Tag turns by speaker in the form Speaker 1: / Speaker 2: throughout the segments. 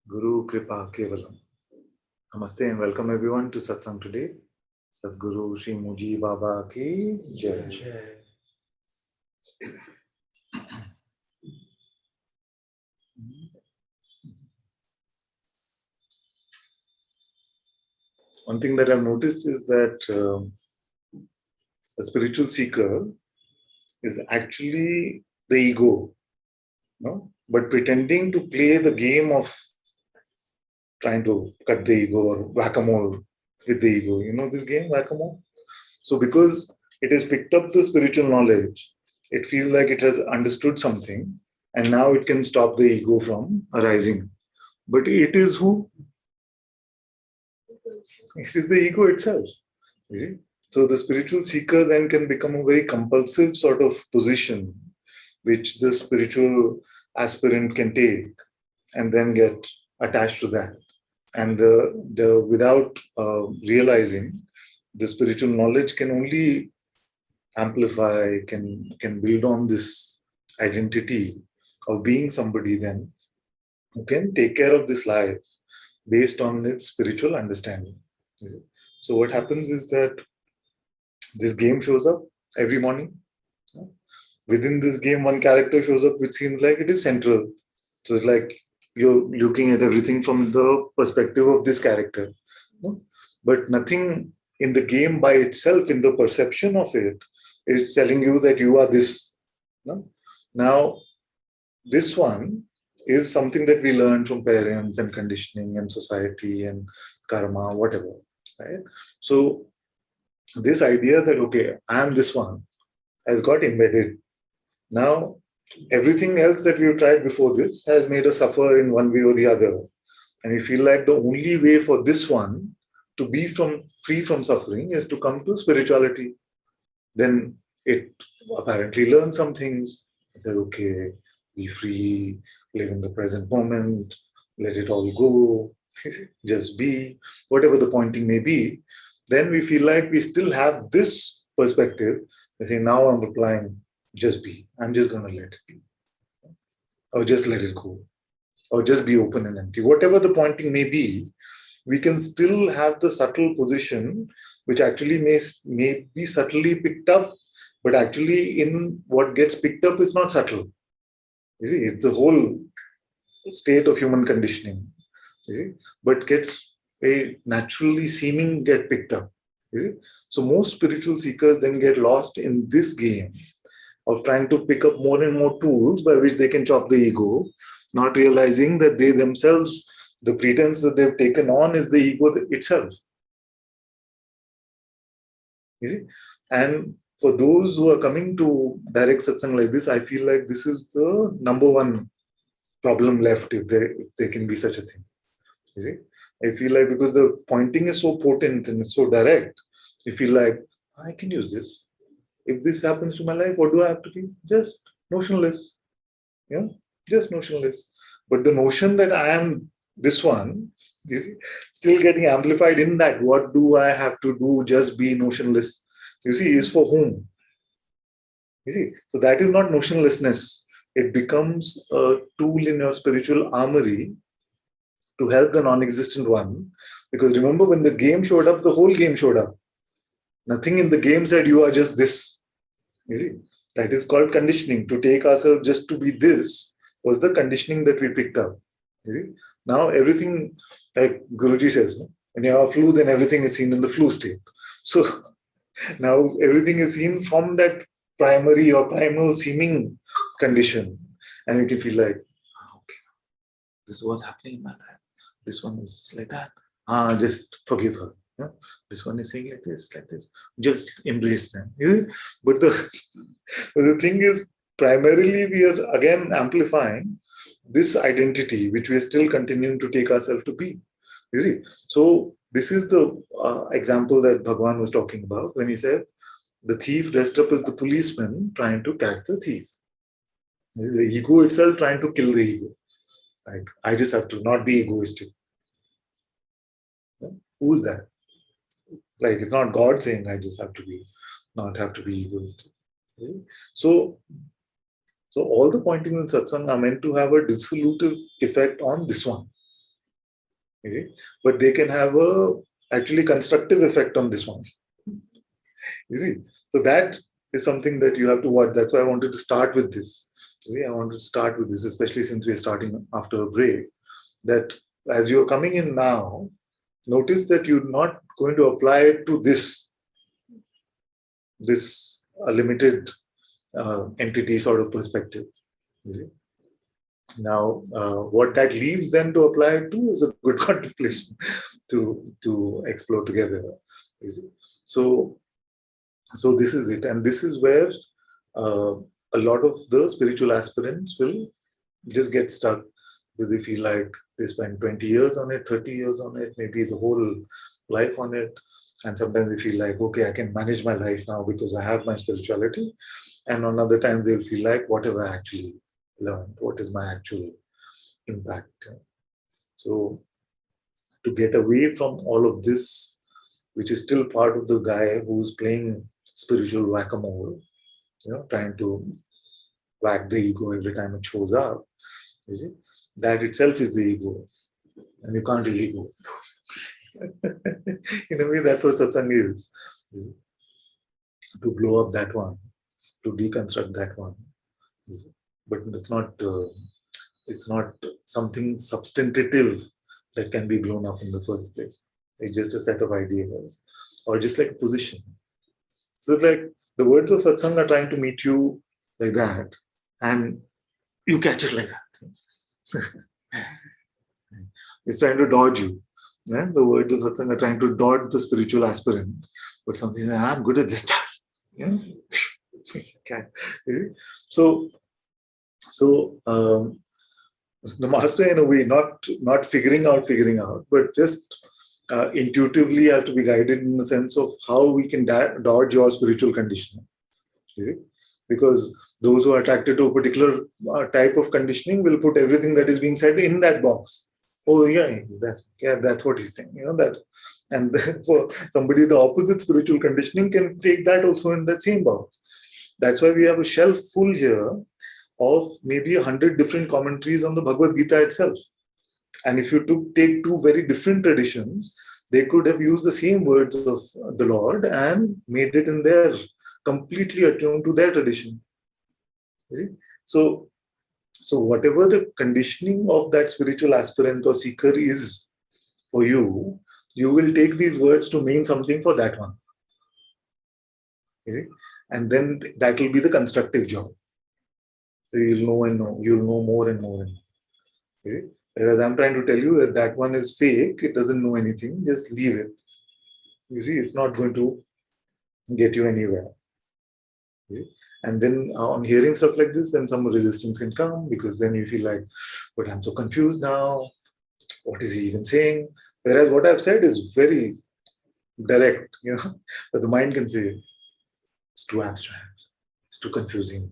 Speaker 1: Guru Kripa Kevalam. Namaste and welcome everyone to Satsang today. Sadguru Shri Muji Baba ki Jai. One thing that I've noticed is that a spiritual seeker is actually the ego, no? But pretending to play the game of trying to cut the ego or whack-a-mole with the ego. You know this game, whack-a-mole? So because it has picked up the spiritual knowledge, it feels like it has understood something and now it can stop the ego from arising. But it is who? It is the ego itself. You see? So the spiritual seeker then can become a very compulsive sort of position which the spiritual aspirant can take and then get attached to that. And without realizing, the spiritual knowledge can only amplify, can build on this identity of being somebody then who can take care of this life based on its spiritual understanding. So what happens is that this game shows up every morning. Within this game, one character shows up which seems like it is central. So it's like you're looking at everything from the perspective of this character. But nothing in the game by itself, in the perception of it, is telling you that you are this. Now, this one is something that we learn from parents and conditioning and society and karma, whatever. Right? So this idea that, okay, I am this one has got embedded. Now, everything else that we've tried before this has made us suffer in one way or the other. And we feel like the only way for this one to be free from suffering is to come to spirituality. Then it apparently learns some things. It says, okay, be free, live in the present moment, let it all go, just be, whatever the pointing may be. Then we feel like we still have this perspective. We say, now I'm applying, just be. I'm just going to let it be. Or just let it go. Or just be open and empty. Whatever the pointing may be, we can still have the subtle position, which actually may be subtly picked up, but actually in what gets picked up is not subtle. You see, it's the whole state of human conditioning. You see, but gets a naturally seeming get picked up. You see, so most spiritual seekers then get lost in this game of trying to pick up more and more tools by which they can chop the ego, not realizing that they themselves, the pretense that they've taken on is the ego itself. You see? And for those who are coming to direct satsang like this, I feel like this is the number one problem left if there can be such a thing. You see? I feel like because the pointing is so potent and so direct, you feel like, I can use this. If this happens to my life, what do I have to be? Just notionless. Yeah, just notionless. But the notion that I am this one is still getting amplified in that. What do I have to do? Just be notionless. You see, is for whom? You see, so that is not notionlessness. It becomes a tool in your spiritual armory to help the non-existent one. Because remember, when the game showed up, the whole game showed up. Nothing in the game said you are just this. You see, that is called conditioning. To take ourselves just to be this was the conditioning that we picked up. You see, now everything, like Guruji says, when you have a flu, then everything is seen in the flu state. So now everything is seen from that primary or primal seeming condition, and you can feel like, okay, this is what's happening in my life. This one is like that. Just forgive her. Yeah? This one is saying like this. Just embrace them. Yeah? But the thing is, primarily we are again amplifying this identity, which we are still continuing to take ourselves to be. You see? So this is the example that Bhagwan was talking about when he said, the thief dressed up as the policeman trying to catch the thief. The ego itself trying to kill the ego. Like, I just have to not be egoistic. Yeah? Who's that? Like, it's not God saying I just have to be, not have to be egoistic. So all the pointing in satsang are meant to have a dissolutive effect on this one. You see? But they can have a actually constructive effect on this one. You see? So that is something that you have to watch. That's why I wanted to start with this. You see, I wanted to start with this, especially since we're starting after a break. That as you're coming in now, notice that you're not going to apply it to this limited entity sort of perspective. You see? Now, what that leaves then to apply it to is a good contemplation to explore together. You see? So this is it, and this is where a lot of the spiritual aspirants will just get stuck because they feel like they spend 20 years on it, 30 years on it, maybe the whole life on it. And sometimes they feel like, okay, I can manage my life now because I have my spirituality. And on other times they'll feel like, what have I actually learned? What is my actual impact? So to get away from all of this, which is still part of the guy who's playing spiritual whack-a-mole, trying to whack the ego every time it shows up, you see, that itself is the ego, and you can't really go. In a way, that's what satsang is, to blow up that one, to deconstruct that one. But it's not something substantive that can be blown up in the first place. It's just a set of ideas, or just like a position. So it's like the words of satsang are trying to meet you like that, and you catch it like that. It's trying to dodge you. Yeah? The words of satsang are trying to dodge the spiritual aspirant, but something like, I'm good at this stuff. Yeah? Okay. So the master, in a way, not figuring out, but just intuitively has to be guided in the sense of how we can dodge your spiritual conditioning. You see? Because those who are attracted to a particular type of conditioning will put everything that is being said in that box. Oh yeah, that's what he's saying. That, and for somebody with the opposite spiritual conditioning can take that also in that same box. That's why we have a shelf full here of maybe 100 different commentaries on the Bhagavad Gita itself. And if you take two very different traditions, they could have used the same words of the Lord and made it in their, completely attuned to their tradition. So whatever the conditioning of that spiritual aspirant or seeker is for you, you will take these words to mean something for that one. And then that will be the constructive job. You'll know and know, you'll know more and more and more. Whereas I'm trying to tell you that one is fake, it doesn't know anything, just leave it. You see, it's not going to get you anywhere. And then on hearing stuff like this, then some resistance can come, because then you feel like, but I'm so confused now. What is he even saying? Whereas what I've said is very direct, but the mind can say, it's too abstract, it's too confusing.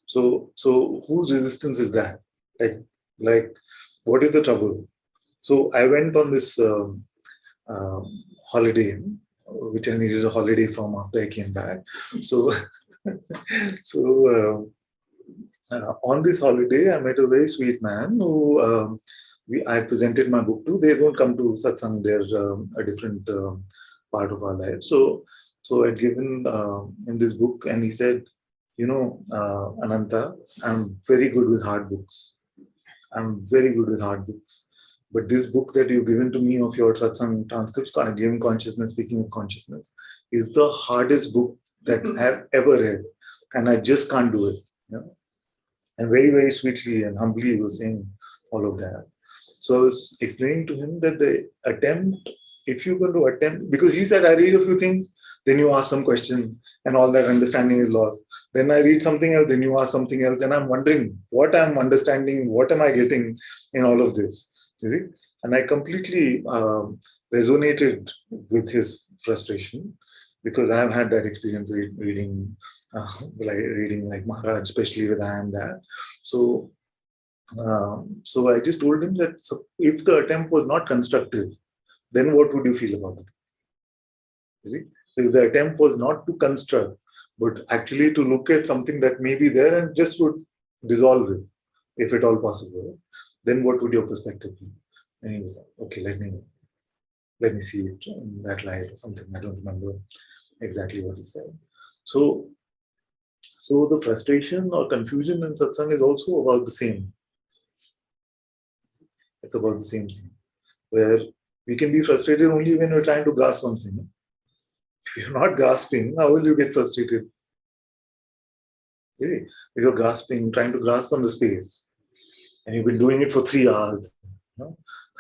Speaker 1: So whose resistance is that? Like what is the trouble? So I went on this holiday, which I needed a holiday from after I came back. So on this holiday, I met a very sweet man who I presented my book to. They don't come to satsang; they're a different part of our life. So I'd given in this book, and he said, Ananta, I'm very good with hard books. But this book that you've given to me of your satsang transcripts, Giving Consciousness, Speaking of Consciousness, is the hardest book that I've ever read. And I just can't do it. And very, very sweetly and humbly he was saying all of that. So I was explaining to him that the attempt, if you're going to attempt, because he said, I read a few things, then you ask some question, and all that understanding is lost. Then I read something else, then you ask something else, and I'm wondering what I'm understanding, what am I getting in all of this? You see? And I completely resonated with his frustration, because I have had that experience reading like Maharaj, especially with I Am That. So I just told him that if the attempt was not constructive, then what would you feel about it? You see? So if the attempt was not to construct, but actually to look at something that may be there and just would dissolve it, if at all possible, then what would your perspective be? And he was like, okay, let me see it in that light or something. I don't remember exactly what he said. So the frustration or confusion in satsang is also about the same. It's about the same thing, where we can be frustrated only when we're trying to grasp something. If you're not grasping, how will you get frustrated? Okay? If you're grasping, trying to grasp on the space, and you've been doing it for 3 hours,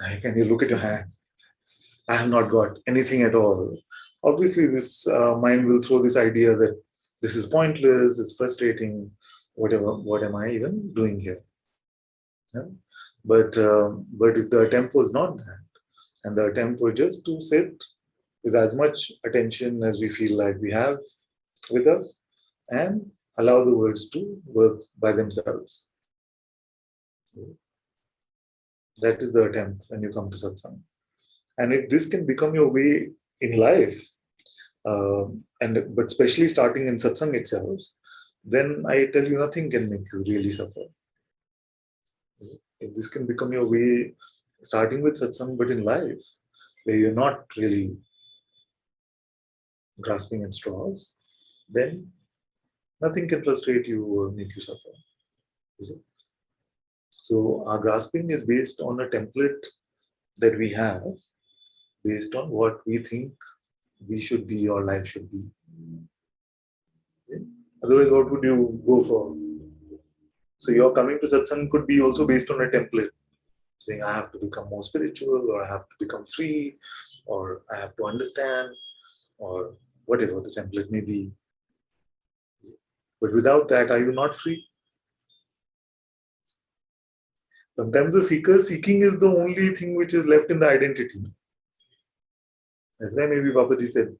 Speaker 1: like, and you look at your hand, I have not got anything at all. Obviously, this mind will throw this idea that this is pointless, it's frustrating, whatever. What am I even doing here? Yeah? But if the attempt was not that, and the attempt was just to sit with as much attention as we feel like we have with us, and allow the words to work by themselves. That is the attempt when you come to satsang. And if this can become your way in life, but especially starting in satsang itself, then I tell you, nothing can make you really suffer. If this can become your way, starting with satsang, but in life, where you're not really grasping at straws, then nothing can frustrate you or make you suffer. So our grasping is based on a template that we have, based on what we think we should be or life should be. Okay? Otherwise, what would you go for? So your coming to satsang could be also based on a template, saying I have to become more spiritual, or I have to become free, or I have to understand, or whatever the template may be. But without that, are you not free? Sometimes the seeking is the only thing which is left in the identity. That's why maybe Babaji said,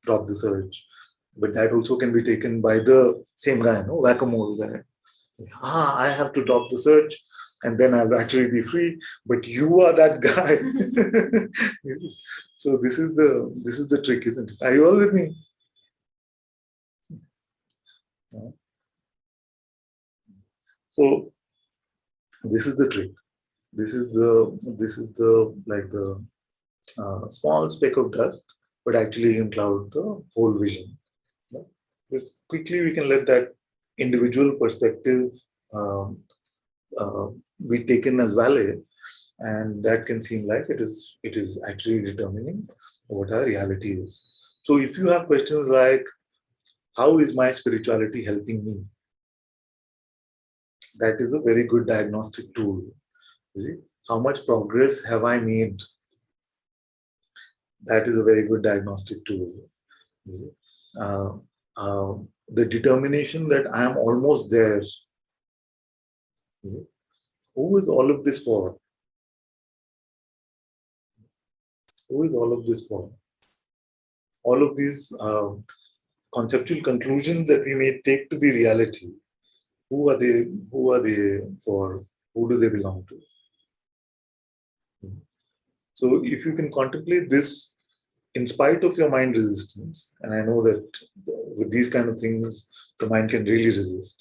Speaker 1: drop the search. But that also can be taken by the same guy, no? Whack-a-mole guy. I have to drop the search and then I'll actually be free. But you are that guy. So this is the trick, isn't it? Are you all with me? So this is the trick. This is the like the small speck of dust, but actually can cloud the whole vision. Yeah? Just quickly, we can let that individual perspective um, uh, be taken as valid, and that can seem like it is actually determining what our reality is. So, if you have questions like, "How is my spirituality helping me?" That is a very good diagnostic tool. You see, how much progress have I made? That is a very good diagnostic tool. You see. Uh, the determination that I am almost there. You see. Who is all of this for? Who is all of this for? All of these conceptual conclusions that we may take to be reality. Who are they? Who are they for? Who do they belong to? So, if you can contemplate this in spite of your mind resistance, and I know that with these kind of things, the mind can really resist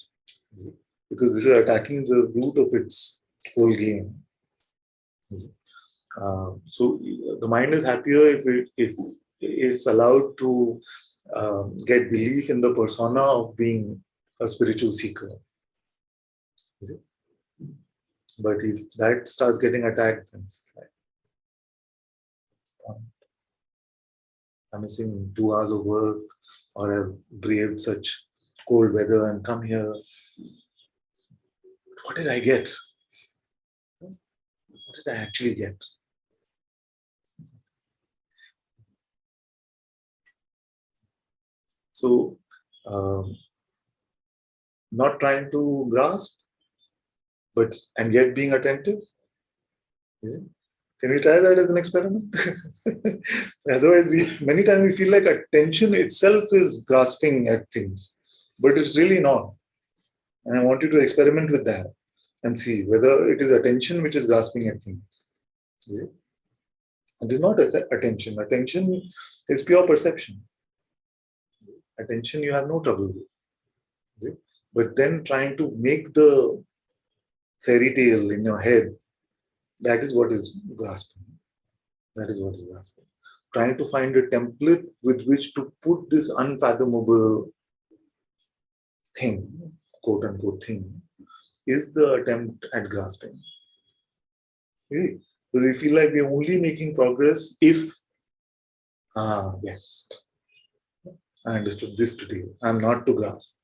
Speaker 1: because this is attacking the root of its whole game. So the mind is happier if it's allowed to get belief in the persona of being a spiritual seeker. Is it? But if that starts getting attacked, then it's like, I'm missing 2 hours of work, or I've braved such cold weather and come here. What did I get? What did I actually get? So, not trying to grasp, but and yet being attentive. Is it? Can we try that as an experiment? Otherwise, many times we feel like attention itself is grasping at things, but it's really not. And I want you to experiment with that and see whether it is attention which is grasping at things. Is it? It is not attention. Attention is pure perception. Attention you have no trouble with. Is it? But then trying to make the fairy tale in your head That is what is grasping. That is what is grasping. Trying to find a template with which to put this unfathomable thing, quote unquote thing, is the attempt at grasping. Okay? So we feel like we're only making progress if, yes, I understood this today. I'm not to grasp.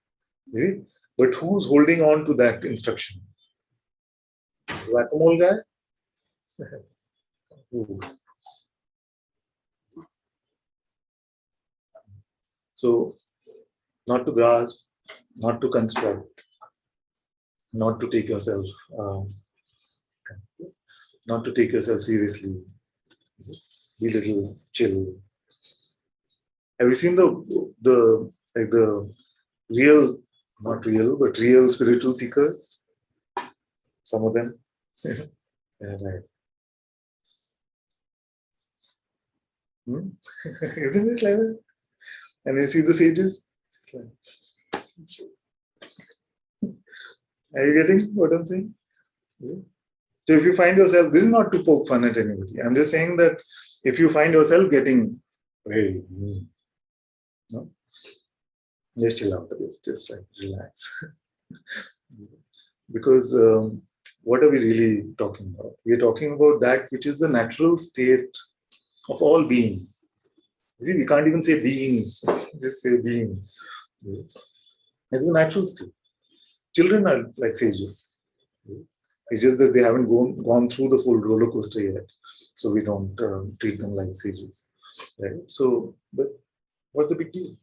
Speaker 1: Okay? But who's holding on to that instruction? Whack-a-mole guy? Ooh. So, not to grasp, not to construct, not to take yourself, not to take yourself seriously. Be a little chill. Have you seen the real, not real, but real spiritual seeker? Some of them. Yeah, right. Isn't it like that? And you see the sages? It's like, are you getting what I'm saying? So if you find yourself, this is not to poke fun at anybody. I'm just saying that if you find yourself getting, hey, no, just chill out a bit, just like relax. Because what are we really talking about? We are talking about that which is the natural state of all being. You see, we can't even say beings, just say being. It's the natural state. Children are like sages. It's just that they haven't gone through the full roller coaster yet, so we don't treat them like sages, right? So, but what's the big deal?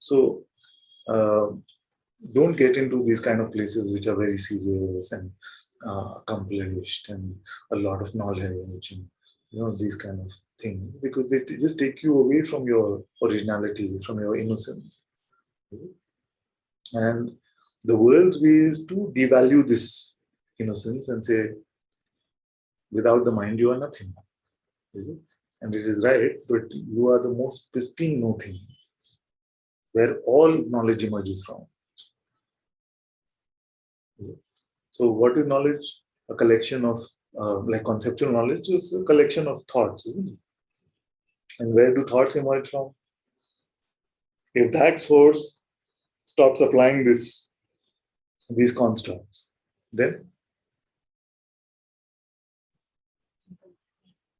Speaker 1: So, uh, don't get into these kind of places which are very serious and accomplished and a lot of knowledge and these kind of things, because they just take you away from your originality, from your innocence. And the world's way is to devalue this innocence and say, without the mind, you are nothing. Is it? And it is right, but you are the most pristine nothing, where all knowledge emerges from. Is it? So, what is knowledge? A collection of, like conceptual knowledge is a collection of thoughts, isn't it? And where do thoughts emerge from? If that source stops applying these constructs, then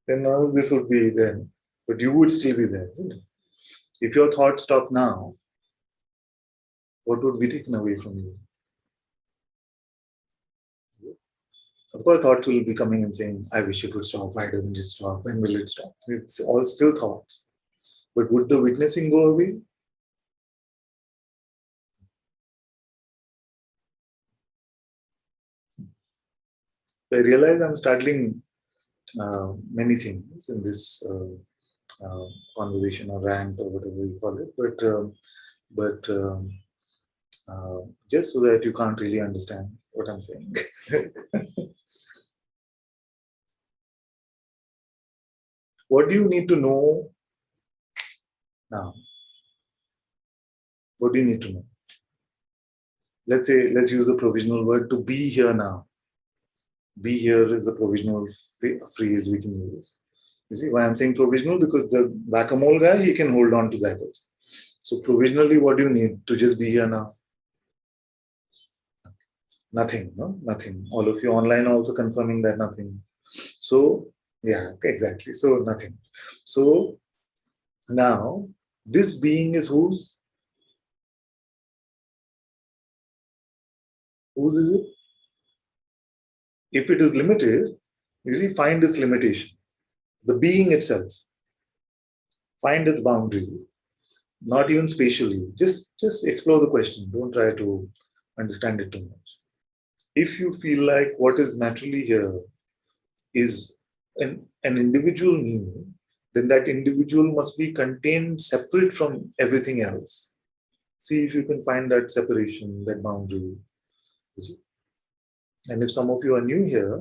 Speaker 1: none of this would be there. But you would still be there, isn't it? If your thoughts stop now, what would be taken away from you? Of course, thoughts will be coming and saying, I wish it would stop. Why doesn't it stop? When will it stop? It's all still thoughts. But would the witnessing go away? So I realize I'm startling many things in this conversation or rant or whatever you call it. But just so that you can't really understand what I'm saying. What do you need to know now? What do you need to know? Let's use a provisional word, to be here now. Be here is the provisional phrase we can use. You see why I'm saying provisional? Because the whack-a-mole guy, he can hold on to that also. So provisionally, what do you need to just be here now? Nothing, no? Nothing. All of you online are also confirming that nothing. So, yeah, exactly. So nothing. So now, this being is whose? Whose is it? If it is limited, you see, find its limitation. The being itself. Find its boundary. Not even spatially. Just explore the question. Don't try to understand it too much. If you feel like what is naturally here is an individual me, then that individual must be contained separate from everything else. See if you can find that separation, that boundary. And if some of you are new here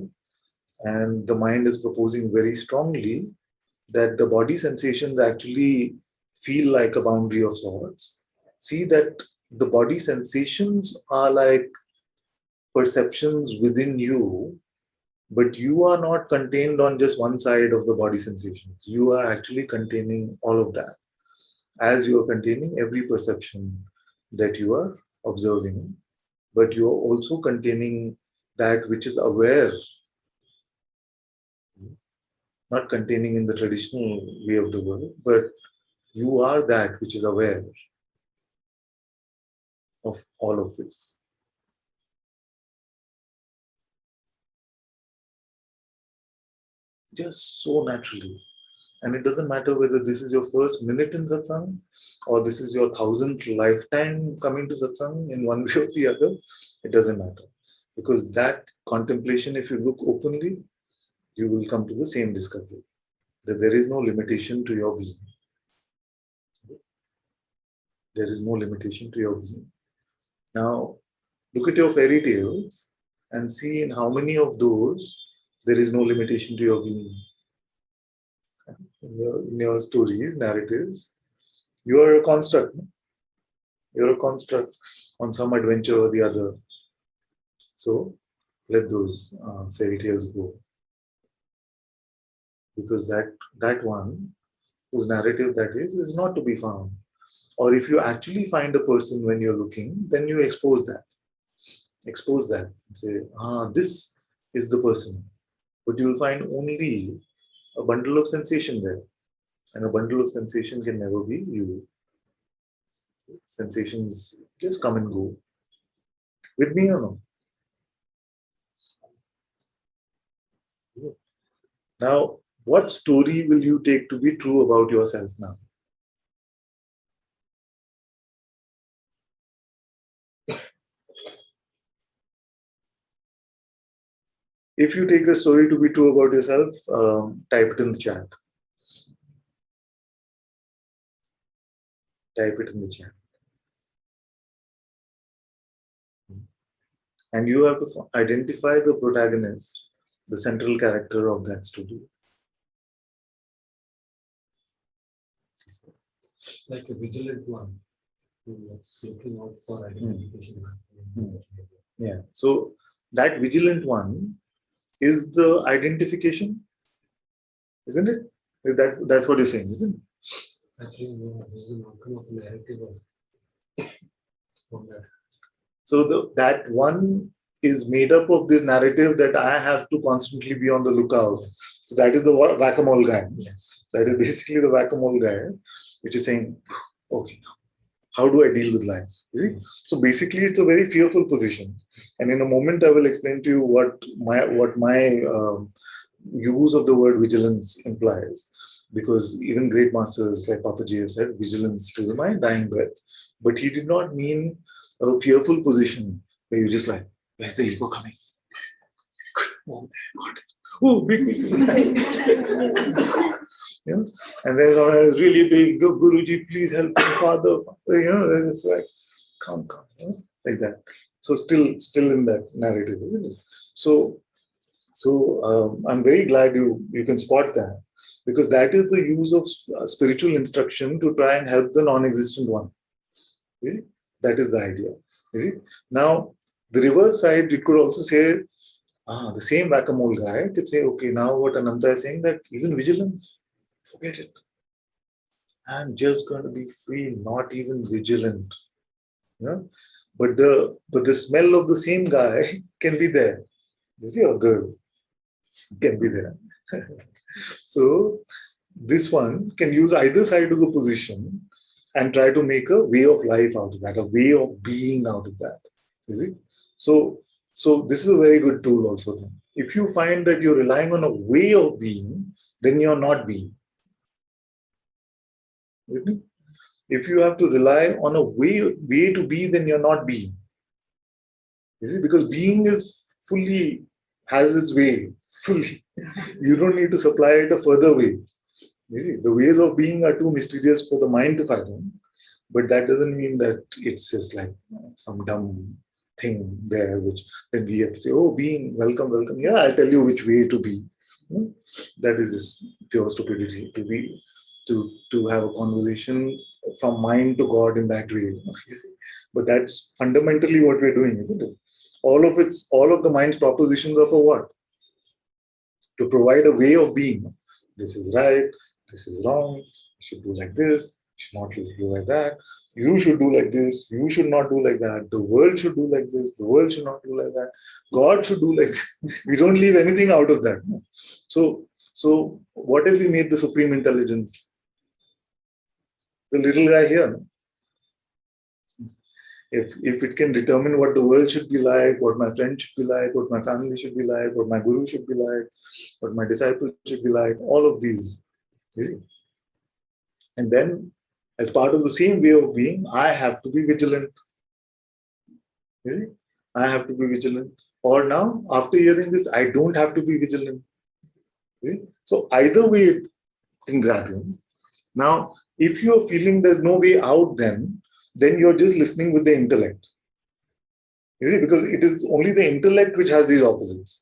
Speaker 1: and the mind is proposing very strongly that the body sensations actually feel like a boundary of sorts, see that the body sensations are like perceptions within you, but you are not contained on just one side of the body sensations. You are actually containing all of that, as you are containing every perception that you are observing, but you are also containing that which is aware, not containing in the traditional way of the word, but you are that which is aware of all of this. Just so naturally. And it doesn't matter whether this is your first minute in satsang or this is your 1,000th lifetime coming to satsang in one way or the other. It doesn't matter. Because that contemplation, if you look openly, you will come to the same discovery that there is no limitation to your being. There is no limitation to your being. Now, look at your fairy tales and see in how many of those there is no limitation to your being. In your stories, narratives, you are a construct. No? You're a construct on some adventure or the other. So let those fairy tales go. Because that one whose narrative that is not to be found. Or if you actually find a person when you're looking, then you expose that. Expose that and say, this is the person. But you will find only a bundle of sensation there. And a bundle of sensation can never be you. Sensations just come and go. With me or no? Now, what story will you take to be true about yourself now? If you take a story to be true about yourself, type it in the chat. Type it in the chat. And you have to identify the protagonist, the central character of that story.
Speaker 2: Like a vigilant one who's looking out for identification.
Speaker 1: Yeah. So that vigilant one is the identification, isn't it? That's what you're saying, isn't it?
Speaker 2: Actually, no, this is an outcome of a narrative of that.
Speaker 1: So that one is made up of this narrative that I have to constantly be on the lookout. So that is the whack-a-mole guy.
Speaker 2: Yes.
Speaker 1: That is basically the whack-a-mole guy, which is saying, okay, how do I deal with life? You see? So basically, it's a very fearful position. And in a moment, I will explain to you what my use of the word vigilance implies. Because even great masters like Papaji have said, vigilance to my dying breath. But he did not mean a fearful position where you just like, where's the ego coming? Oh, big. Yeah. And then really big, Guruji, please help me, Father. It's like, come, like that. So still in that narrative, isn't it? So I'm very glad you can spot that, because that is the use of spiritual instruction to try and help the non-existent one. You see? That is the idea. You see? Now, the reverse side, you could also say, the same whack-a-mole guy could say, okay, now what Ananta is saying, that even vigilance, forget it. I'm just going to be free, not even vigilant. Yeah? But the smell of the same guy can be there. You see, or girl can be there. So this one can use either side of the position and try to make a way of life out of that, a way of being out of that. Is it? So this is a very good tool also. Then. If you find that you're relying on a way of being, then you're not being. With me? If you have to rely on a way to be, then you're not being. You see, because being is fully has its way, fully. You don't need to supply it a further way. You see, the ways of being are too mysterious for the mind to fathom, but that doesn't mean that it's just like some dumb thing there, which then we have to say, oh, being, welcome, welcome. Yeah, I'll tell you which way to be. That is just pure stupidity to have a conversation from mind to God in that way. But that's fundamentally what we're doing, isn't it? All of the mind's propositions are for what? To provide a way of being. This is right, this is wrong, you should do like this, you should not do like that, you should do like this, you should not do like that, the world should do like this, the world should not do like that, God should do like this. We don't leave anything out of that. So what if we made the supreme intelligence the little guy here? If it can determine what the world should be like, what my friend should be like, what my family should be like, what my guru should be like, what my disciple should be like, all of these, you see. And then, as part of the same way of being, I have to be vigilant. You see, I have to be vigilant. Or now, after hearing this, I don't have to be vigilant. See? So either way, it can grab you. Now, if you're feeling there's no way out, then you're just listening with the intellect. You see, because it is only the intellect which has these opposites.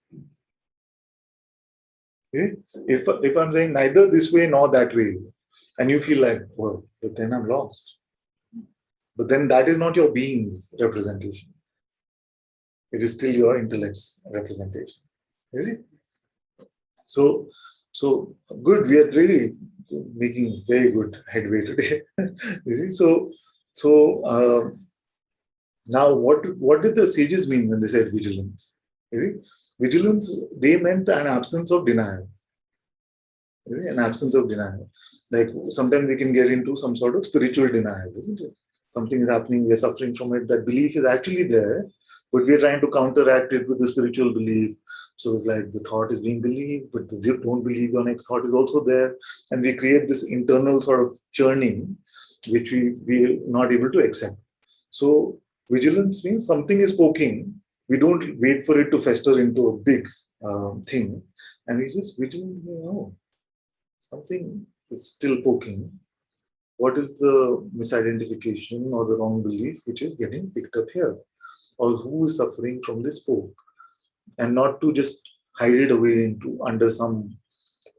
Speaker 1: See? If I'm saying neither this way nor that way, and you feel like, well, but then I'm lost. But then that is not your being's representation. It is still your intellect's representation. Is it? So good. We are really making very good headway today. You see? Now what did the sages mean when they said vigilance? You see? Vigilance, they meant an absence of denial. You see? An absence of denial. Like sometimes we can get into some sort of spiritual denial, isn't it? Something is happening, we are suffering from it. That belief is actually there, but we are trying to counteract it with the spiritual belief. So it's like the thought is being believed, but the don't believe your next thought is also there. And we create this internal sort of churning, which we are not able to accept. So vigilance means something is poking. We don't wait for it to fester into a big thing. And we just vigilant, something is still poking. What is the misidentification or the wrong belief which is getting picked up here? Or who is suffering from this poke? And not to just hide it away into under some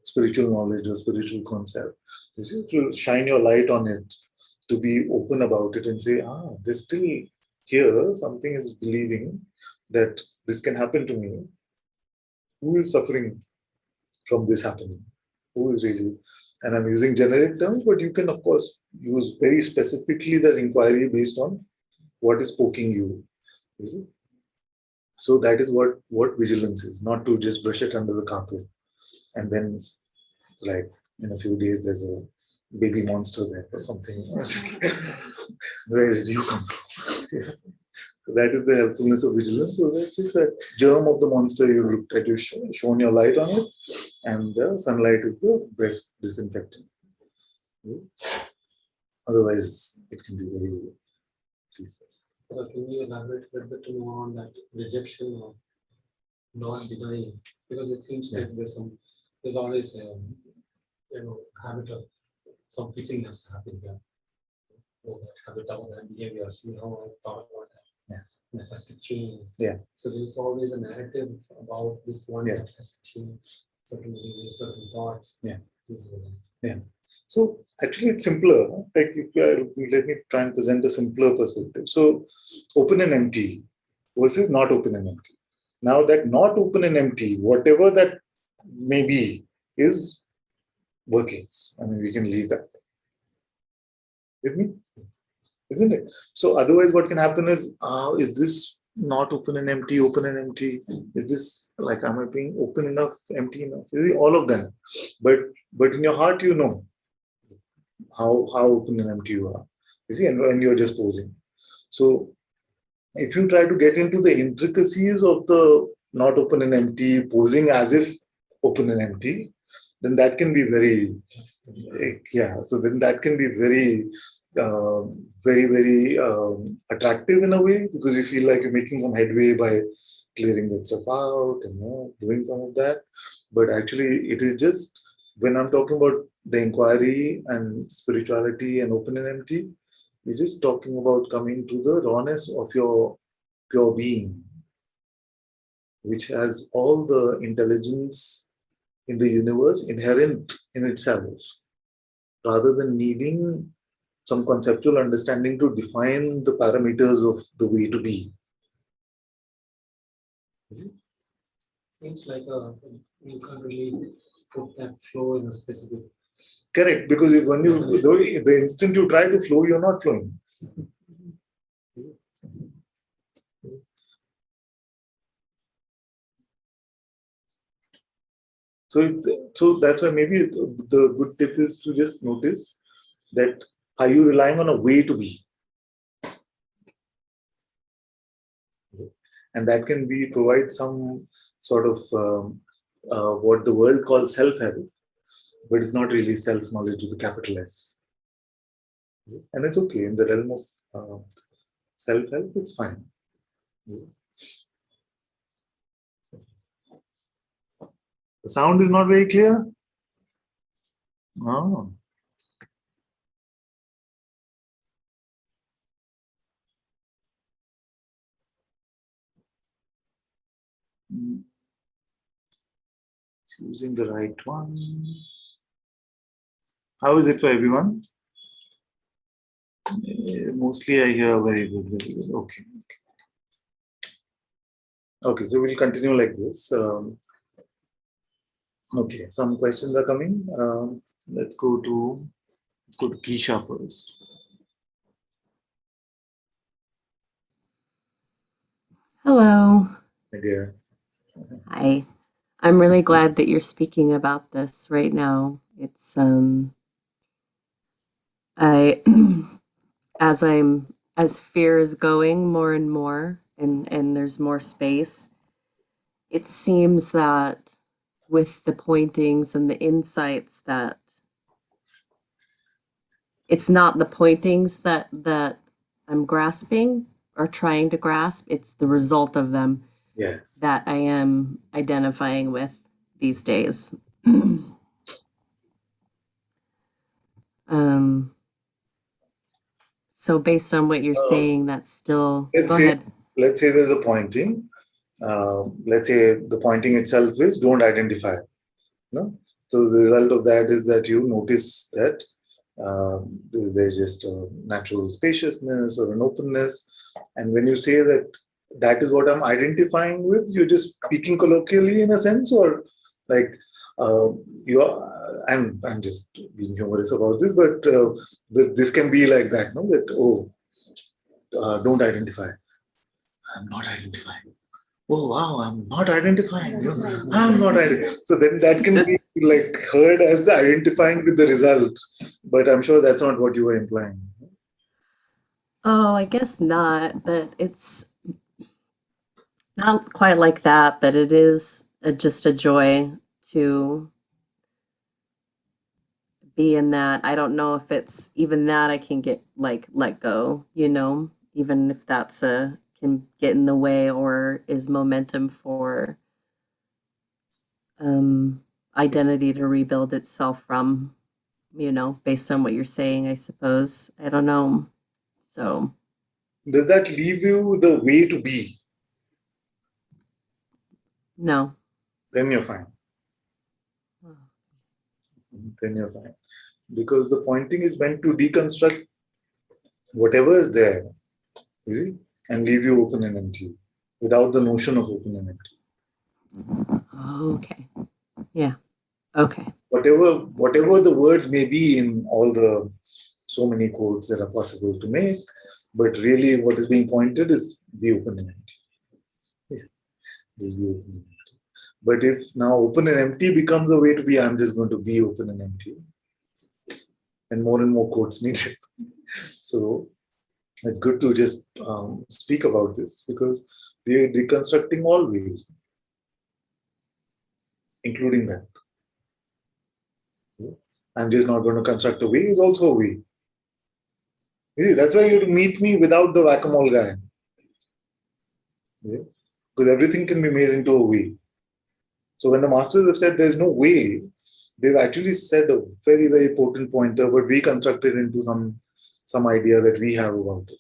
Speaker 1: spiritual knowledge or spiritual concept. This is to shine your light on it, to be open about it and say, there's still here, something is believing that this can happen to me. Who is suffering from this happening? Who is really? And I'm using generic terms, but you can, of course, use very specifically the inquiry based on what is poking you. You see? So that is what vigilance is, not to just brush it under the carpet. And then, like, in a few days, there's a baby monster there or something. Where did you come from? Yeah. So that is the helpfulness of vigilance. So that is that germ of the monster you looked at, you shone your light on it, and the sunlight is the best disinfectant. Otherwise, it can be very.
Speaker 2: Can you elaborate a bit more on that rejection or not denying? Because it seems like there's always a habit of some fixing has to happen here. Or that habit of that behavior. I thought about that.
Speaker 1: Yeah.
Speaker 2: That has to change.
Speaker 1: Yeah.
Speaker 2: So there's always a narrative about this one that has to change. Certain behaviors, certain thoughts.
Speaker 1: Yeah. Yeah. So actually, it's simpler. Like, let me try and present a simpler perspective. So, open and empty versus not open and empty. Now, that not open and empty, whatever that may be, is worthless. I mean, we can leave that. With me? Isn't it? So, otherwise, what can happen is this not open and empty, open and empty? Is this like, am I being open enough, empty enough? All of them. But in your heart, you know how open and empty you are. You see, and you're just posing. So if you try to get into the intricacies of the not open and empty, posing as if open and empty, then that can be very, so then that can be very, very attractive in a way, because you feel like you're making some headway by clearing that stuff out and doing some of that. But actually, it is just, when I'm talking about the inquiry and spirituality and open and empty, we're just talking about coming to the rawness of your pure being, which has all the intelligence in the universe inherent in itself, rather than needing some conceptual understanding to define the parameters of the way to be.
Speaker 2: Seems like you can't really put that flow in a specific.
Speaker 1: Correct, because when you the instant you try to flow, you're not flowing. So that's why maybe the good tip is to just notice that are you relying on a way to be, and that can be provide some sort of what the world calls self-help, but it's not really self-knowledge with a capital S. And it's okay in the realm of self-help, it's fine. The sound is not very clear. Oh. Choosing the right one. How is it for everyone? Mostly I hear very good, very good. Okay. Okay, so we'll continue like this. Okay, some questions are coming. Let's go to Keisha first.
Speaker 3: Hello.
Speaker 1: My dear.
Speaker 3: Hi. I'm really glad that you're speaking about this right now. It's I as fear is going more and more and there's more space, it seems that with the pointings and the insights that it's not the pointings that I'm grasping or trying to grasp, it's the result of them.
Speaker 1: Yes.
Speaker 3: That I am identifying with these days. So based on what you're saying, that's still. Go ahead.
Speaker 1: Let's say there's a pointing. Let's say the pointing itself is don't identify. No? So the result of that is that you notice that there's just a natural spaciousness or an openness. And when you say that that is what I'm identifying with, you're just speaking colloquially in a sense, or like I'm just being humorous about this, but this can be like that, no? That don't identify. I'm not identifying. Oh wow, I'm not identifying. I'm not identifying. So then that can be like heard as the identifying with the result, but I'm sure that's not what you were implying.
Speaker 3: Oh, I guess not, but it's not quite like that, but it is just a joy to be in that. I don't know if it's even that I can get let go, even if that's can get in the way or is momentum for identity to rebuild itself from, based on what you're saying, I suppose. I don't know. So
Speaker 1: does that leave you the way to be?
Speaker 3: No.
Speaker 1: Then you're fine. Then you're fine. Because the pointing is meant to deconstruct whatever is there, you see, and leave you open and empty without the notion of open and empty.
Speaker 3: Okay. Yeah. Okay.
Speaker 1: Whatever the words may be in all the so many quotes that are possible to make, but really what is being pointed is be open and empty. Just be open and empty. But if now open and empty becomes a way to be, I'm just going to be open and empty, and more quotes needed. So it's good to just speak about this because we're deconstructing all ways, including that. I'm just not going to construct a way is also a way. That's why you have to meet me without the whack-a-mole guy. Because everything can be made into a way. So when the masters have said there's no way, they've actually said a very, very potent pointer, but reconstructed into some idea that we have about it.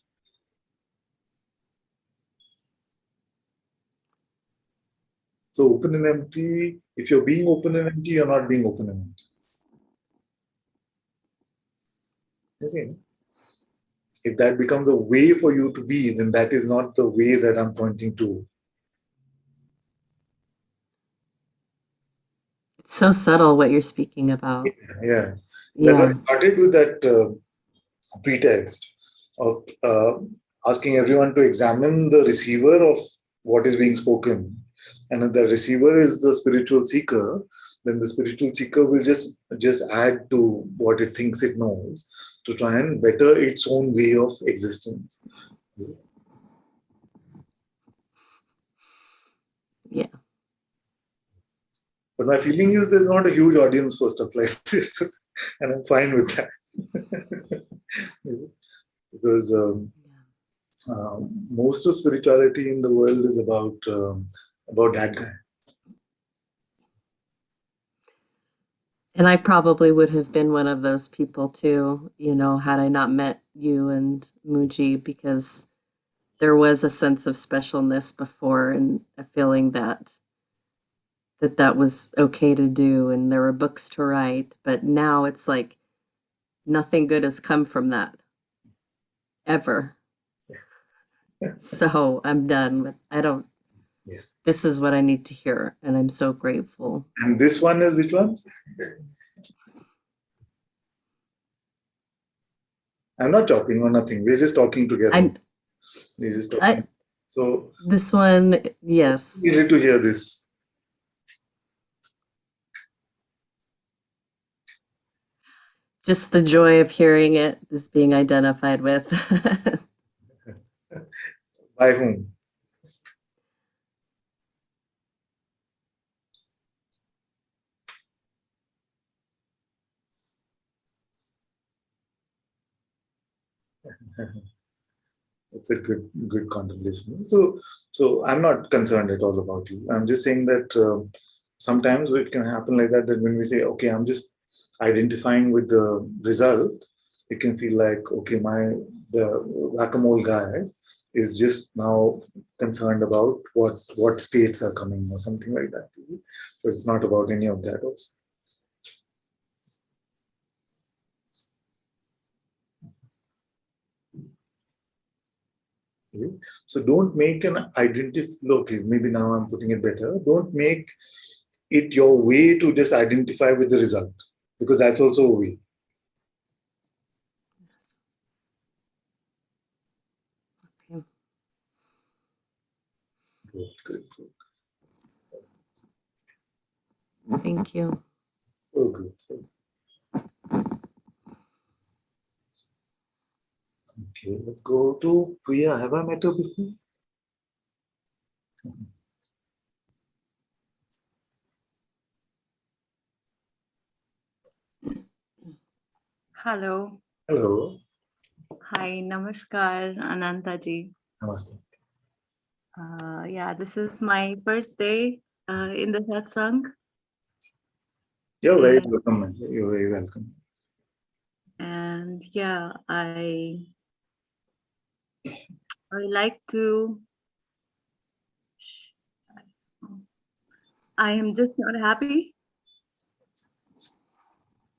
Speaker 1: So open and empty, if you're being open and empty, you're not being open and empty. You see? If that becomes a way for you to be, then that is not the way that I'm pointing to.
Speaker 3: It's so subtle what you're speaking about.
Speaker 1: Yeah. That's why
Speaker 3: Yeah.
Speaker 1: I started with that pretext of asking everyone to examine the receiver of what is being spoken. And if the receiver is the spiritual seeker, then the spiritual seeker will just add to what it thinks it knows to try and better its own way of existence.
Speaker 3: Yeah.
Speaker 1: But my feeling is there's not a huge audience for stuff like this, and I'm fine with that. Because most of spirituality in the world is about that guy.
Speaker 3: And I probably would have been one of those people too, had I not met you and Muji, because there was a sense of specialness before and a feeling that was okay to do and there were books to write. But now it's like nothing good has come from that ever. So I'm done with,
Speaker 1: Yeah.
Speaker 3: this is what I need to hear. And I'm so grateful.
Speaker 1: And this one is which one? I'm not chopping or nothing. We're just talking together. We're just talking. So
Speaker 3: This one, yes.
Speaker 1: you need to hear this.
Speaker 3: Just the joy of hearing it is being identified with.
Speaker 1: By whom? It's a good contemplation. So I'm not concerned at all about you. I'm just saying that sometimes it can happen like that. That when we say, okay, I'm just identifying with the result, it can feel like, okay, the whack-a-mole guy is just now concerned about what states are coming or something like that. But it's not about any of that also. Okay? So don't make an okay, maybe now I'm putting it better. Don't make it your way to just identify with the result, because that's also a way.
Speaker 3: Okay.
Speaker 1: Good.
Speaker 3: Thank you.
Speaker 1: So good. Okay, let's go to Priya. Have I met her before?
Speaker 4: Hello.
Speaker 1: Hello.
Speaker 4: Hi. Namaskar, Ananta ji.
Speaker 1: Namaste.
Speaker 4: Yeah, this is my first day in the Satsang.
Speaker 1: You're very welcome. Man. You're very welcome.
Speaker 4: And yeah, I like to. I am just not happy.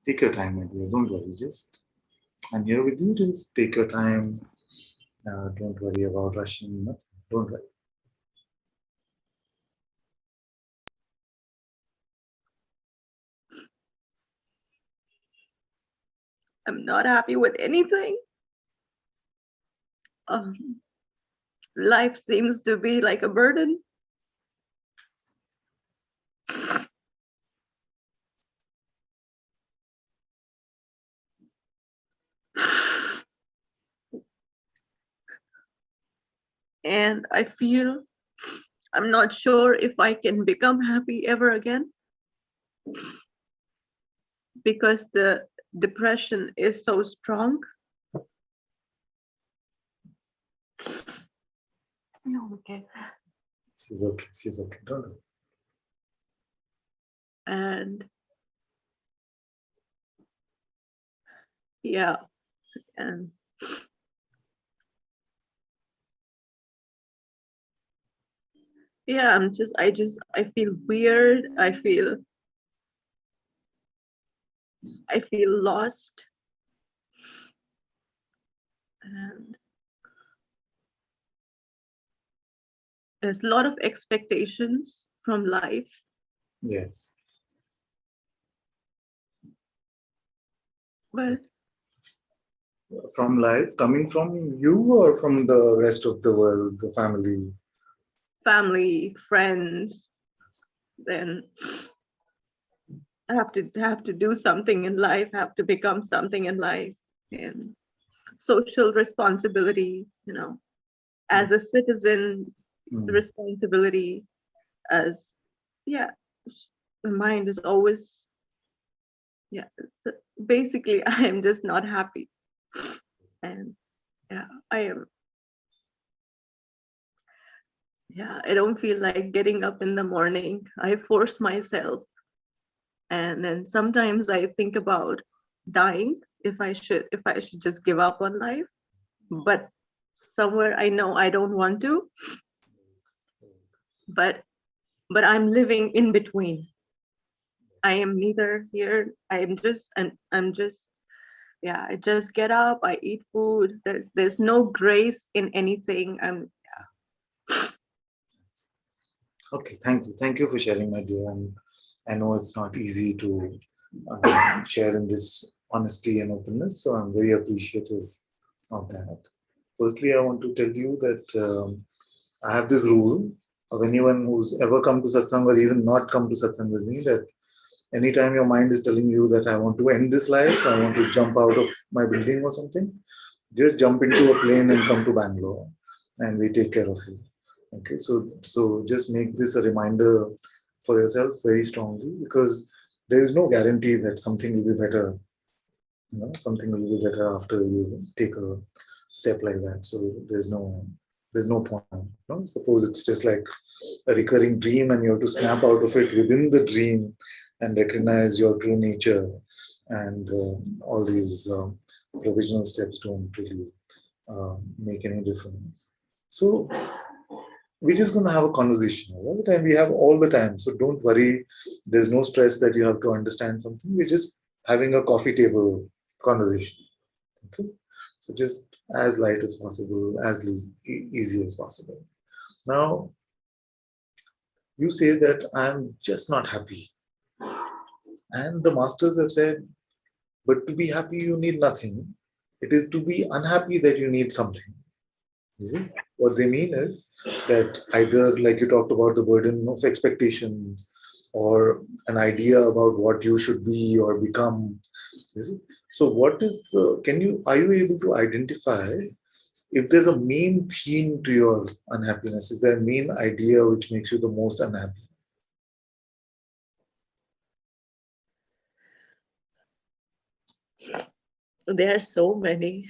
Speaker 1: Take your time, my dear. Don't worry. Just I'm here with you. Just take your time. Don't worry about rushing. Nothing. Don't worry.
Speaker 4: I'm not happy with anything. Life seems to be like a burden. And I feel I'm not sure if I can become happy ever again, because the depression is so strong. No, okay.
Speaker 1: She's okay. She's okay. Don't worry.
Speaker 4: And yeah, and yeah, I feel weird. I feel lost. And there's a lot of expectations from life.
Speaker 1: Yes.
Speaker 4: Well,
Speaker 1: From life, coming from you or from the rest of the world, the family?
Speaker 4: family, friends, then I have to do something in life, have to become something in life, and social responsibility, as a citizen,
Speaker 1: Mm.
Speaker 4: responsibility as, yeah, the mind is always, yeah. So basically, I am just not happy, and yeah, I don't feel like getting up in the morning. I force myself, and then sometimes I think about dying, if I should just give up on life, but somewhere I know I don't want to, but I'm living in between. I am neither here. I'm just, yeah, I just get up, I eat food. There's no grace in anything.
Speaker 1: Okay, thank you. Thank you for sharing, my dear. And I know it's not easy to share in this honesty and openness, so I'm very appreciative of that. Firstly, I want to tell you that I have this rule of anyone who's ever come to satsang or even not come to satsang with me, that anytime your mind is telling you that I want to end this life, I want to jump out of my building or something, just jump into a plane and come to Bangalore, and we take care of you. Okay, so just make this a reminder for yourself very strongly, because there is no guarantee that something will be better. Something will be better after you take a step like that. So there's no point. Suppose it's just like a recurring dream, and you have to snap out of it within the dream and recognize your true nature, and all these provisional steps don't really make any difference. So we're just going to have a conversation, right? And we have all the time. So don't worry. There's no stress that you have to understand something. We're just having a coffee table conversation. Okay. So just as light as possible, as easy as possible. Now, you say that I'm just not happy. And the masters have said, but to be happy, you need nothing. It is to be unhappy that you need something. You see? What they mean is that either, like you talked about, the burden of expectations, or an idea about what you should be or become. You see? So, what is the? Are you able to identify if there's a main theme to your unhappiness? Is there a main idea which makes you the most unhappy?
Speaker 4: There are so many.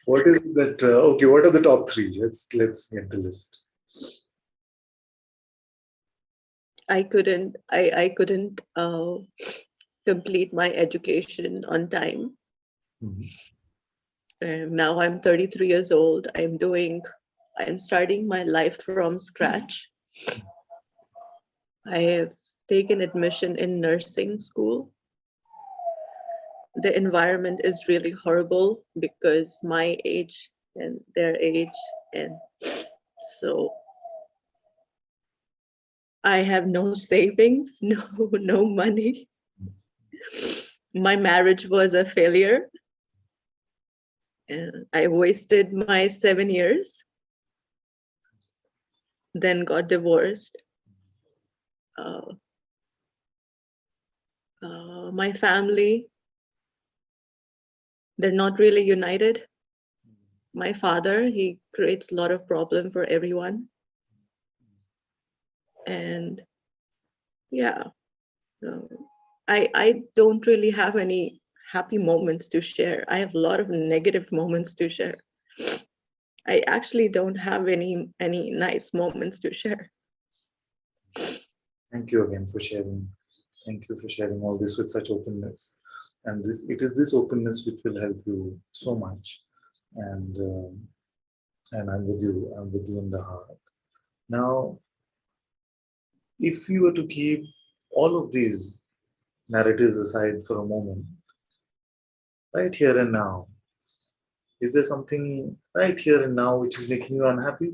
Speaker 1: What is it that? Okay, what are the top three? Let's get the list.
Speaker 4: I couldn't complete my education on time.
Speaker 1: Mhm.
Speaker 4: And now I'm 33 years old. I'm starting my life from scratch. I have taken admission in nursing school. The environment is really horrible because my age and their age, and so I have no savings, no money. My marriage was a failure, and I wasted my 7 years, then got divorced. Uh, my family, they're not really united. My father, he creates a lot of problem for everyone. And yeah, so I don't really have any happy moments to share. I have a lot of negative moments to share. I actually don't have any nice moments to share.
Speaker 1: Thank you again for sharing. Thank you for sharing all this with such openness. And it is this openness which will help you so much. And I'm with you. I'm with you in the heart. Now, if you were to keep all of these narratives aside for a moment, right here and now, is there something right here and now which is making you unhappy?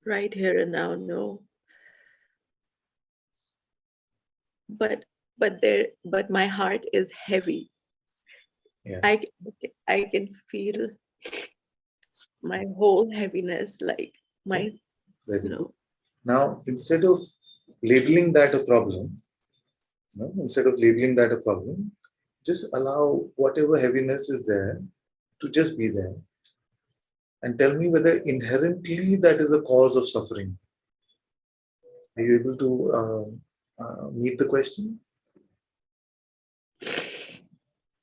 Speaker 4: right here and now, no. But but my heart is heavy.
Speaker 1: Yeah.
Speaker 4: I can feel my whole heaviness, like my,
Speaker 1: Very
Speaker 4: you
Speaker 1: good.
Speaker 4: know.
Speaker 1: Now, instead of labeling that a problem, instead of labeling that a problem, just allow whatever heaviness is there to just be there, and tell me whether inherently that is a cause of suffering. Are you able to meet the question?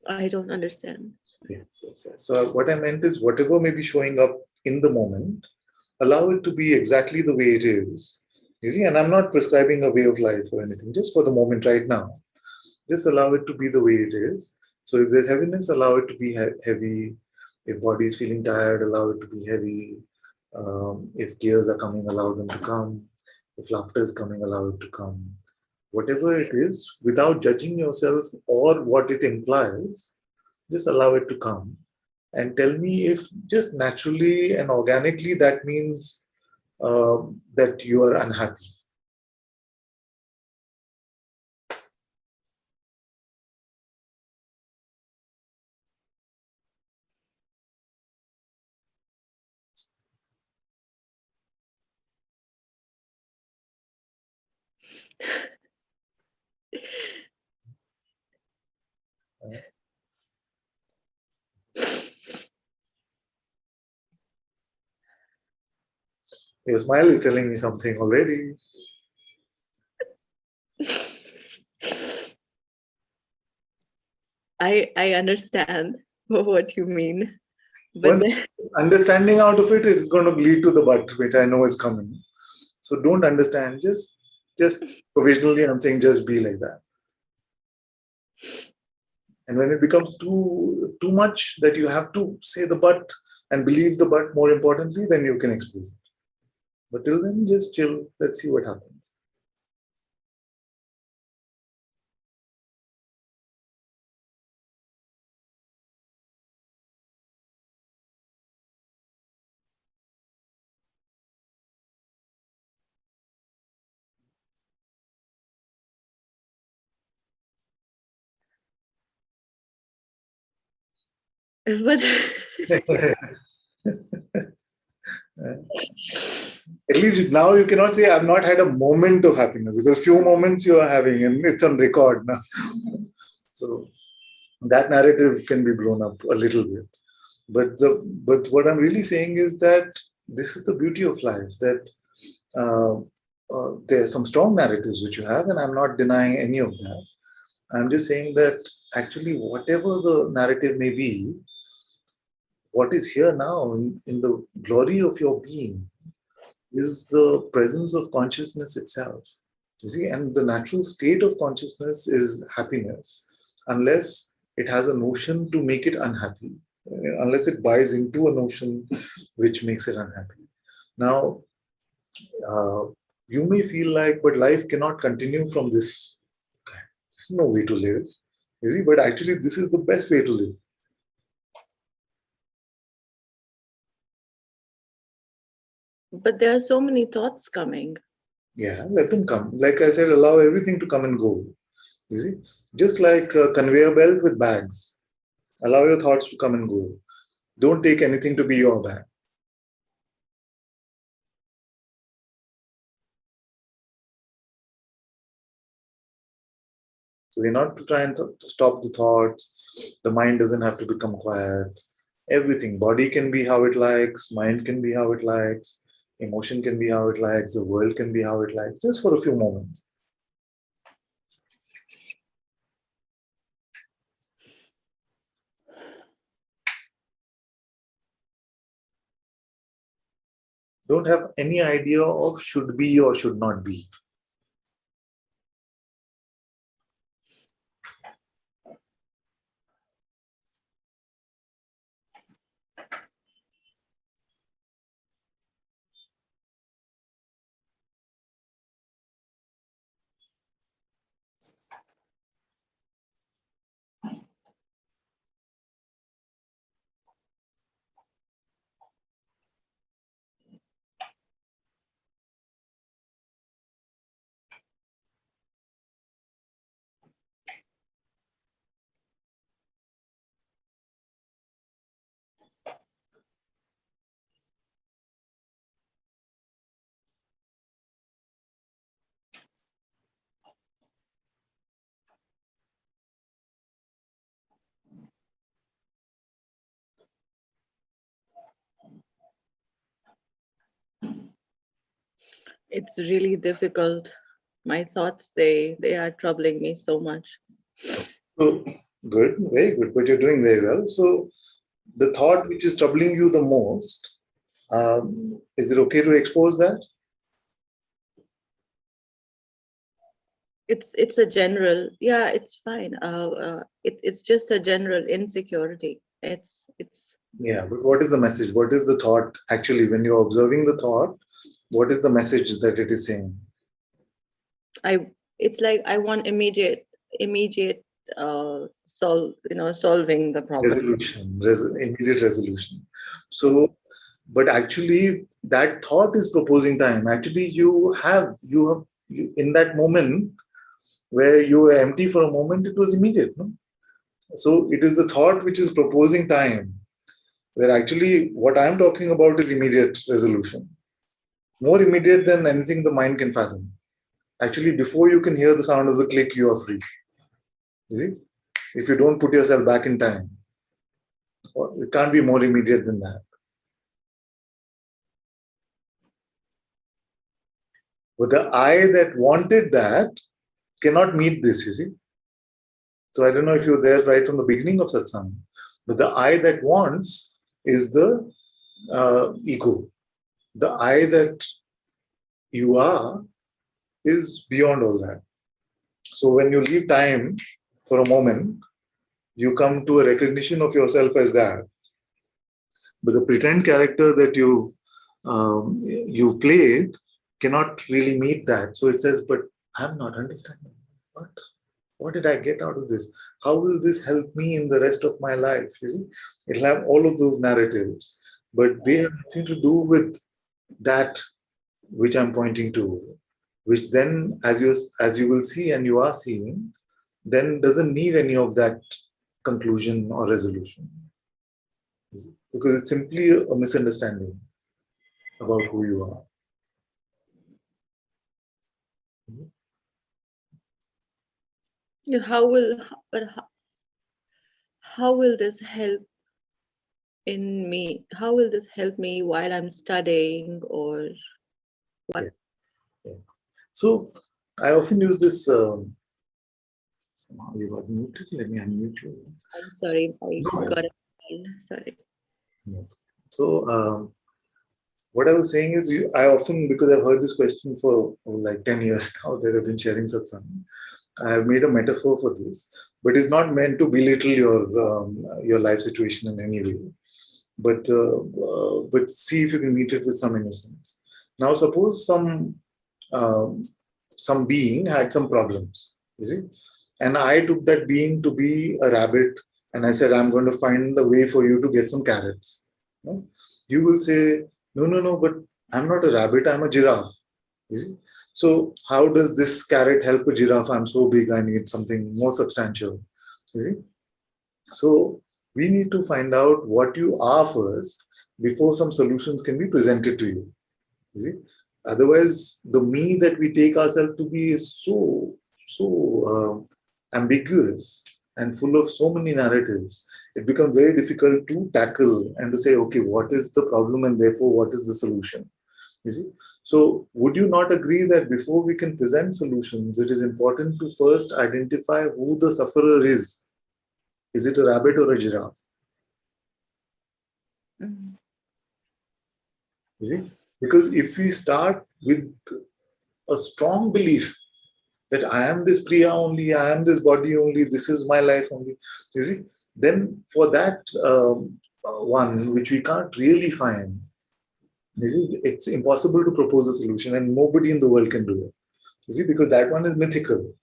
Speaker 4: I don't understand.
Speaker 1: Yes, yes, yes. So what I meant is whatever may be showing up in the moment, allow it to be exactly the way it is. You see, and I'm not prescribing a way of life or anything, just for the moment right now. Just allow it to be the way it is. So if there's heaviness, allow it to be heavy. If body is feeling tired, allow it to be heavy. If tears are coming, allow them to come. If laughter is coming, allow it to come. Whatever it is, without judging yourself or what it implies, just allow it to come. And tell me if just naturally and organically that means that you are unhappy. Your smile is telling me something already.
Speaker 4: I understand what you mean, but
Speaker 1: Once
Speaker 4: then
Speaker 1: understanding out of it, it's going to lead to the but, which I know is coming. So don't understand. Just provisionally, I'm saying just be like that. And when it becomes too much that you have to say the but and believe the but more importantly, then you can expose it. But till then, just chill. Let's see what happens.
Speaker 4: but
Speaker 1: At least now you cannot say I've not had a moment of happiness, because few moments you are having and it's on record now. So that narrative can be blown up a little bit. But what I'm really saying is that this is the beauty of life, that uh, there are some strong narratives which you have, and I'm not denying any of that. I'm just saying that actually, whatever the narrative may be, what is here now in the glory of your being is the presence of consciousness itself. You see, and the natural state of consciousness is happiness, unless it has a notion to make it unhappy, unless it buys into a notion which makes it unhappy. Now, uh, you may feel like, but life cannot continue from this. This is no way to live. You see, but actually, this is the best way to live.
Speaker 4: there are so many thoughts coming.
Speaker 1: Yeah, let them come. Like I said, allow everything to come and go. You see, just like a conveyor belt with bags, allow your thoughts to come and go. Don't take anything to be your bag. So we're not to try and to stop the thoughts. The mind doesn't have to become quiet. Everything, body can be how it likes, mind can be how it likes, emotion can be how it likes, the world can be how it likes, just for a few moments. Don't have any idea of should be or should not be.
Speaker 4: It's really difficult. My thoughts, they are troubling me so much.
Speaker 1: So good, very good, but you're doing very well. So the thought which is troubling you the most, is it okay to expose that?
Speaker 4: It's a general, yeah, it's fine. It's just a general insecurity. It's
Speaker 1: Yeah, but what is the message? What is the thought actually? When you're observing the thought, what is the message that it is saying?
Speaker 4: I it's like I want immediate solving the problem.
Speaker 1: Resolution, immediate resolution. So, but actually, that thought is proposing time. Actually, you in that moment where you were empty for a moment, it was immediate. No? So, it is the thought which is proposing time. Where actually, what I'm talking about is immediate resolution, more immediate than anything the mind can fathom. Actually, before you can hear the sound of the click, you are free. You see, if you don't put yourself back in time, it can't be more immediate than that. But the I that wanted that cannot meet this, you see. So I don't know if you're there right from the beginning of Satsang, but the I that wants is the ego. The I that you are is beyond all that. So when you leave time for a moment, you come to a recognition of yourself as that. But the pretend character that you've played cannot really meet that. So it says, but I'm not understanding. What did I get out of this? How will this help me in the rest of my life? You see, it'll have all of those narratives, but they have nothing to do with that which I'm pointing to, which then, as you will see and you are seeing, then doesn't need any of that conclusion or resolution, because it's simply a misunderstanding about who you are.
Speaker 4: Yeah, how will this help in me? How will this help me while I'm studying or what?
Speaker 1: Yeah, yeah. So I often use this. Somehow you got muted. Let me unmute you.
Speaker 4: I'm sorry, I
Speaker 1: No
Speaker 4: got
Speaker 1: worries.
Speaker 4: it. Sorry.
Speaker 1: No. So what I was saying is, I often, because I've heard this question for like 10 years now that I've been sharing satsang, I have made a metaphor for this, but it's not meant to belittle your life situation in any way. But see if you can meet it with some innocence. Now, suppose um, some being had some problems, you see, and I took that being to be a rabbit, and I said, I'm going to find a way for you to get some carrots. No? You will say, no, no, no, but I'm not a rabbit, I'm a giraffe. You see? So, how does this carrot help a giraffe? I'm so big, I need something more substantial. You see? So, we need to find out what you are first before some solutions can be presented to you. You see? Otherwise, the me that we take ourselves to be is so ambiguous and full of so many narratives. It becomes very difficult to tackle and to say, okay, what is the problem and therefore what is the solution? You see? So, would you not agree that before we can present solutions, it is important to first identify who the sufferer is? Is it a rabbit or a giraffe?
Speaker 4: Mhm.
Speaker 1: You see? Because if we start with a strong belief that I am this Priya only, I am this body only, this is my life only, you see, then for that one which we can't really find, you see, it's impossible to propose a solution and nobody in the world can do it. You see, because that one is mythical.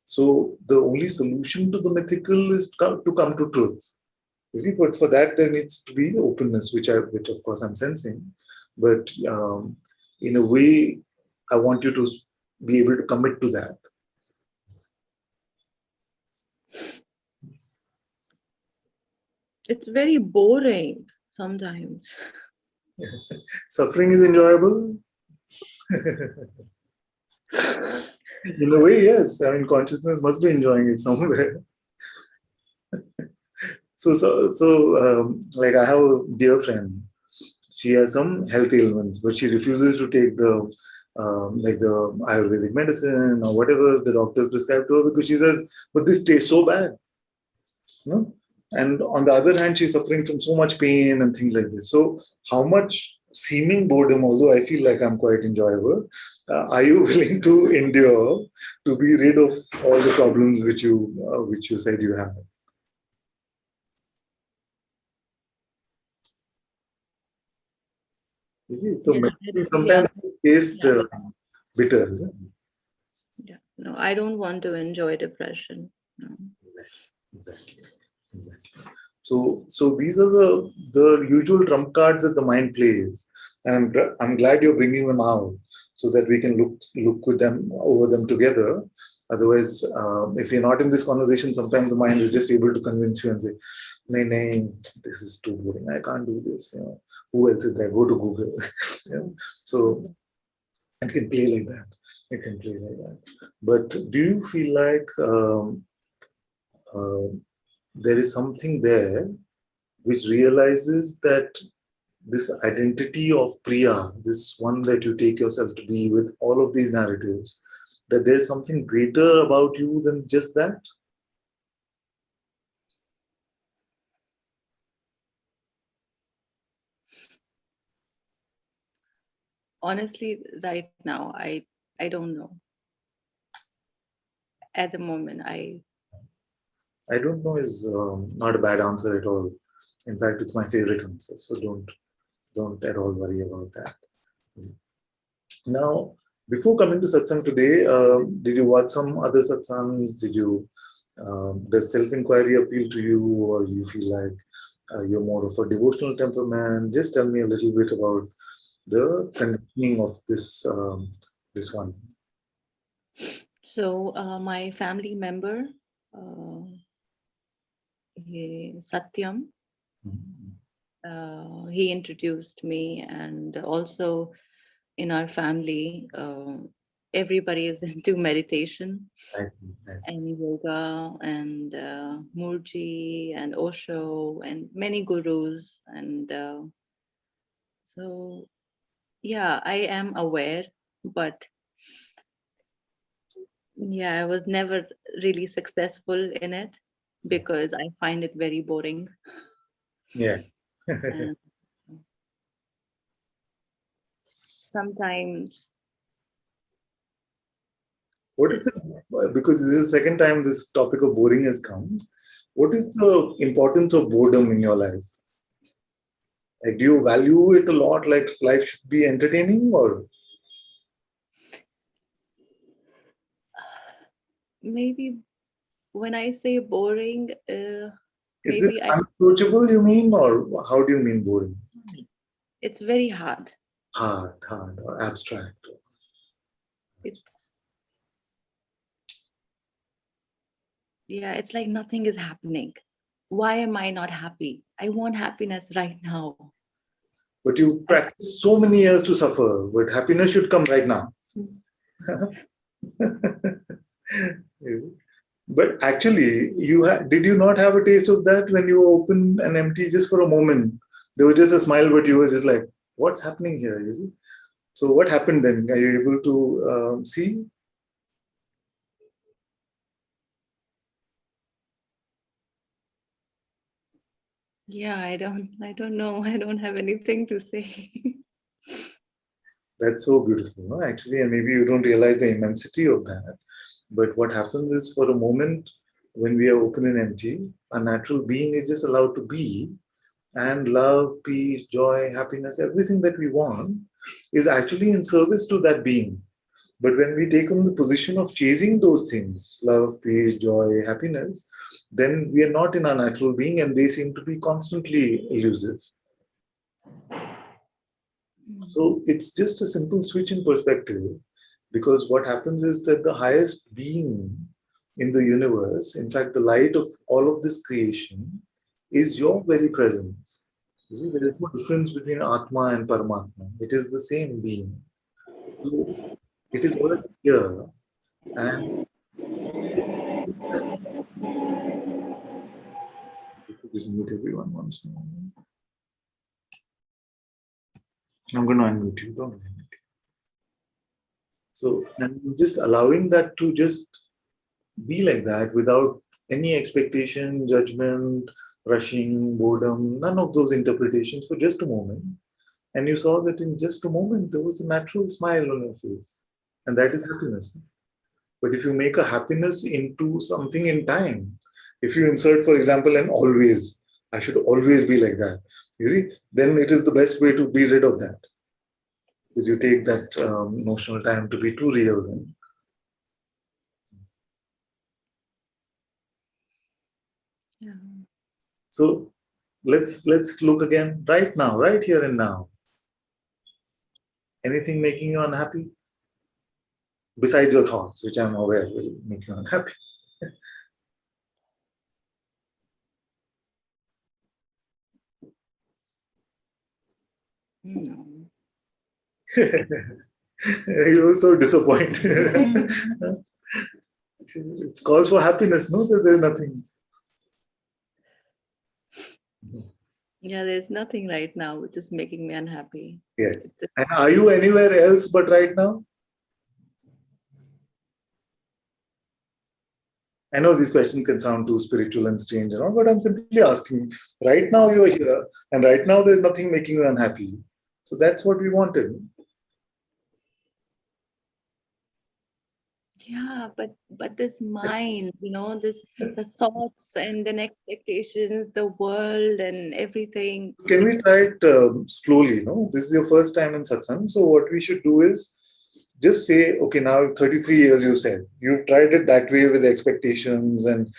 Speaker 1: So the only solution to the mythical is to come to truth. You see, but for that there needs to be openness, which of course I'm sensing. But in a way, I want you to be able to commit to that.
Speaker 4: It's very boring sometimes.
Speaker 1: Suffering is enjoyable. In a way, yes. I mean, consciousness must be enjoying it somewhere. Like I have a dear friend. She has some health ailments, but she refuses to take the like the Ayurvedic medicine or whatever the doctors prescribe to her, because she says, but this tastes so bad. No? And on the other hand, she's suffering from so much pain and things like this. So, how much seeming boredom, although I feel like I'm quite enjoyable, are you willing to endure to be rid of all the problems which you said you have? You see, so
Speaker 4: Yeah,
Speaker 1: medicine
Speaker 4: yeah,
Speaker 1: sometimes tastes
Speaker 4: yeah,
Speaker 1: bitter, isn't it?
Speaker 4: yeah. No, I don't want to enjoy depression. No.
Speaker 1: Exactly. Exactly. So these are the usual trump cards that the mind plays, and I'm glad you're bringing them out so that we can look with them over them together. Otherwise, if you're not in this conversation, sometimes the mind is just able to convince you and say, "Nay, nay, this is too boring. I can't do this. Who else is there? Go to Google." So it can play like that. It can play like that. But do you feel like uh, there is something there which realizes that this identity of Priya, this one that you take yourself to be with all of these narratives, that there's something greater about you than just that?
Speaker 4: Honestly, right now, I don't know. At the moment,
Speaker 1: I don't know is not a bad answer at all. In fact, it's my favorite answer. So don't at all worry about that. Now, before coming to satsang today, did you watch some other satsangs? Does self-inquiry appeal to you, or you feel like you're more of a devotional temperament? Just tell me a little bit about the conditioning of this one.
Speaker 4: so my family member, Satyam,
Speaker 1: Mhm.
Speaker 4: he introduced me, and also in our family, everybody is into meditation
Speaker 1: I see, I see.
Speaker 4: and yoga and Murji and Osho and many gurus. And so, yeah, I am aware, but yeah, I was never really successful in it because I find it very boring.
Speaker 1: Yeah.
Speaker 4: And sometimes,
Speaker 1: What is the because this is the second time this topic of boring has come. What is the importance of boredom in your life? Like, do you value it a lot? Like, life should be entertaining, or
Speaker 4: maybe when I say boring,
Speaker 1: is it
Speaker 4: maybe
Speaker 1: unapproachable? You mean, or how do you mean boring?
Speaker 4: it's very hard.
Speaker 1: Hard, or abstract.
Speaker 4: It's Yeah, it's like nothing is happening. Why am I not happy? I want happiness right now.
Speaker 1: But you
Speaker 4: I,
Speaker 1: practice so many years to suffer, but happiness should come right now. Is it? But actually, did you not have a taste of that when you were open and empty just for a moment? There was just a smile, but you were just like, "What's happening here?" You see? So, what happened then? Are you able to see?
Speaker 4: yeah, I don't know. I don't have anything to say.
Speaker 1: That's so beautiful, no? Actually, and maybe you don't realize the immensity of that. But what happens is, for a moment, when we are open and empty, a natural being is just allowed to be, and love, peace, joy, happiness, everything that we want is actually in service to that being. But when we take on the position of chasing those things, love, peace, joy, happiness, then we are not in our natural being and they seem to be constantly elusive. So it's just a simple switch in perspective, because what happens is that the highest being in the universe, in fact, the light of all of this creation, is your very presence. You see, there is no difference between Atma and Paramatma. It is the same being. So it is already here. And just mute everyone once more. I'm going to unmute you. Don't worry. So, and just allowing that to just be like that without any expectation, judgment, rushing, boredom, none of those interpretations for just a moment. And you saw that in just a moment, there was a natural smile on your face. And that is happiness. But if you make a happiness into something in time, if you insert, for example, an always, I should always be like that, you see, then it is the best way to be rid of that. Because you take that notional time to be too real then.
Speaker 4: Yeah.
Speaker 1: So let's look again right now, right here and now. Anything making you unhappy? Besides your thoughts, which I'm aware will make you unhappy.
Speaker 4: No.
Speaker 1: You were so disappointed. It's cause for happiness, no? That there's nothing.
Speaker 4: Yeah, there's nothing right now which is making me unhappy.
Speaker 1: Yes.
Speaker 4: It's
Speaker 1: And are you anywhere else but right now? I know these questions can sound too spiritual and strange, but I'm simply asking. Right now you're here, and right now there's nothing making you unhappy. So that's what we wanted.
Speaker 4: yeah, but this mind, this the thoughts and then expectations, the world and everything.
Speaker 1: Can we
Speaker 4: It's
Speaker 1: try it slowly? No, this is your first time in satsang. So what we should do is just say, okay, now 33 years you said you've tried it that way with expectations and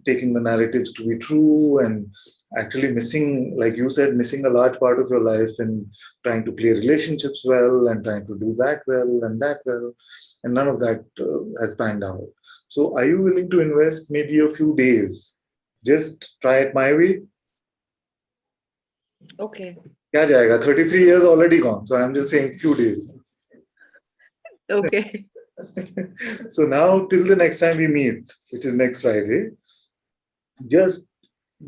Speaker 1: taking the narratives to be true and actually missing, like you said, missing a large part of your life and trying to play relationships well and trying to do that well and that well, and none of that has panned out. So are you willing to invest maybe a few days? Just try it my way.
Speaker 4: okay.
Speaker 1: क्या जाएगा 33 years already gone, so I'm just saying few days.
Speaker 4: Okay.
Speaker 1: So now till the next time we meet, which is next Friday, just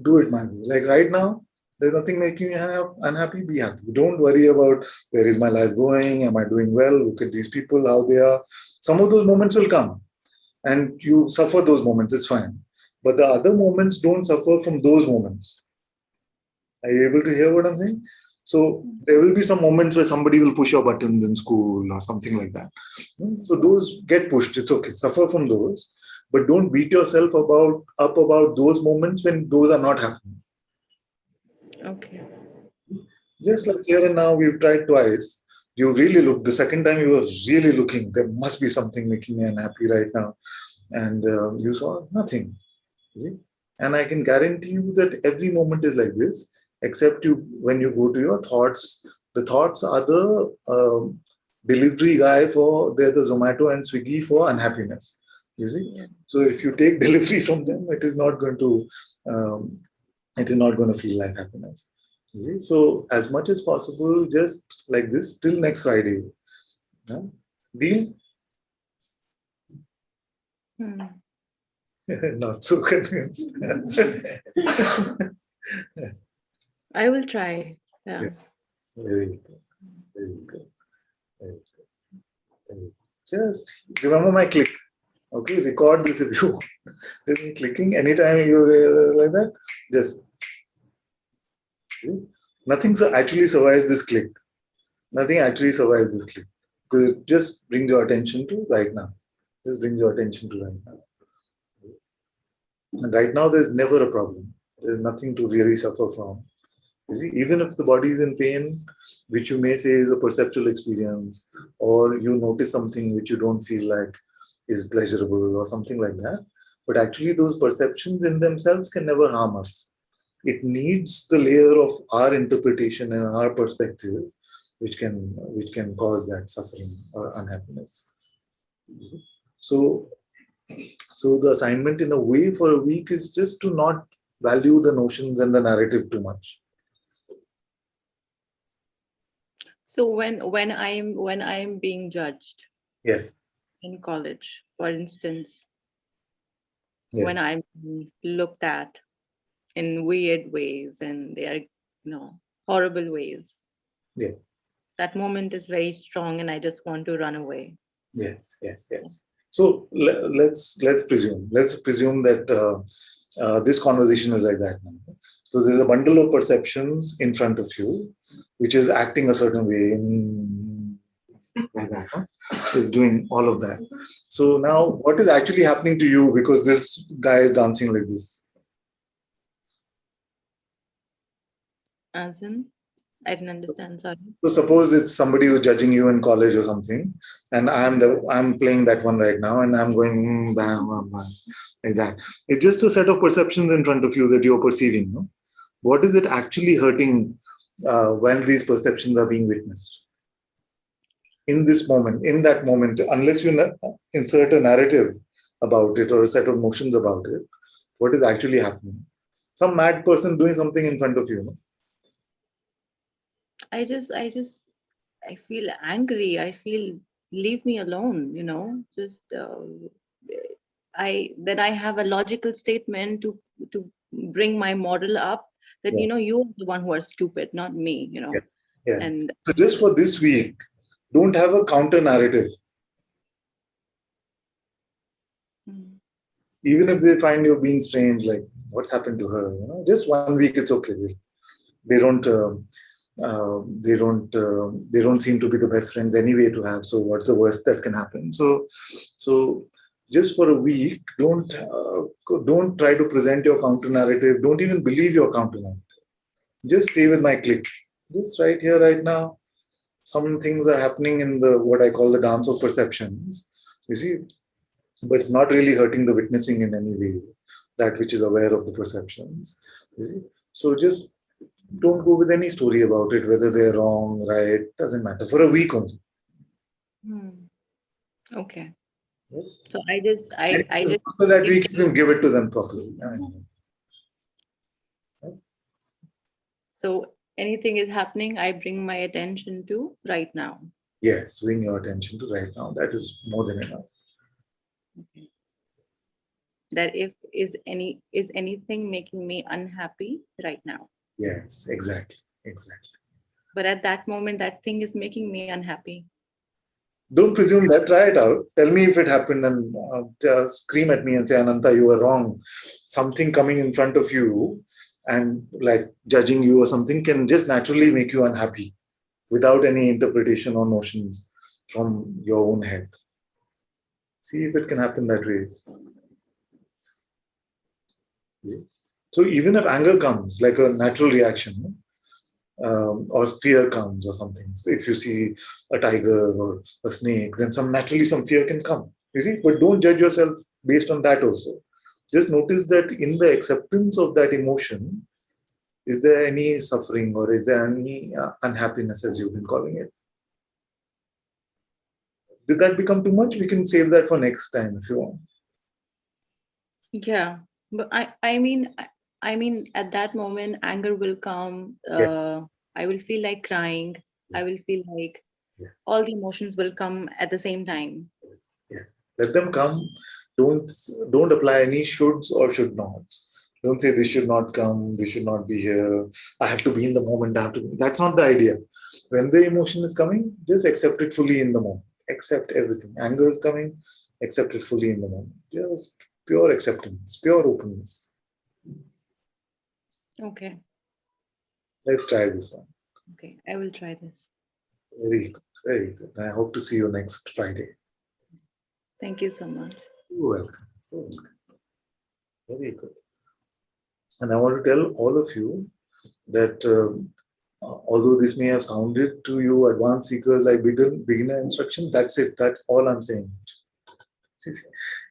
Speaker 1: do it my way. Like right now, there's nothing making you unhappy. Be happy. Don't worry about where is my life going. Am I doing well? Look at these people, how they are. Some of those moments will come, and you suffer those moments. It's fine. But the other moments don't suffer from those moments. Are you able to hear what I'm saying? So there will be some moments where somebody will push your buttons in school or something like that. So those get pushed. It's okay. Suffer from those, but don't beat yourself up about those moments when those are not happening.
Speaker 4: Okay.
Speaker 1: Just like here and now, we've tried twice. You really looked. The second time you were really looking. There must be something making me unhappy right now, and you saw nothing. You see? And I can guarantee you that every moment is like this, except you when you go to your thoughts. The thoughts are the delivery guy for they're the Zomato and Swiggy for unhappiness. You see,
Speaker 4: Yeah.
Speaker 1: so if you take delivery from them, it is not going to feel like happiness. You see, so as much as possible, just like this till next Friday. Yeah? Deal?
Speaker 4: Hmm.
Speaker 1: Not so convinced.
Speaker 4: I will try. Yeah.
Speaker 1: Very good. Very good. Very good. Very good. Just remember my click. Okay, record this if you want. Just me clicking anytime you like that. Just see? Nothing actually survives this click. Nothing actually survives this click. Because it just brings your attention to right now. Just brings your attention to right now. And right now, there's never a problem. There's nothing to really suffer from. You see, even if the body is in pain, which you may say is a perceptual experience, or you notice something which you don't feel like is pleasurable or something like that, but actually those perceptions in themselves can never harm us. It needs the layer of our interpretation and our perspective, which can cause that suffering or unhappiness. So, so the assignment in a way for a week is just to not value the notions and the narrative too much.
Speaker 4: So when I'm being judged
Speaker 1: Yes.
Speaker 4: in college, for instance,
Speaker 1: Yes.
Speaker 4: when I'm looked at in weird ways and they are, horrible ways,
Speaker 1: Yeah.
Speaker 4: that moment is very strong and I just want to run away.
Speaker 1: Yes, yes, yes. So let's presume that this conversation is like that now. So there's a bundle of perceptions in front of you, which is acting a certain way, like that. Huh? Is doing all of that. So now, what is actually happening to you because this guy is dancing like this?
Speaker 4: As in, I didn't understand. Sorry.
Speaker 1: So suppose it's somebody who's judging you in college or something, and I'm playing that one right now, and I'm going bam, bam, bam, like that. It's just a set of perceptions in front of you that you're perceiving. No? What is it actually hurting when these perceptions are being witnessed? In this moment, in that moment, unless you insert a narrative about it or a set of notions about it, what is actually happening? Some mad person doing something in front of you. No?
Speaker 4: I feel angry. I feel, leave me alone, just I have a logical statement to bring my model up that,
Speaker 1: Yeah,
Speaker 4: you're the one who are stupid, not me,
Speaker 1: yeah, yeah.
Speaker 4: and
Speaker 1: So just for this week, don't have a counter narrative.
Speaker 4: mm,
Speaker 1: Even if they find you being strange, like what's happened to her, just 1 week, it's okay. They don't, they don't seem to be the best friends anyway to have. So what's the worst that can happen? So just for a week, don't try to present your counter narrative. Don't even believe your counter narrative. Just stay with my click. Just right here, right now. Some things are happening in the what I call the dance of perceptions. You see, but it's not really hurting the witnessing in any way, that which is aware of the perceptions. You see? So just don't go with any story about it, whether they're wrong, right, doesn't matter. For a week only.
Speaker 4: mm, okay.
Speaker 1: Yes.
Speaker 4: So I just
Speaker 1: After that week, you can give it to them properly. I mean, right?
Speaker 4: so anything is happening, I bring my attention to right now.
Speaker 1: Yes, bring your attention to right now. That is more than enough.
Speaker 4: Okay. That if is anything making me unhappy right now,
Speaker 1: Yes, exactly. Exactly.
Speaker 4: but at that moment that thing is making me unhappy.
Speaker 1: Don't presume that. Try it out. Tell me if it happened and scream at me and say, Ananta, you were wrong. Something coming in front of you and like judging you or something can just naturally make you unhappy without any interpretation or notions from your own head. See if it can happen that way. So even if anger comes, like a natural reaction, or fear comes or something. So if you see a tiger or a snake, then naturally some fear can come. You see, but don't judge yourself based on that also. Just notice that in the acceptance of that emotion, is there any suffering or is there any unhappiness, as you've been calling it? Did that become too much? We can save that for next time if you want.
Speaker 4: Yeah, but I mean at that moment anger will come.
Speaker 1: Yeah,
Speaker 4: I will feel like crying.
Speaker 1: yeah,
Speaker 4: I will feel like
Speaker 1: yeah.
Speaker 4: all the emotions will come at the same time.
Speaker 1: Yes. Let them come. Don't don't apply any shoulds or should nots. Don't say this should not come, this should not be here. I have to be in the moment. I have to. That's not the idea. When the emotion is coming, just accept it fully in the moment. Accept everything. Anger is coming, accept it fully in the moment. Just pure acceptance, pure openness.
Speaker 4: Okay,
Speaker 1: Let's try this one.
Speaker 4: okay, I will try this.
Speaker 1: Very good, very good. I hope to see you next Friday.
Speaker 4: Thank you so much.
Speaker 1: You're welcome. So welcome. Very good. And I want to tell all of you that although this may have sounded to you advanced seekers like beginner instruction, that's it. That's all I'm saying.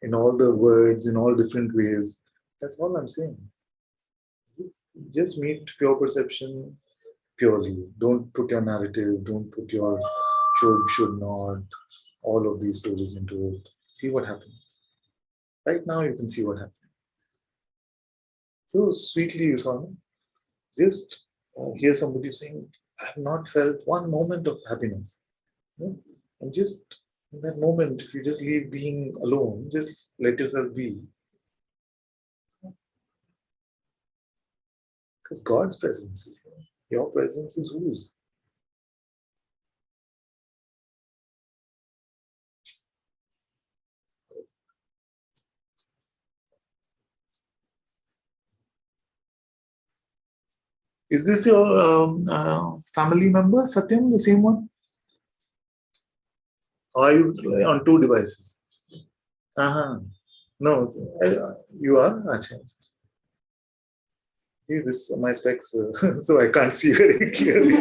Speaker 1: In all the words, in all different ways, that's all I'm saying. Just meet pure perception purely. Don't put your narrative, don't put your should not, all of these stories into it. See what happens. Right now, you can see what happens. So sweetly, you saw me. Just hear somebody saying, I have not felt one moment of happiness. You know? And just in that moment, if you just leave being alone, just let yourself be. Because God's presence is here. Your presence is whose? Is this your family member, Satyam, the same one? Or are you on two devices? Uh-huh. No, you are? Achha. See, this my specs, so I can't see very clearly.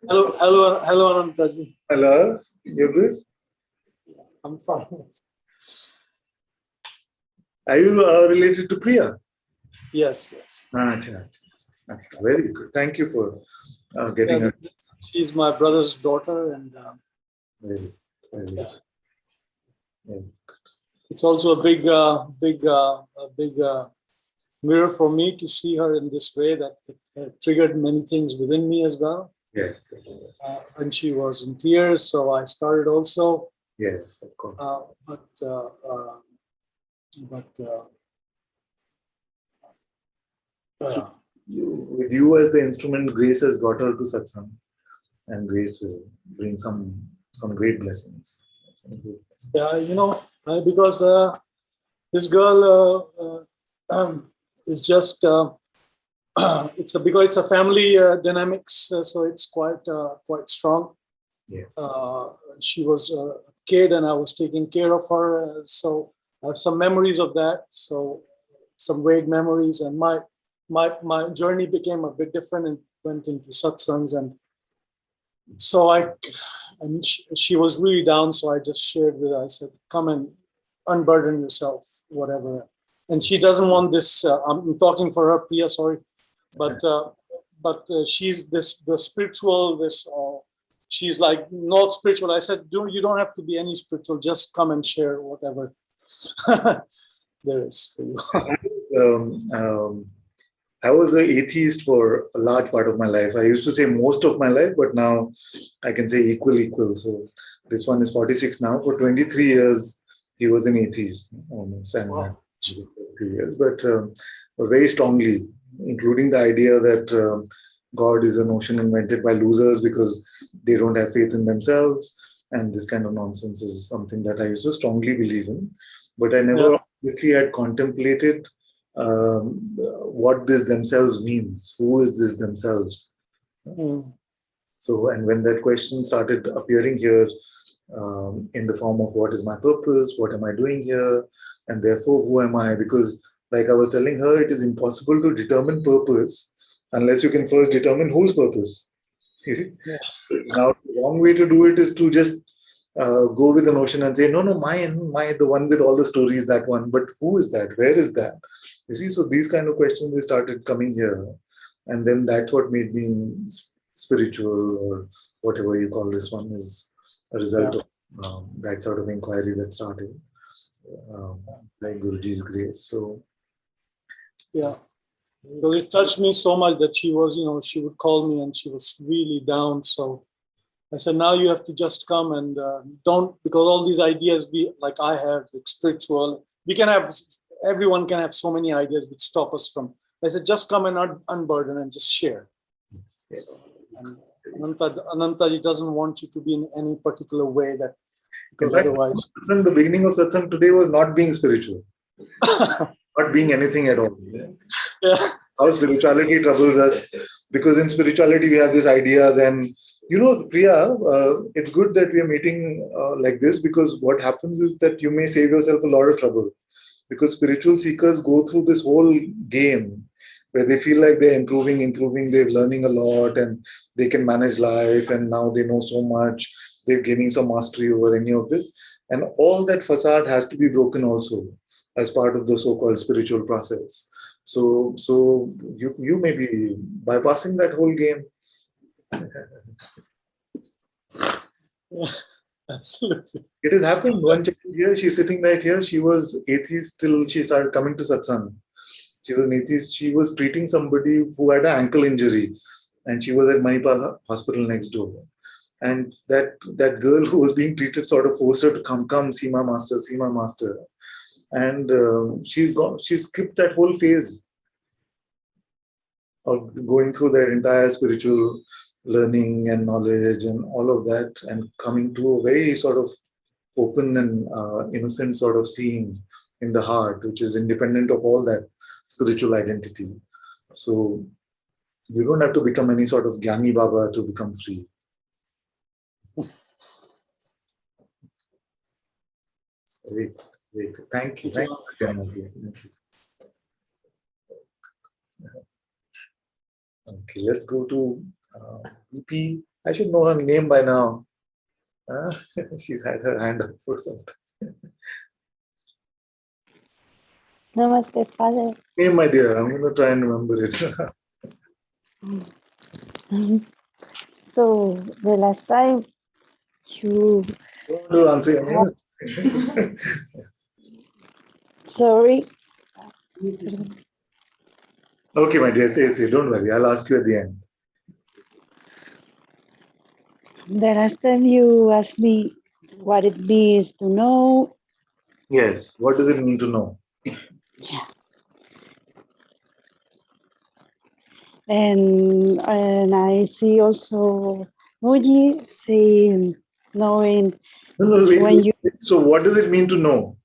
Speaker 5: Hello, Ananta-ji.
Speaker 1: Hello, you're good?
Speaker 5: I'm fine.
Speaker 1: Are you related to Priya?
Speaker 5: Yes.
Speaker 1: Achha. Very good. Thank you for getting her.
Speaker 5: She's my brother's daughter, and
Speaker 1: Very, very
Speaker 5: yeah.
Speaker 1: good.
Speaker 5: It's also a big mirror for me to see her in this way. That it triggered many things within me as well.
Speaker 1: Yes.
Speaker 5: When she was in tears, so I started also.
Speaker 1: Yes, of course. With you as the instrument, Grace has got her to Satsang, and Grace will bring some great blessings.
Speaker 5: Yeah, because this girl is just because it's a family dynamics, so it's quite strong.
Speaker 1: Yes.
Speaker 5: She was a kid, and I was taking care of her, so I have some memories of that. So some vague memories, and my journey became a bit different and went into satsangs, and so she was really down. So I just shared with her. I said, "Come and unburden yourself, whatever." And she doesn't want this. I'm talking for her, Priya. Sorry, but she's the spiritual. She's like not spiritual. I said, you don't have to be any spiritual. Just come and share whatever there is for you.
Speaker 1: I was an atheist for a large part of my life. I used to say most of my life, but now I can say equal. So this one is 46 now. For 23 years, he was an atheist, almost. And
Speaker 5: Wow.
Speaker 1: 3 years, but very strongly, including the idea that God is a notion invented by losers because they don't have faith in themselves. And this kind of nonsense is something that I used to strongly believe in. But I never obviously had contemplated what this themselves means. Who is this themselves? So, and when that question started appearing here in the form of what is my purpose, what am I doing here, and therefore who am I? Because like I was telling her, it is impossible to determine purpose unless you can first determine whose purpose. Now, the wrong way to do it is to just go with the notion and say, no, my, the one with all the stories, that one. But who is that? Where is that? You see, so these kind of questions, they started coming here. And then that's what made me spiritual, or whatever you call this one, is a result of that sort of inquiry that started by Guruji's grace. So,
Speaker 5: yeah. Because it touched me so much that she was, she would call me and she was really down. So I said, now you have to just come and don't, because all these ideas like I have, like spiritual, everyone can have so many ideas which stop us from. I said, just come and unburden and just share.
Speaker 1: yes.
Speaker 5: So, and Ananta doesn't want you to be in any particular way, that because otherwise.
Speaker 1: The beginning of satsang today was not being spiritual, not being anything at all.
Speaker 5: Yeah.
Speaker 1: How spirituality troubles us, because in spirituality we have this idea. Then, Priya, it's good that we are meeting like this, because what happens is that you may save yourself a lot of trouble, because spiritual seekers go through this whole game where they feel like they're improving, they're learning a lot, and they can manage life, and now they know so much, they're gaining some mastery over any of this, and all that facade has to be broken also as part of the so-called spiritual process. So you may be bypassing that whole game.
Speaker 5: Yeah, absolutely.
Speaker 1: It has happened. One child here, she's sitting right here. She was atheist till she started coming to satsang. She was an atheist. She was treating somebody who had an ankle injury, and she was at Manipal hospital next door. And that girl who was being treated sort of forced her to come, see my master, see my master. And she skipped that whole phase of going through their entire spiritual learning and knowledge and all of that, and coming to a very sort of open and innocent sort of seeing in the heart, which is independent of all that spiritual identity. So you don't have to become any sort of Gyani Baba to become free. Great, great. Thank you. Thank you. Thank you. Okay, let's go to BP. I should know her name by now. She's had her hand up for some time.
Speaker 6: Namaste, Father.
Speaker 1: Name, my dear. I'm going to try and remember it.
Speaker 6: So the last time you
Speaker 1: Don't want to answer your
Speaker 6: have,
Speaker 1: name.
Speaker 6: sorry,
Speaker 1: Okay, my dear. Say. Don't worry. I'll ask you at the end.
Speaker 6: the last time you asked me what it means to know,
Speaker 1: Yes. What does it mean to know?
Speaker 6: and I see also Muji saying knowing
Speaker 1: No,
Speaker 6: is
Speaker 1: wait,
Speaker 6: when you
Speaker 1: wait. So, what does it mean to know?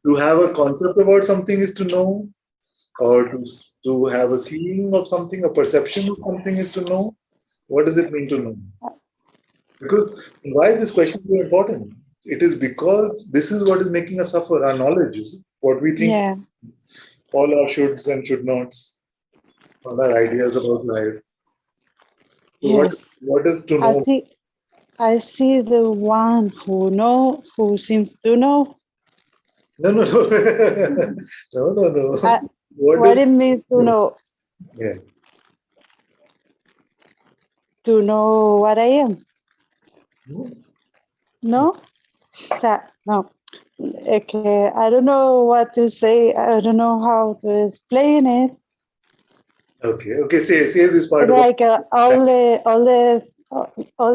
Speaker 1: To have a concept about something is to know, or to have a seeing of something, a perception of something is to know. What does it mean to know? Because why is this question so important? It is because this is what is making us suffer. Our knowledge is what we think,
Speaker 6: yeah,
Speaker 1: all our shoulds and should nots, all our ideas about life. So
Speaker 6: yes.
Speaker 1: what is to
Speaker 6: I
Speaker 1: know?
Speaker 6: see I see the one who seems to know.
Speaker 1: No, no, no. No, no, no.
Speaker 6: I,
Speaker 1: What
Speaker 6: what
Speaker 1: does
Speaker 6: it means to
Speaker 1: know?
Speaker 6: know,
Speaker 1: Yeah.
Speaker 6: to know what I am. No? No. Okay, I don't know what to say. I don't know how to explain it.
Speaker 1: Okay, okay. Say this part about.
Speaker 6: Like all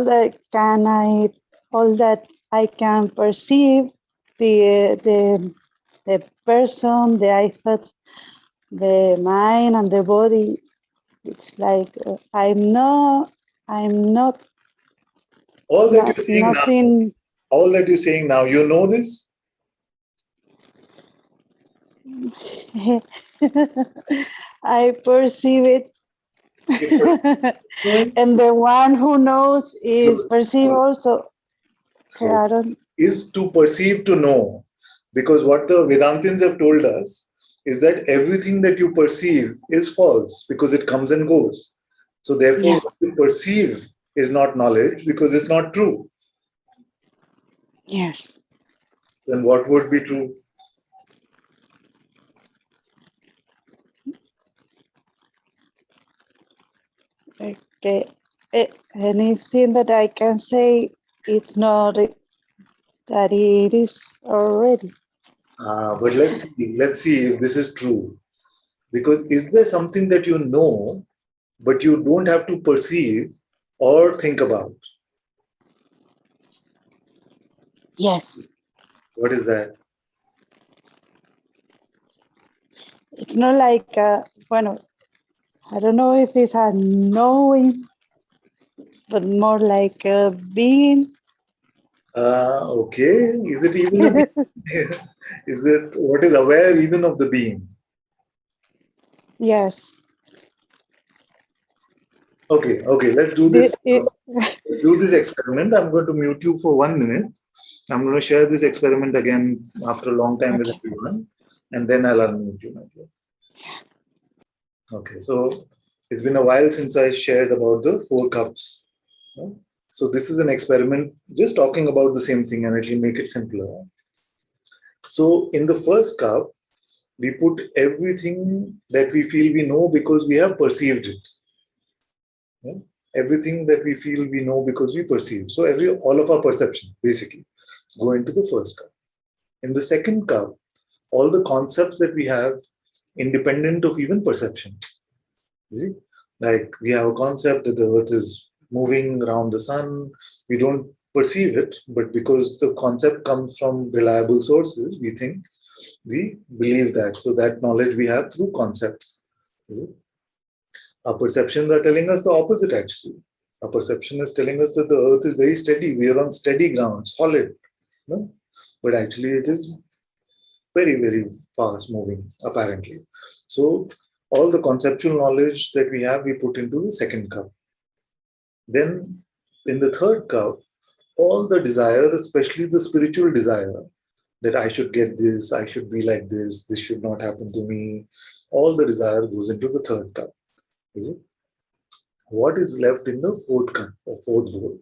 Speaker 6: the can I, all that I can perceive, the person, the I thought, the mind and the body. It's like I'm not,
Speaker 1: All that
Speaker 6: not
Speaker 1: you're saying now,
Speaker 6: nothing.
Speaker 1: all that you're saying now, you know this?
Speaker 6: I perceive it.
Speaker 1: You perceive knowing?
Speaker 6: And the one who knows is
Speaker 1: Good.
Speaker 6: perceive
Speaker 1: Good.
Speaker 6: also. Okay,
Speaker 1: So,
Speaker 6: I don't.
Speaker 1: is to perceive to know. Because what the Vedantins have told us is that everything that you perceive is false because it comes and goes. So, therefore,
Speaker 6: Yeah.
Speaker 1: what you perceive is not knowledge because it's not true.
Speaker 6: Yes.
Speaker 1: Then what would be true?
Speaker 6: Okay. Anything that I can say, it's not that it is already.
Speaker 1: But let's see if this is true. Because is there something that you know, but you don't have to perceive or think about?
Speaker 6: Yes.
Speaker 1: What is that?
Speaker 6: It's not like, bueno, I don't know if it's a knowing, but more like a being.
Speaker 1: Okay. Is it even a being? Is it what is aware even of the being?
Speaker 6: Yes.
Speaker 1: Okay, okay. Let's do
Speaker 6: The,
Speaker 1: this. Let's do this experiment. I'm going to mute you for 1 minute. I'm going to share this experiment again after a long time with
Speaker 6: okay.
Speaker 1: everyone, and then I'll unmute you, my dear. Okay. So it's been a while since I shared about the 4 cups. So this is an experiment, just talking about the same thing, and it will make it simpler. So in the first cup, we put everything that we feel we know because we have perceived it. Yeah? Everything that we feel we know because we perceive. So all of our perception basically go into the first cup. In the second cup, all the concepts that we have independent of even perception. You see? Like we have a concept that the earth is moving around the sun. We don't perceive it, but because the concept comes from reliable sources, we think we believe that. So that knowledge we have through concepts. You see? Our perceptions are telling us the opposite actually. Our perception is telling us that the earth is very steady. We are on steady ground, solid. No? But actually it is very, very fast moving, apparently. So all the conceptual knowledge that we have, we put into the second cup. Then in the third cup, all the desire, especially the spiritual desire, that I should get this, I should be like this should not happen to me, all the desire goes into the third cup. Is it? What is left in the fourth cup or fourth bowl?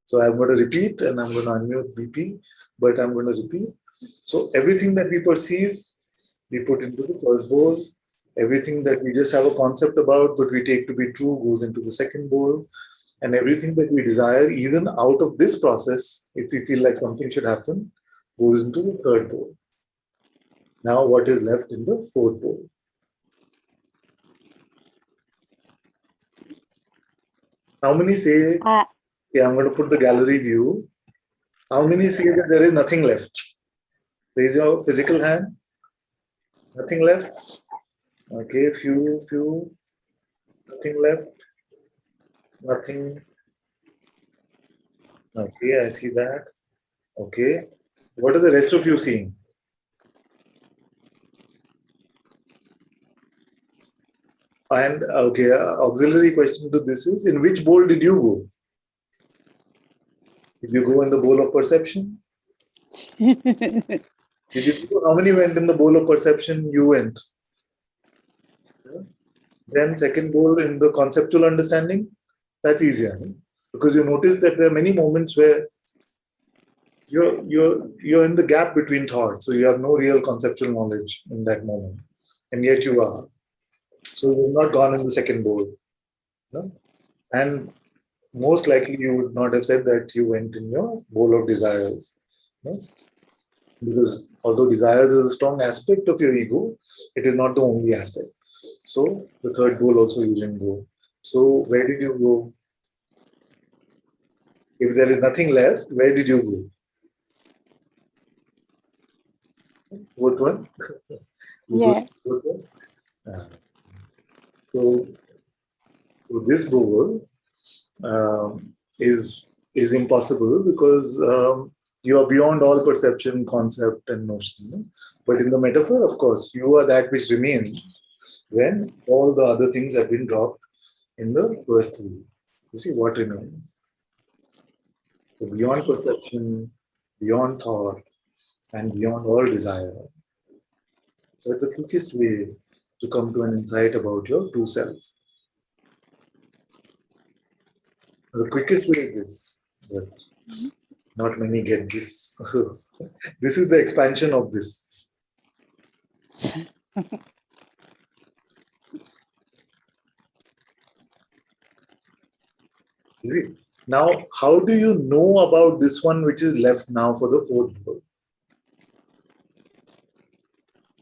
Speaker 1: So I'm going to repeat and I'm going to unmute BP, but I'm going to repeat. So everything that we perceive, we put into the first bowl. Everything that we just have a concept about, but we take to be true, goes into the second bowl. And everything that we desire, even out of this process, if we feel like something should happen, goes into the third bowl. Now, what is left in the fourth bowl? How many say, okay, I'm going to put the gallery view. How many say that there is nothing left? Raise your physical hand. Nothing left. Okay, few. Nothing left. Nothing. Okay, I see that. Okay. What are the rest of you seeing? And okay, auxiliary question to this is, in which bowl did you go? Did you go in the bowl of perception? Did you go? How many went in the bowl of perception? You went. Then second bowl in the conceptual understanding. That's easier, because you notice that there are many moments where you're in the gap between thoughts, so you have no real conceptual knowledge in that moment, and yet you are. So you've not gone in the second bowl, no? And most likely you would not have said that you went in your bowl of desires, no? Because although desires is a strong aspect of your ego, it is not the only aspect. So the third bowl also you didn't go. So where did you go? If there is nothing left, where did you go? Fourth one? You go
Speaker 6: Yeah.
Speaker 1: to fourth one? Ah. So this bowl is impossible because you are beyond all perception, concept, and notion. No? But in the metaphor, of course, you are that which remains when all the other things have been dropped in the first three. You see what remains. So beyond perception, beyond thought, and beyond all desire. So it's the quickest way to come to an insight about your true self. The quickest way is this, but not many get this. This is the expansion of this. Is it? Now, how do you know about this one which is left now for the fourth bowl?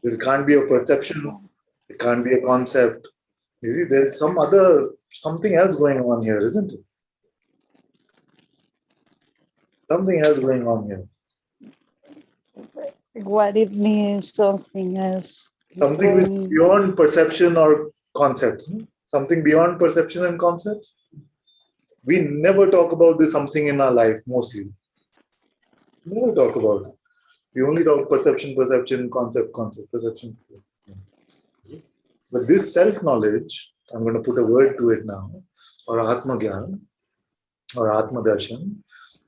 Speaker 1: It can't be a perception, it can't be a concept. You see, there's something else going on here, isn't it? Something else going on here.
Speaker 6: What it means, something else.
Speaker 1: Something which is beyond perception or concepts. Something beyond perception and concepts. We never talk about this something in our life, mostly. Never talk about it. We only talk perception, concept, perception. But this self-knowledge, I'm going to put a word to it now, or Atma Gyan, or Atma Darshan,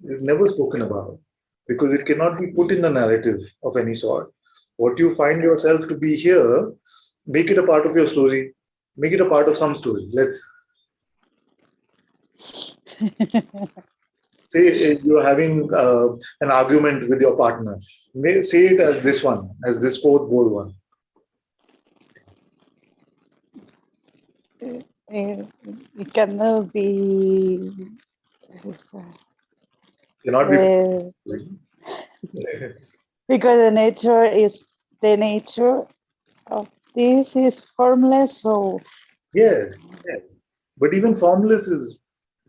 Speaker 1: is never spoken about because it cannot be put in a narrative of any sort. What you find yourself to be here, make it a part of your story, make it a part of some story. Let's say you're having an argument with your partner. Say it as this one, as this fourth bowl one.
Speaker 6: It cannot be.
Speaker 1: Cannot be.
Speaker 6: Because the nature of this is formless, so
Speaker 1: Yes, yes. But even formless is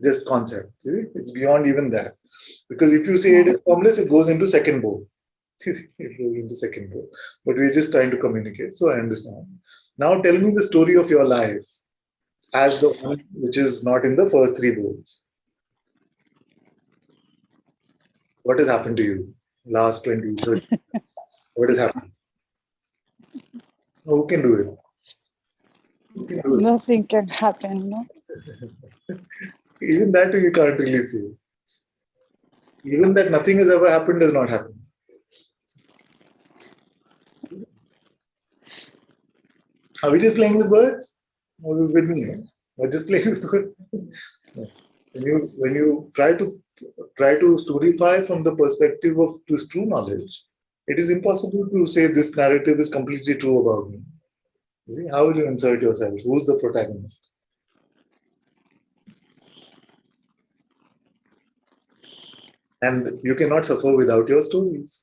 Speaker 1: just concept. It's beyond even that. Because if you say it is formless, it goes into second bowl. It goes into second bowl. But we're just trying to communicate. So I understand. Now tell me the story of your life. as the one which is not in the first three bowls. What has happened to you last 20, 30? What has happened? Who can do it? Who can do it?
Speaker 6: Nothing can happen, no?
Speaker 1: Even that you can't really say. Even that nothing has ever happened does not happen. Are we just playing with words? Or with me? We're just playing with words. When you try to storify from the perspective of this true knowledge, it is impossible to say this narrative is completely true about me. You see, how will you insert yourself? Who's the protagonist? And you cannot suffer without your stories.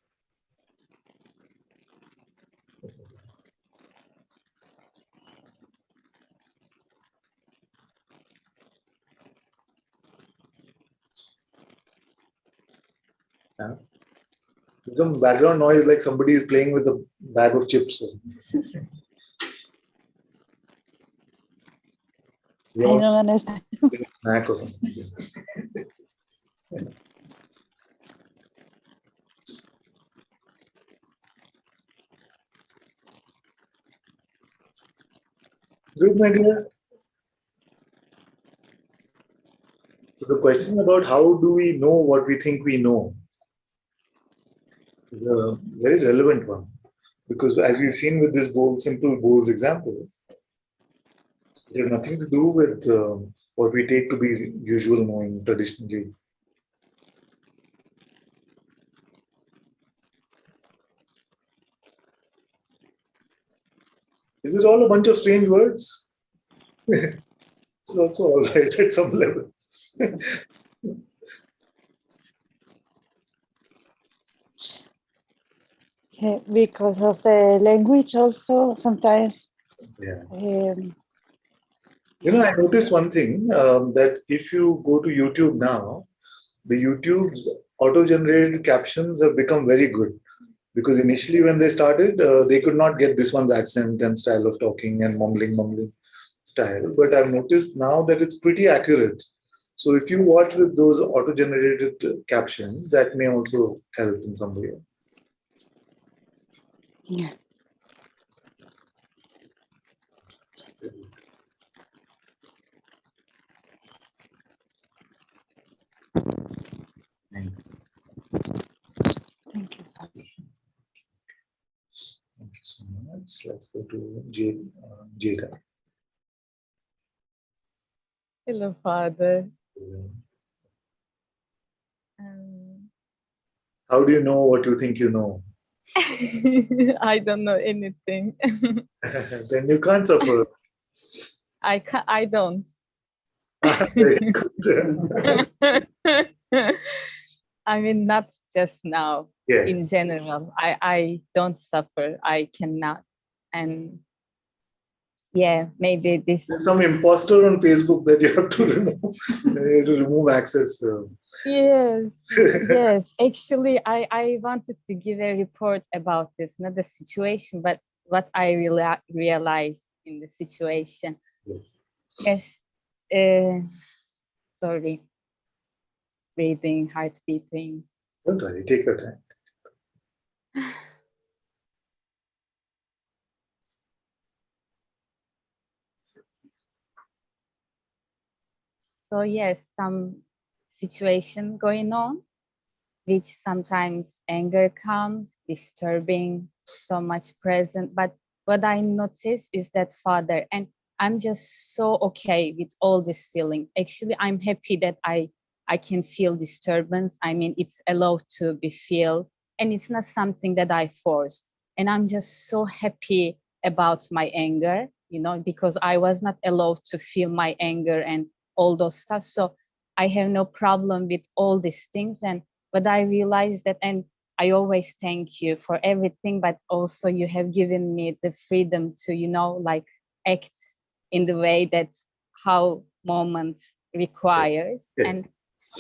Speaker 1: Yeah. Some background noise like somebody is playing with a bag of chips.
Speaker 6: I don't understand.
Speaker 1: Snack or something. Good, my dear. So the question about how do we know what we think we know is a very relevant one. Because as we've seen with this simple bowls example, it has nothing to do with what we take to be usual knowing traditionally. Is it all a bunch of strange words? It's also all right at some level.
Speaker 6: Yeah, because of the language also sometimes.
Speaker 1: Yeah.
Speaker 6: Um,
Speaker 1: I noticed one thing that if you go to YouTube now, the YouTube's auto-generated captions have become very good. Because initially when they started, they could not get this one's accent and style of talking and mumbling style. But I've noticed now that it's pretty accurate. So if you watch with those auto-generated captions, that may also help in some way.
Speaker 6: yeah.
Speaker 1: Thank you.
Speaker 6: Thank you.
Speaker 1: Thank you so much. Let's go to Jada.
Speaker 7: Hello, Father.
Speaker 1: How do you know what you think you know?
Speaker 7: I don't know anything.
Speaker 1: Then you can't suffer.
Speaker 7: I don't.
Speaker 1: Very good.
Speaker 7: I mean, not just now.
Speaker 1: Yes.
Speaker 7: In general, I don't suffer. I cannot. And yeah, maybe this.
Speaker 1: There's some imposter on Facebook that you have to remove. You have to remove access.
Speaker 7: Yes, yes. Actually, I wanted to give a report about this, not the situation, but what I realized in the situation.
Speaker 1: Yes.
Speaker 7: Yes. Sorry. Breathing, heart beating.
Speaker 1: Don't worry, take your time.
Speaker 7: So yes, some situation going on, which sometimes anger comes, disturbing, so much present. But what I notice is that Father, and I'm just so okay with all this feeling. Actually, I'm happy that I can feel disturbance. I mean, it's allowed to be feel, and it's not something that I forced. And I'm just so happy about my anger, because I was not allowed to feel my anger and all those stuff. So I have no problem with all these things. But I realized that, and I always thank you for everything, but also you have given me the freedom to, like act in the way that how moments requires,
Speaker 1: Yeah.
Speaker 7: and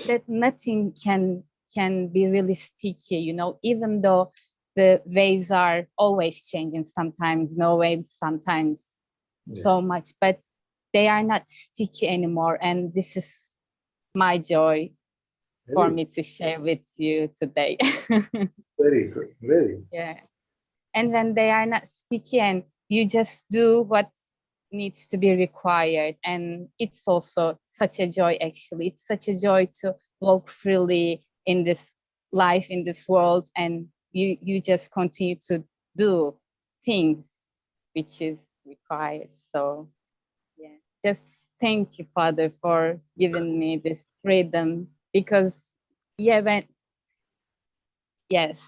Speaker 7: that nothing can be really sticky, even though the waves are always changing, sometimes no waves, sometimes so much, but they are not sticky anymore. And this is my joy for me to share with you today.
Speaker 1: Very good. Very.
Speaker 7: Yeah. And when they are not sticky and you just do what needs to be required, and it's also such a joy. Actually, it's such a joy to walk freely in this life, in this world, and you just continue to do things which is required. So yeah, just thank you, Father, for giving me this freedom, because yeah, yes,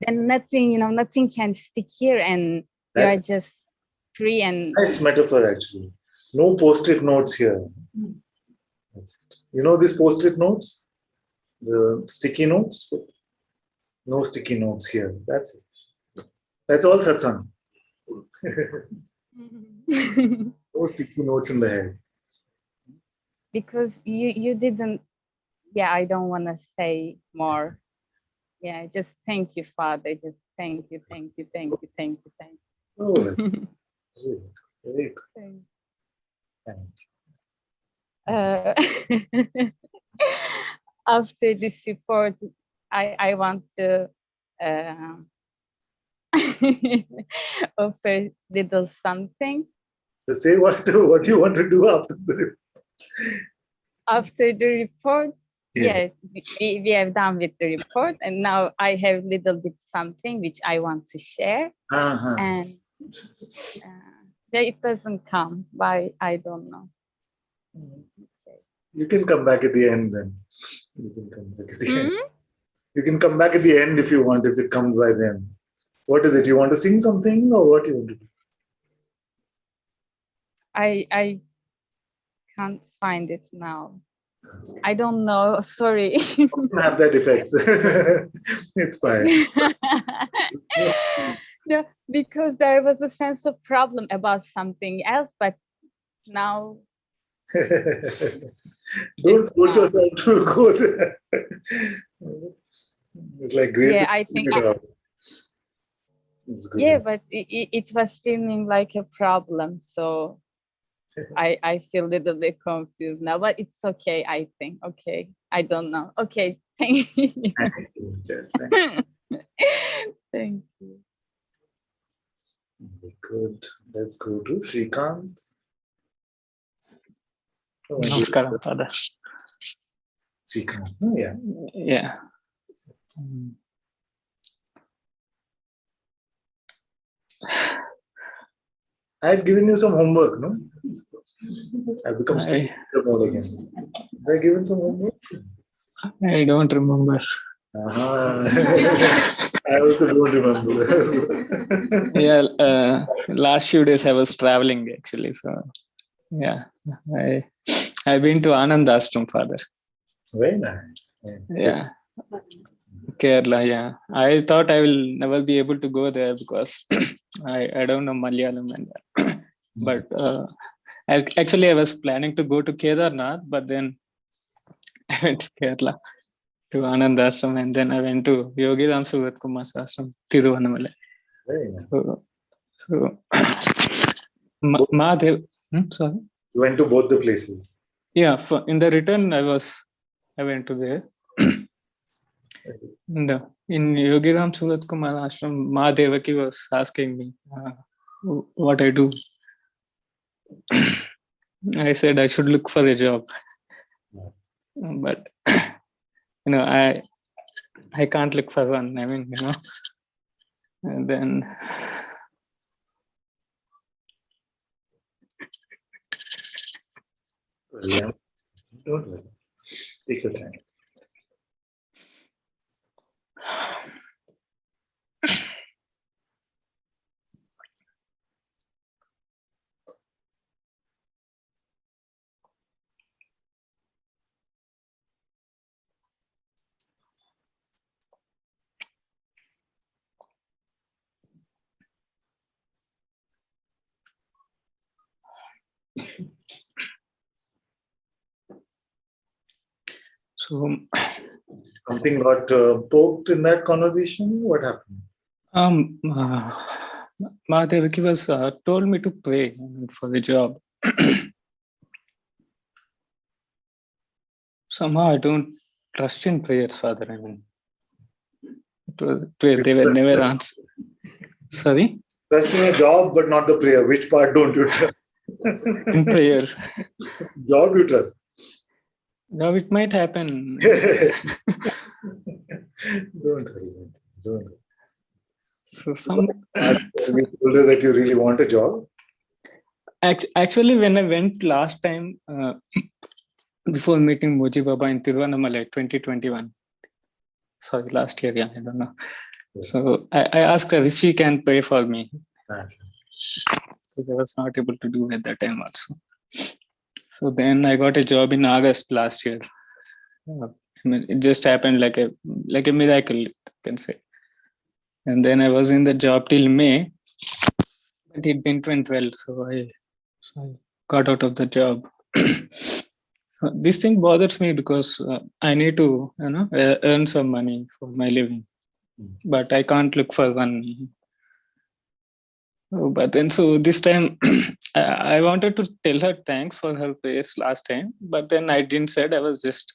Speaker 7: then nothing, nothing can stick here, and you are
Speaker 1: That's
Speaker 7: just free. And
Speaker 1: nice metaphor, actually. No post-it notes here. That's it. You know these post-it notes? The sticky notes? No sticky notes here. That's it. That's all satsang. No sticky notes in the head.
Speaker 7: because you didn't, yeah, I don't want to say more. Yeah, just thank you, Father. Just thank you, thank you, thank you, thank you, thank
Speaker 1: Oh,
Speaker 7: you.
Speaker 1: very good. Very good.
Speaker 7: Thank
Speaker 1: Thank you.
Speaker 7: After this report, I want to offer little something.
Speaker 1: So say what you want to do after the
Speaker 7: After the report,
Speaker 1: yeah.
Speaker 7: we have done with the report, and now I have little bit something which I want to share.
Speaker 1: Uh-huh.
Speaker 7: And yeah, it doesn't come. Why? I don't know.
Speaker 1: You can come back at the end then. You can come back at the end.
Speaker 7: Mhm.
Speaker 1: You can come back at the end if you want, if it comes by then. What is it? You want to sing something or what you want to do?
Speaker 7: I can't find it now. I don't know. Sorry.
Speaker 1: Don't have that effect. It's fine.
Speaker 7: No, because there was a sense of problem about something else, but now
Speaker 1: Don't
Speaker 7: it's
Speaker 1: force
Speaker 7: not.
Speaker 1: yourself to go there. It's like grace.
Speaker 7: Yeah, I think.
Speaker 1: It's good.
Speaker 7: Yeah, but it was seeming like a problem, so I feel a little bit confused now. But it's okay. I think. Okay, I don't know. Okay, thank you.
Speaker 1: Thank you, Jeff. Thank you.
Speaker 7: Thank you.
Speaker 1: Very good. Let's go to Shrikant. Oh,
Speaker 8: Namaskaram, Father.
Speaker 1: Shrikant. Oh, yeah.
Speaker 8: Yeah.
Speaker 1: I had given you some homework, no? I've become
Speaker 8: I
Speaker 1: student mode again. Have I given some homework?
Speaker 8: don't remember.
Speaker 1: I also don't remember.
Speaker 8: Yeah, last few days I was traveling actually, so yeah, I've been to Ananda-Ashram, Father.
Speaker 1: Very nice.
Speaker 8: Yeah, Kerala. Yeah, I thought I will never be able to go there because I don't know Malayalam, and but actually I was planning to go to Kedarnath, but then I went to Kerala to Ananda-Ashram, and then I went to Yogi Ram Sugat Kumar's ashram, Tiruvannamalai.
Speaker 1: Very nice.
Speaker 8: So Mahadev, sorry.
Speaker 1: You went to both the places.
Speaker 8: Yeah, in the return I went to there. And in Yogi Ram Sugat Kumar ashram, Mahadevaki was asking me what I do. I said I should look for a job, but I can't look for one. I mean, and then
Speaker 1: Well, yeah. Don't worry. Take your time.
Speaker 8: so
Speaker 1: Something got poked in that conversation. What happened?
Speaker 8: Mahadevaki was told me to pray for the job. Somehow I don't trust in prayers, Father. I mean, they were never answered. Sorry?
Speaker 1: Trust in a job, but not the prayer. Which part don't you trust?
Speaker 8: In prayer.
Speaker 1: Job you trust.
Speaker 8: Now it might happen.
Speaker 1: Don't worry. Don't worry.
Speaker 8: So some
Speaker 1: You told her that you really want a job.
Speaker 8: actually, when I went last time before meeting Moji Baba in Tiruvannamalai 2021. Sorry, last year, yeah, I don't know. So I asked her if she can pray for me. Because I was not able to do at that time also. So then I got a job in August last year. I mean, it just happened like a miracle, you can say. And then I was in the job till May, but it didn't went well, so I got out of the job. This thing bothers me because I need to, earn some money for my living, but I can't look for one. But then, so this time, I wanted to tell her thanks for her prayers last time, but then I didn't said. I was just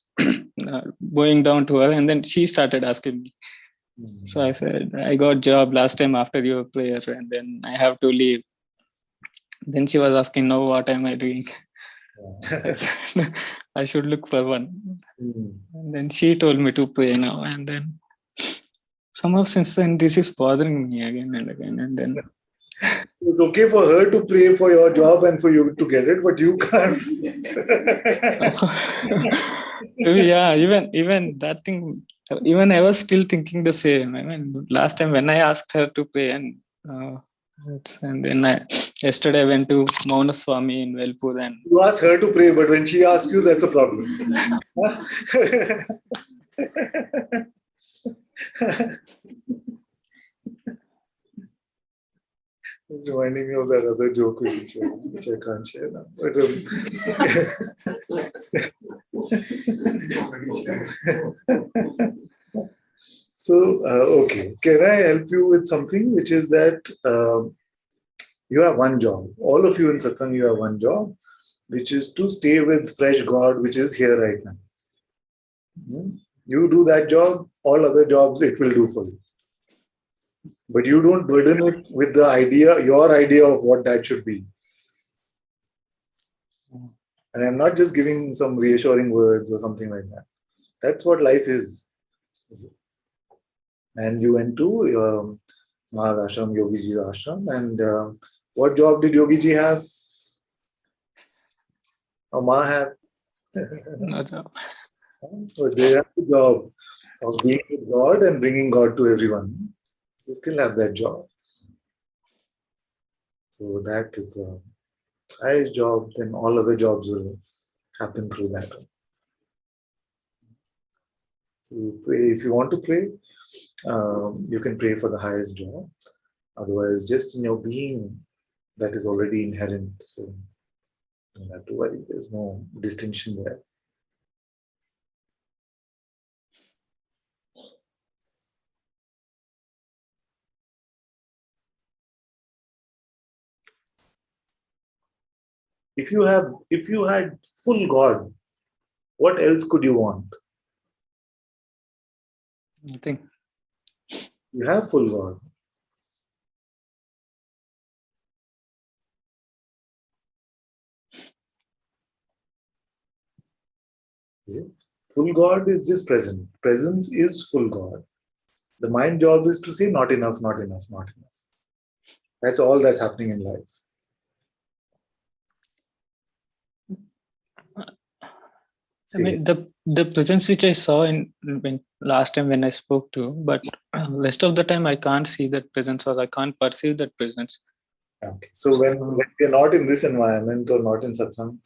Speaker 8: going down to her, and then she started asking me. So I said, I got job last time after your prayer, and then I have to leave. Then she was asking, now what am I doing? I said, I should look for one. And then she told me to pray now, and then somehow since then this is bothering me again and again, and then
Speaker 1: it's okay for her to pray for your job and for you to get it, but you can't.
Speaker 8: yeah, even that thing, even I was still thinking the same. I mean, last time when I asked her to pray, and then yesterday I went to Mauna Swami in Velpur, and
Speaker 1: You ask her to pray, but when she asks you, that's a problem. It's reminding me of that other joke which I can't share now. But, so, okay. Can I help you with something which is that you have one job. All of you in Satsang, you have one job, which is to stay with fresh God, which is here right now. You do that job, all other jobs it will do for you. But you don't burden it with the idea, your idea of what that should be. And I'm not just giving some reassuring words or something like that. That's what life is. And you went to Maharaj Ashram, Yogi Ji Ashram, and what job did Yogi Ji have? Or Ma have?
Speaker 8: no job.
Speaker 1: So they have the job of being with God and bringing God to everyone. They still have that job. So that is the highest job, then all other jobs will happen through that. So pray, if you want to pray, you can pray for the highest job. Otherwise, just in your being, that is already inherent. So you don't have to worry. There's no distinction there. If you had full God, what else could you want?
Speaker 8: Nothing.
Speaker 1: You have full God. Is it? Full God is just present. Presence is full God. The mind job is to say not enough, not enough, not enough. That's all that's happening in life.
Speaker 8: I mean, the presence which I saw in when last time when I spoke to, but rest of the time I can't see that presence or I can't perceive that presence.
Speaker 1: Okay. So when you're not in this environment or not in satsang,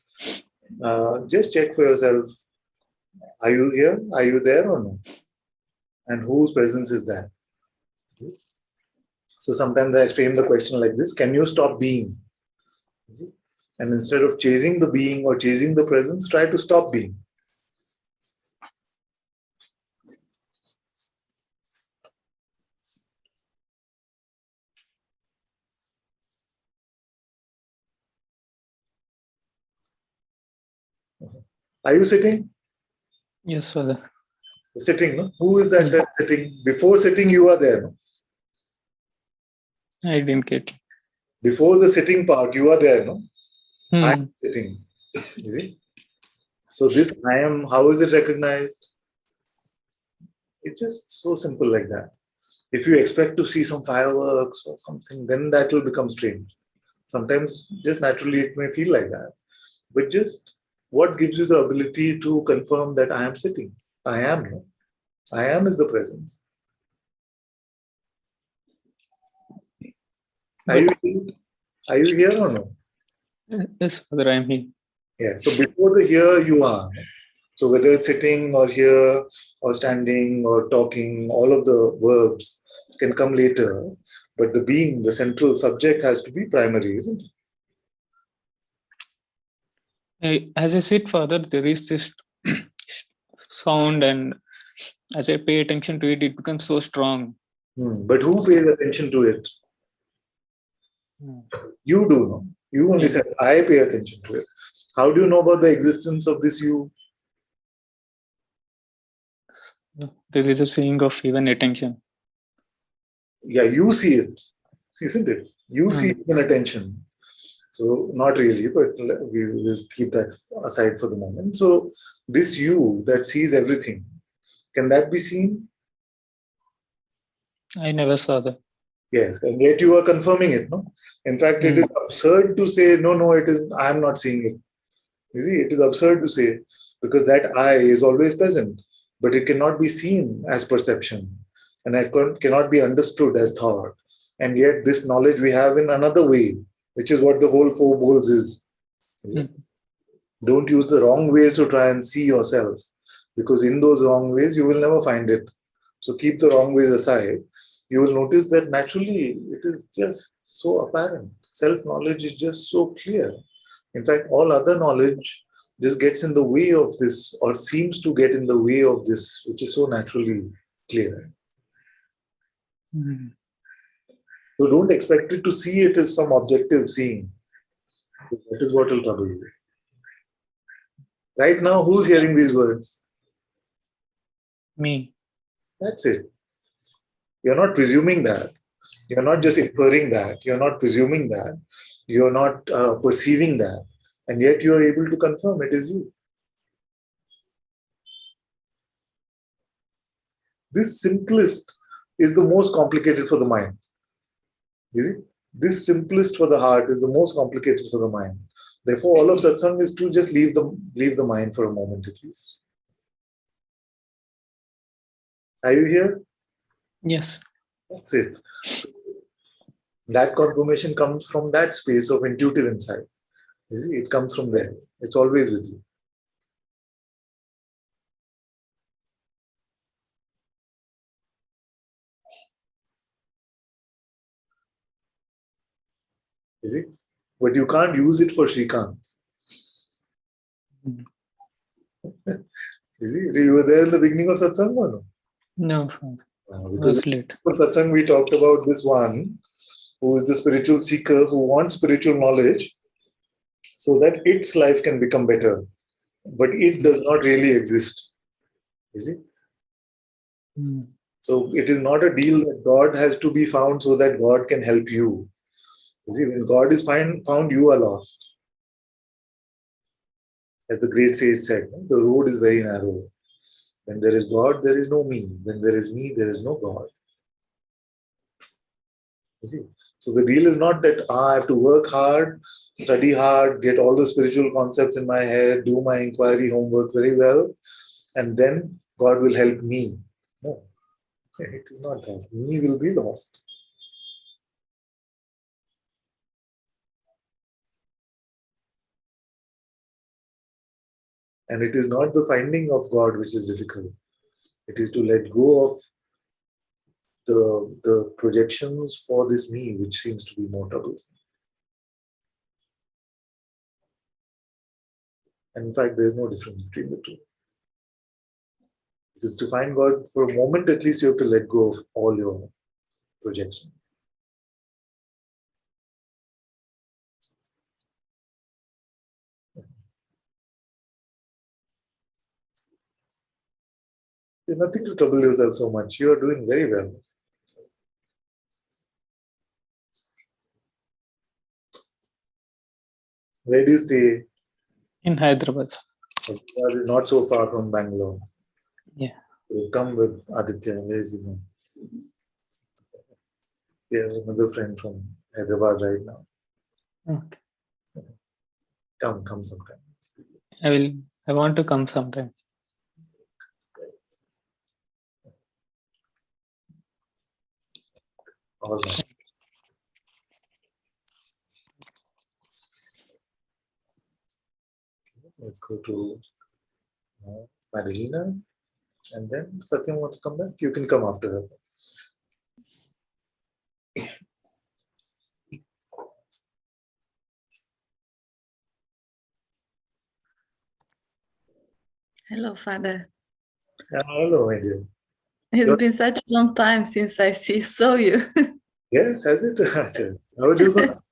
Speaker 1: just check for yourself. Are you here? Are you there or no? And whose presence is that? So sometimes I frame the question like this: can you stop being? And instead of chasing the being or chasing the presence, try to stop being. Are you sitting?
Speaker 8: Yes, Father.
Speaker 1: Sitting, no? Who is that
Speaker 8: Yeah.
Speaker 1: that's sitting? Before sitting, you are there, no?
Speaker 8: I didn't get.
Speaker 1: Before the sitting part, you are there, no? I
Speaker 8: Hmm.
Speaker 1: am sitting. You see? So this I am, how is it recognized? It's just so simple like that. If you expect to see some fireworks or something, then that will become strange. Sometimes just naturally it may feel like that. But just what gives you the ability to confirm that I am sitting? I am, no? I am is the presence. Are
Speaker 8: But
Speaker 1: you here or no?
Speaker 8: yes, Father, I'm here.
Speaker 1: Yeah. So before the here you are. So whether it's sitting or here or standing or talking, all of the verbs can come later. But the being, the central subject has to be primary, isn't it?
Speaker 8: As I sit, Father, there is this sound, and as I pay attention to it, it becomes so strong.
Speaker 1: But who pays attention to it?
Speaker 8: Hmm.
Speaker 1: You do, no? You only
Speaker 8: Yeah.
Speaker 1: said, I pay attention to it. How do you know about the existence of this you?
Speaker 8: There is a saying of even attention.
Speaker 1: Yeah, you see it, isn't it? You see
Speaker 8: Hmm.
Speaker 1: it in attention. So not really, but we will keep that aside for the moment. So this you that sees everything, can that be seen?
Speaker 8: I never saw that.
Speaker 1: Yes, and yet you are confirming it, no? In fact, it
Speaker 8: Hmm.
Speaker 1: is absurd to say, no, no, it is, I am not seeing it. You see, it is absurd to say because that I is always present, but it cannot be seen as perception and it cannot be understood as thought. And yet, this knowledge we have in another way, which is what the whole four bowls is.
Speaker 8: Hmm.
Speaker 1: Don't use the wrong ways to try and see yourself because in those wrong ways, you will never find it. So keep the wrong ways aside. You will notice that naturally it is just so apparent. Self knowledge is just so clear. In fact, all other knowledge just gets in the way of this or seems to get in the way of this, which is so naturally clear.
Speaker 8: Hmm.
Speaker 1: So don't expect it to see it as some objective seeing. That is what will trouble you. Right now, who's hearing these words?
Speaker 8: Me.
Speaker 1: That's it. You're not presuming that. You're not just inferring that. You're not presuming that. You're not perceiving that. And yet you're able to confirm it is you. This simplest is the most complicated for the mind. You see? This simplest for the heart is the most complicated for the mind. Therefore, all of satsang is to just leave the mind for a moment at least. Are you here?
Speaker 8: Yes.
Speaker 1: That's it. That confirmation comes from that space of intuitive insight. You see, it comes from there. It's always with you. You see? But you can't use it for Shrikant.
Speaker 8: Hmm.
Speaker 1: You see, you were there in the beginning of satsang or no?
Speaker 8: No, Father.
Speaker 1: Because
Speaker 8: Was late.
Speaker 1: for satsang, we talked about this one who is the spiritual seeker who wants spiritual knowledge so that its life can become better. But it does not really exist. You see?
Speaker 8: Hmm.
Speaker 1: So it is not a deal that God has to be found so that God can help you. You see, when God is found, you are lost. As the great sage said, the road is very narrow. When there is God, there is no me. When there is me, there is no God. You see? So the deal is not that I have to work hard, study hard, get all the spiritual concepts in my head, do my inquiry homework very well, and then God will help me. No, it is not that. Me will be lost. And it is not the finding of God which is difficult. It is to let go of the projections for this me, which seems to be more troublesome. And in fact, there is no difference between the two. Because to find God for a moment, at least you have to let go of all your projections. There's nothing to trouble yourself so much. You are doing very well. Where do you stay?
Speaker 8: In Hyderabad.
Speaker 1: Not so far from Bangalore.
Speaker 8: Yeah.
Speaker 1: We'll come with Aditya. Where is he going? We have another friend from Hyderabad right now.
Speaker 8: Okay.
Speaker 1: Come sometime.
Speaker 8: I want to come sometime.
Speaker 1: All right. Let's go to Madalena, and then Satyam wants to come back. You can come after her.
Speaker 9: Hello, Father.
Speaker 1: Hello, my dear.
Speaker 9: It's been such a long time since I saw you.
Speaker 1: Yes, has it? I was just going to say,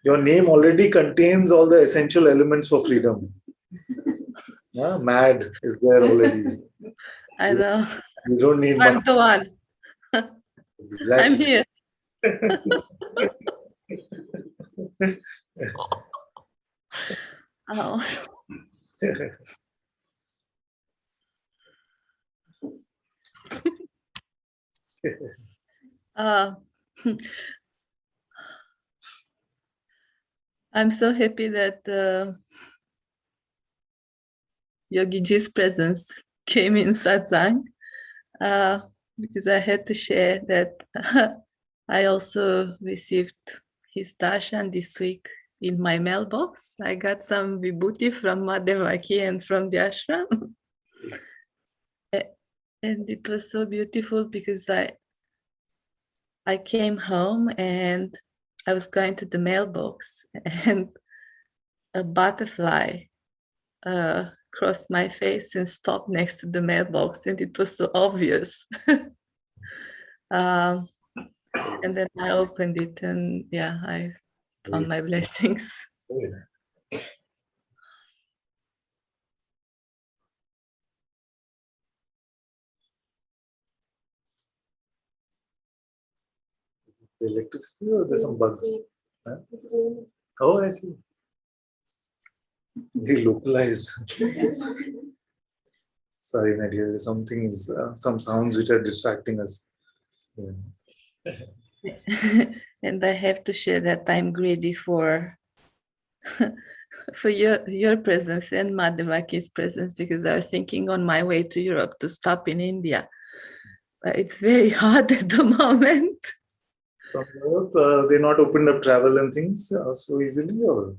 Speaker 1: your name already contains all the essential elements for freedom. Yeah, mad is there already.
Speaker 9: I know.
Speaker 1: You don't need
Speaker 9: I'm
Speaker 1: much.
Speaker 9: the one.
Speaker 1: Exactly.
Speaker 9: I'm here. Oh. I'm so happy that Yogiji's presence came in Satsang because I had to share that I also received his darshan this week in my mailbox. I got some vibhuti from Madhevaki and from the ashram. And it was so beautiful because I came home and I was going to the mailbox and a butterfly crossed my face and stopped next to the mailbox, and it was so obvious. And then I opened it, and yeah, I found my blessings.
Speaker 1: The electricity or there's some bugs? Huh? Oh, I see. They localized. Sorry, my dear. There's some things, some sounds which are distracting us. Yeah.
Speaker 9: And I have to share that I'm greedy for for your presence and Madhavaki's presence, because I was thinking on my way to Europe to stop in India. But it's very hard at the moment.
Speaker 1: From Europe, they not opened up travel and things so easily, or?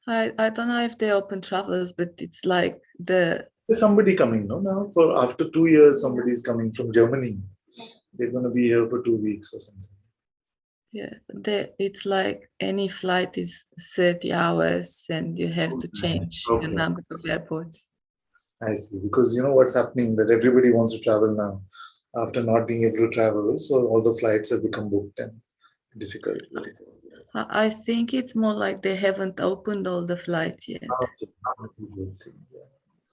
Speaker 9: I don't know if they open travels, but it's like
Speaker 1: There's somebody coming, no? Now, for after 2 years, somebody is coming from Germany. They're going to be here for 2 weeks or something.
Speaker 9: Yeah, it's like any flight is 30 hours and you have to change the number of airports.
Speaker 1: I see, because you know what's happening, that everybody wants to travel now after not being able to travel. So all the flights have become booked and difficult.
Speaker 9: I think it's more like they haven't opened all the flights yet.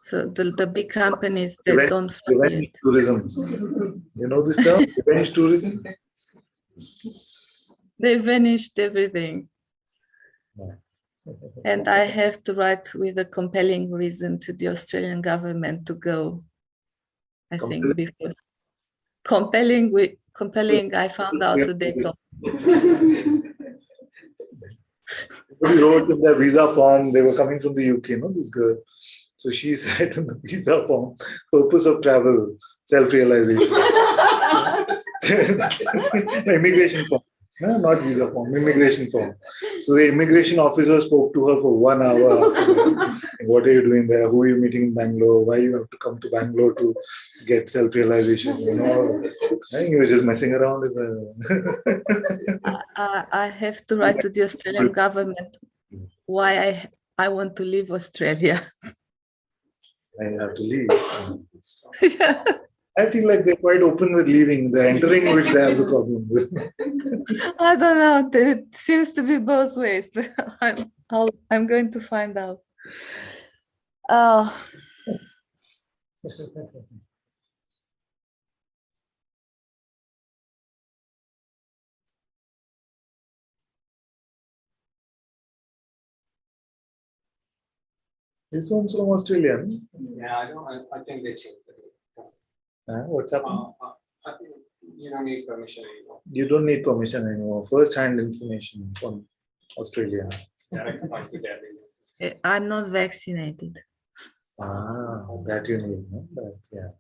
Speaker 9: So the big companies that don't fly
Speaker 1: revenge
Speaker 9: yet.
Speaker 1: tourism. You know this term, revenge tourism?
Speaker 9: They vanished everything.
Speaker 1: Yeah.
Speaker 9: And I have to write with a compelling reason to the Australian government to go. I think before compelling, I found out today.
Speaker 1: Somebody wrote in their visa form, they were coming from the UK, no, this girl. So she said in the visa form, purpose of travel, self-realization. Immigration form. No, not visa form, immigration form. So the immigration officer spoke to her for 1 hour. What are you doing there? Who are you meeting in Bangalore? Why you have to come to Bangalore to get self-realization? You know, I think you were just messing around with her.
Speaker 9: I have to write to the Australian government why I want to leave Australia.
Speaker 1: I have to leave. Yeah. I feel like they're quite open with leaving. They're entering, which they have the problem with.
Speaker 9: I don't know. It seems to be both ways. I'm going to find out.
Speaker 1: This one's from Australia. No?
Speaker 2: Yeah, I think they changed it.
Speaker 1: What's happening?
Speaker 2: I think you don't need permission anymore.
Speaker 1: You don't need permission anymore. First-hand information from Australia.
Speaker 2: Direct contact with everyone.
Speaker 9: I'm not vaccinated.
Speaker 1: That you need, no? But yeah.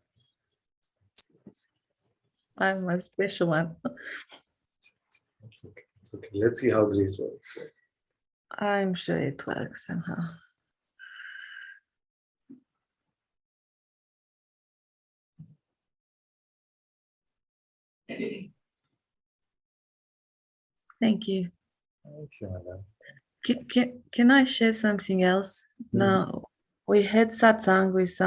Speaker 9: I'm a special one.
Speaker 1: It's okay. It's okay. Let's see how Grace works.
Speaker 9: I'm sure it works somehow. Thank you.
Speaker 1: Thank you, Anna.
Speaker 9: Can I share something else? No, we had satsang with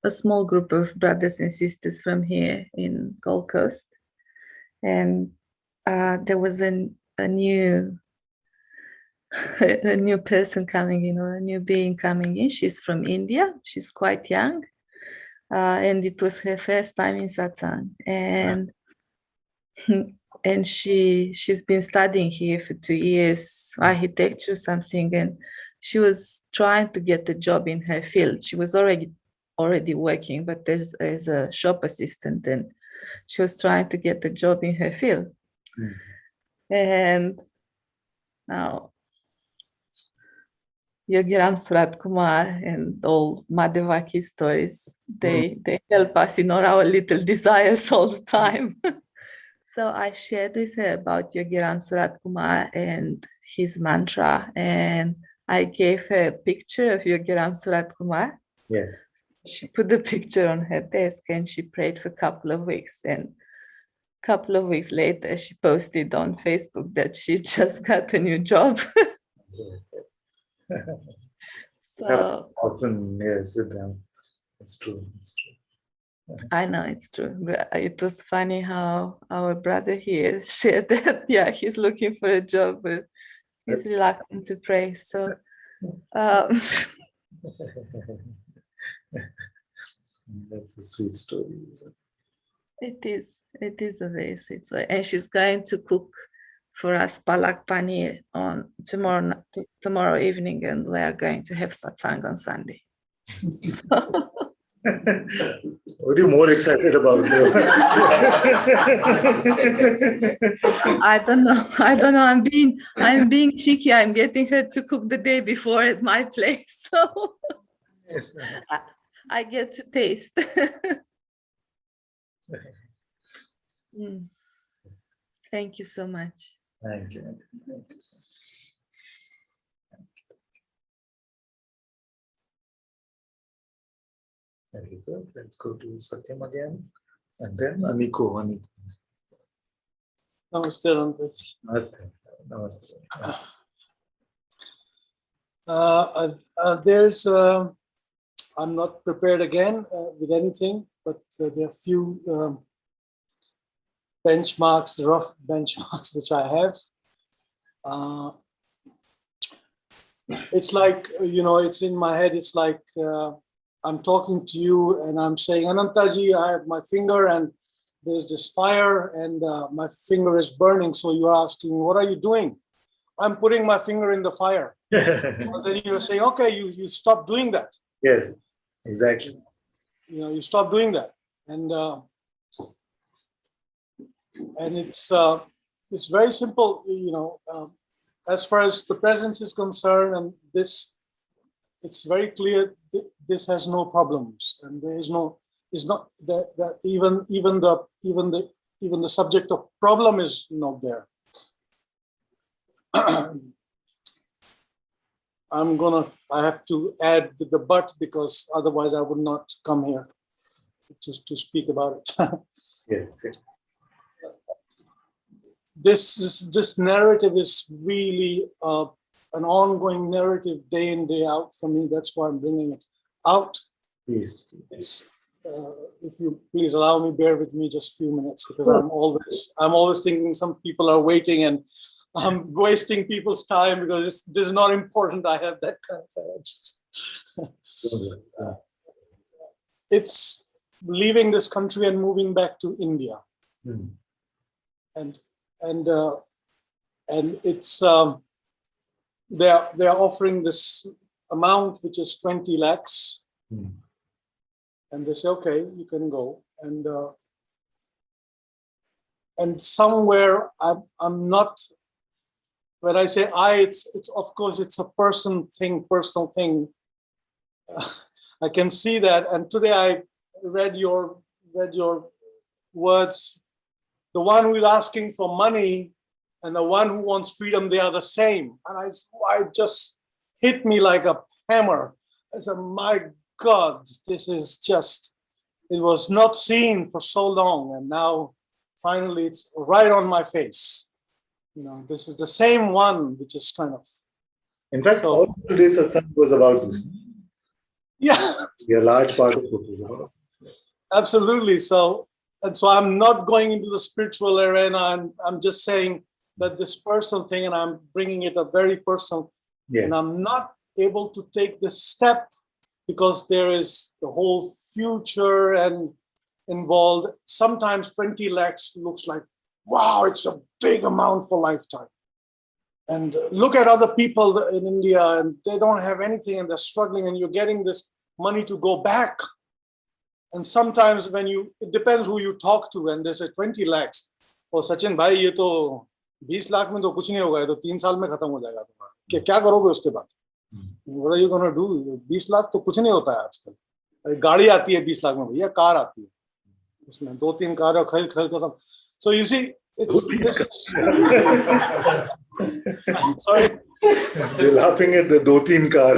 Speaker 9: a small group of brothers and sisters from here in Gold Coast, and there was a new a new person coming in, or a new being coming in. She's from India. She's quite young, and it was her first time in satsang, and and she's been studying here for 2 years, architecture something, and she was trying to get a job in her field. She was already working, but as a shop assistant, and she was trying to get a job in her field. And now Yogiram Surat Kumar and all Madhavaki stories, they help us in all our little desires all the time. So I shared with her about Yogiram Surat Kumar and his mantra, and I gave her a picture of Yogiram Surat Kumar.
Speaker 1: Yeah.
Speaker 9: She put the picture on her desk and she prayed for a couple of weeks. And a couple of weeks later, she posted on Facebook that she just got a new job. So
Speaker 1: Often, yes, with them. It's true. It's true.
Speaker 9: I know it's true, but it was funny how our brother here shared that. Yeah, he's looking for a job, but he's reluctant to pray. So,
Speaker 1: That's a sweet story. Yes.
Speaker 9: it is a very sweet story. And she's going to cook for us palak paneer on tomorrow evening, and we are going to have satsang on Sunday. So,
Speaker 1: What are you more excited about?
Speaker 9: I don't know. I'm being cheeky. I'm getting her to cook the day before at my place, so
Speaker 1: Yes.
Speaker 9: I get to taste. Thank you so much.
Speaker 1: Thank you. Thank you so much. Very good. Let's go to Satyam again. And then Aniko.
Speaker 5: Namaste, Ananta.
Speaker 1: Namaste. Namaste. I'm not prepared again with anything, but there are few benchmarks, rough benchmarks, which I have. It's like, it's in my head. It's like I'm talking to you and I'm saying, Anantaji, I have my finger and there's this fire and my finger is burning. So you're asking me, what are you doing? I'm putting my finger in the fire. And then you're saying, okay, you stop doing that. Yes, exactly. You stop doing that. And it's very simple, as far as the presence is concerned, and this, it's very clear this has no problems, and there is no, is not that even the subject of problem is not there. I have to add the but, because otherwise I would not come here to speak about it. Yeah. This narrative is really an ongoing narrative, day in, day out for me. That's why I'm bringing it out. Please. If you please allow me, bear with me just a few minutes, because I'm always thinking some people are waiting and I'm wasting people's time because this is not important. I have that kind of it's leaving this country and moving back to India. And it's
Speaker 5: they are offering this amount, which is 20 lakhs. And they say, okay, you can go. And somewhere I'm not, when I say it's of course, it's a personal thing. I can see that. And today I read your words. The one who is asking for money and the one who wants freedom, they are the same. And I just hit me like a hammer. I said, my God, this is just, it was not seen for so long. And now finally it's right on my face. You know, this is the same one, which is kind of.
Speaker 1: In fact,
Speaker 5: So,
Speaker 1: all today's satsang was about this.
Speaker 5: yeah,
Speaker 1: A large part of it was about.
Speaker 5: absolutely. So I'm not going into the spiritual arena, and I'm just saying that this personal thing, and I'm bringing it a very personal, and I'm not able to take this step because there is the whole future and involved. Sometimes 20 lakhs looks like, wow, it's a big amount for lifetime. And look at other people in India, and they don't have anything and they're struggling, and you're getting this money to go back. And sometimes it depends who you talk to, and they say 20 lakhs. Oh, Sachin bhai, ye to 20 lakh mein to kuch nahi hoga, ye to 3 saal mein khatam ho jayega tumhara. Kya karoge uske baad? What are you going to do? 20 lakh to kuch nahi hota hai aajkal. Gaadi aati hai 20 lakh mein bhaiya, car aati hai. Usme 2-3 car hai, kharid khatam. So you see, it's this. Sorry.
Speaker 1: You're laughing at the 2-3 car.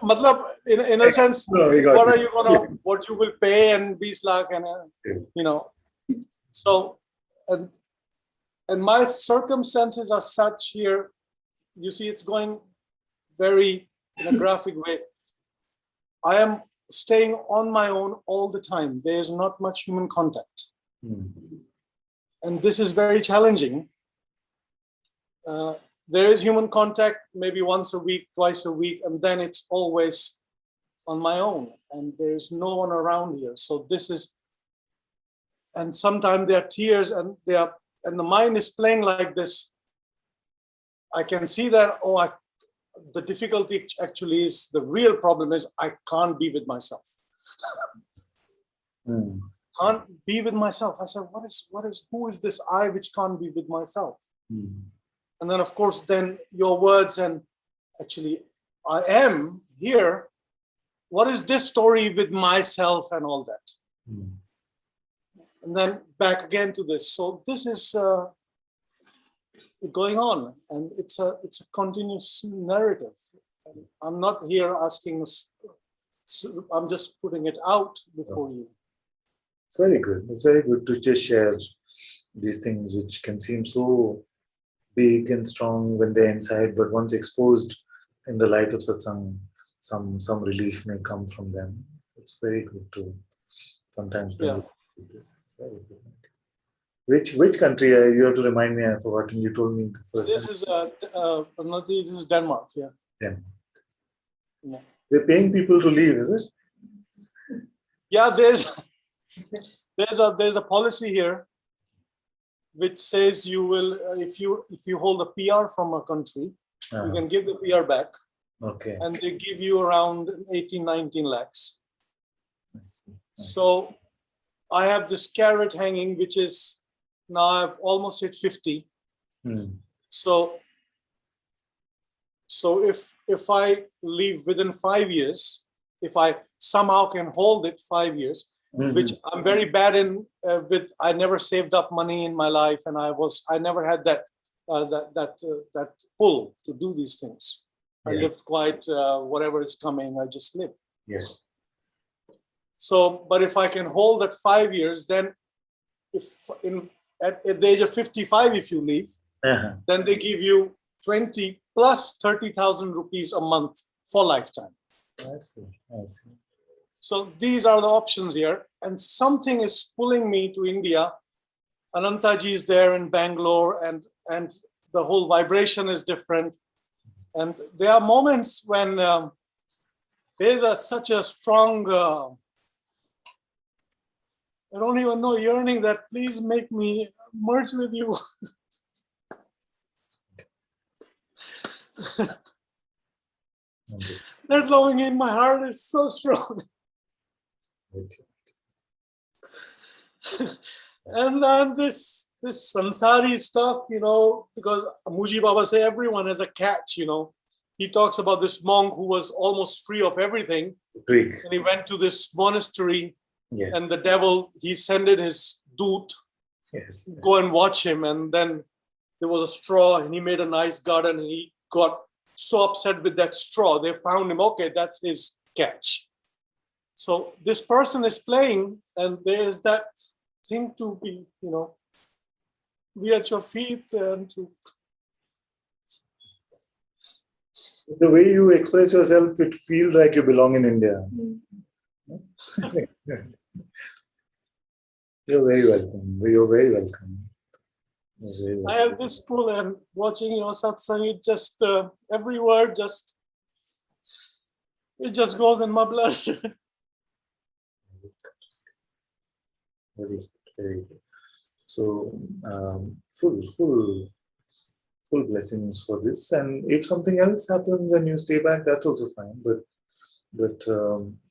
Speaker 5: Matlab, in a sense,
Speaker 1: No,
Speaker 5: what you will pay and 20 lakh and you know. So and my circumstances are such here. You see, it's going very in a graphic way. I am staying on my own all the time. There is not much human contact. And this is very challenging. There is human contact maybe once a week, twice a week, and then it's always on my own, and there's no one around here. So this is, and sometimes there are tears, and the mind is playing like this. I can see that, the difficulty actually is, the real problem is I can't be with myself. Can't be with myself. I said, who is this I which can't be with myself? And then, of course, then your words, and actually, I am here. What is this story with myself and all that? And then back again to this. So this is going on, and it's a continuous narrative. I'm not here asking. I'm just putting it out before you.
Speaker 1: It's very good. It's very good to just share these things which can seem so big and strong when they're inside, but once exposed in the light of satsang, some relief may come from them. It's very good to sometimes bring it with this. It's very good. Which country? You have to remind me. I've forgotten. You told me the first time.
Speaker 5: This is Denmark. Yeah.
Speaker 1: Denmark.
Speaker 5: Yeah.
Speaker 1: They're paying people to leave, is it?
Speaker 5: Yeah, there's a policy here which says you will, if you hold a PR from a country, you can give the PR back.
Speaker 1: Okay.
Speaker 5: And they give you around 18-19 lakhs. So I have this carrot hanging, which is now I've almost hit 50. So if I leave within 5 years, if I somehow can hold it 5 years, which I'm very bad in with, I never saved up money in my life, and I never had that pull to do these things. I lived quite whatever is coming, I just lived.
Speaker 1: Yes.
Speaker 5: So, but if I can hold that 5 years, then at the age of 55, if you leave, then they give you 20 plus 30,000 rupees a month for lifetime.
Speaker 1: I see.
Speaker 5: So these are the options here, and something is pulling me to India. Ananta-ji is there in Bangalore, and the whole vibration is different. And there are moments when there's such a strong, I don't even know, yearning that please make me merge with you. That longing in my heart is so strong. And then this samsari stuff, because Muji Baba say everyone has a catch, He talks about this monk who was almost free of everything.
Speaker 1: Greek.
Speaker 5: And he went to this monastery,
Speaker 1: Yeah.
Speaker 5: and the devil, he sent in his doot,
Speaker 1: Yes.
Speaker 5: go and watch him. And then there was a straw, and he made a nice garden, and he got so upset with that straw. They found him, okay, that's his catch. So this person is playing, and there is that thing to be, be at your feet and to.
Speaker 1: The way you express yourself, it feels like you belong in India. You're very welcome. You're very welcome. You're very welcome.
Speaker 5: I have this pull, and watching your satsang, it just every word it just goes in my blood.
Speaker 1: Very, very good. So full blessings for this. And if something else happens and you stay back, that's also fine. But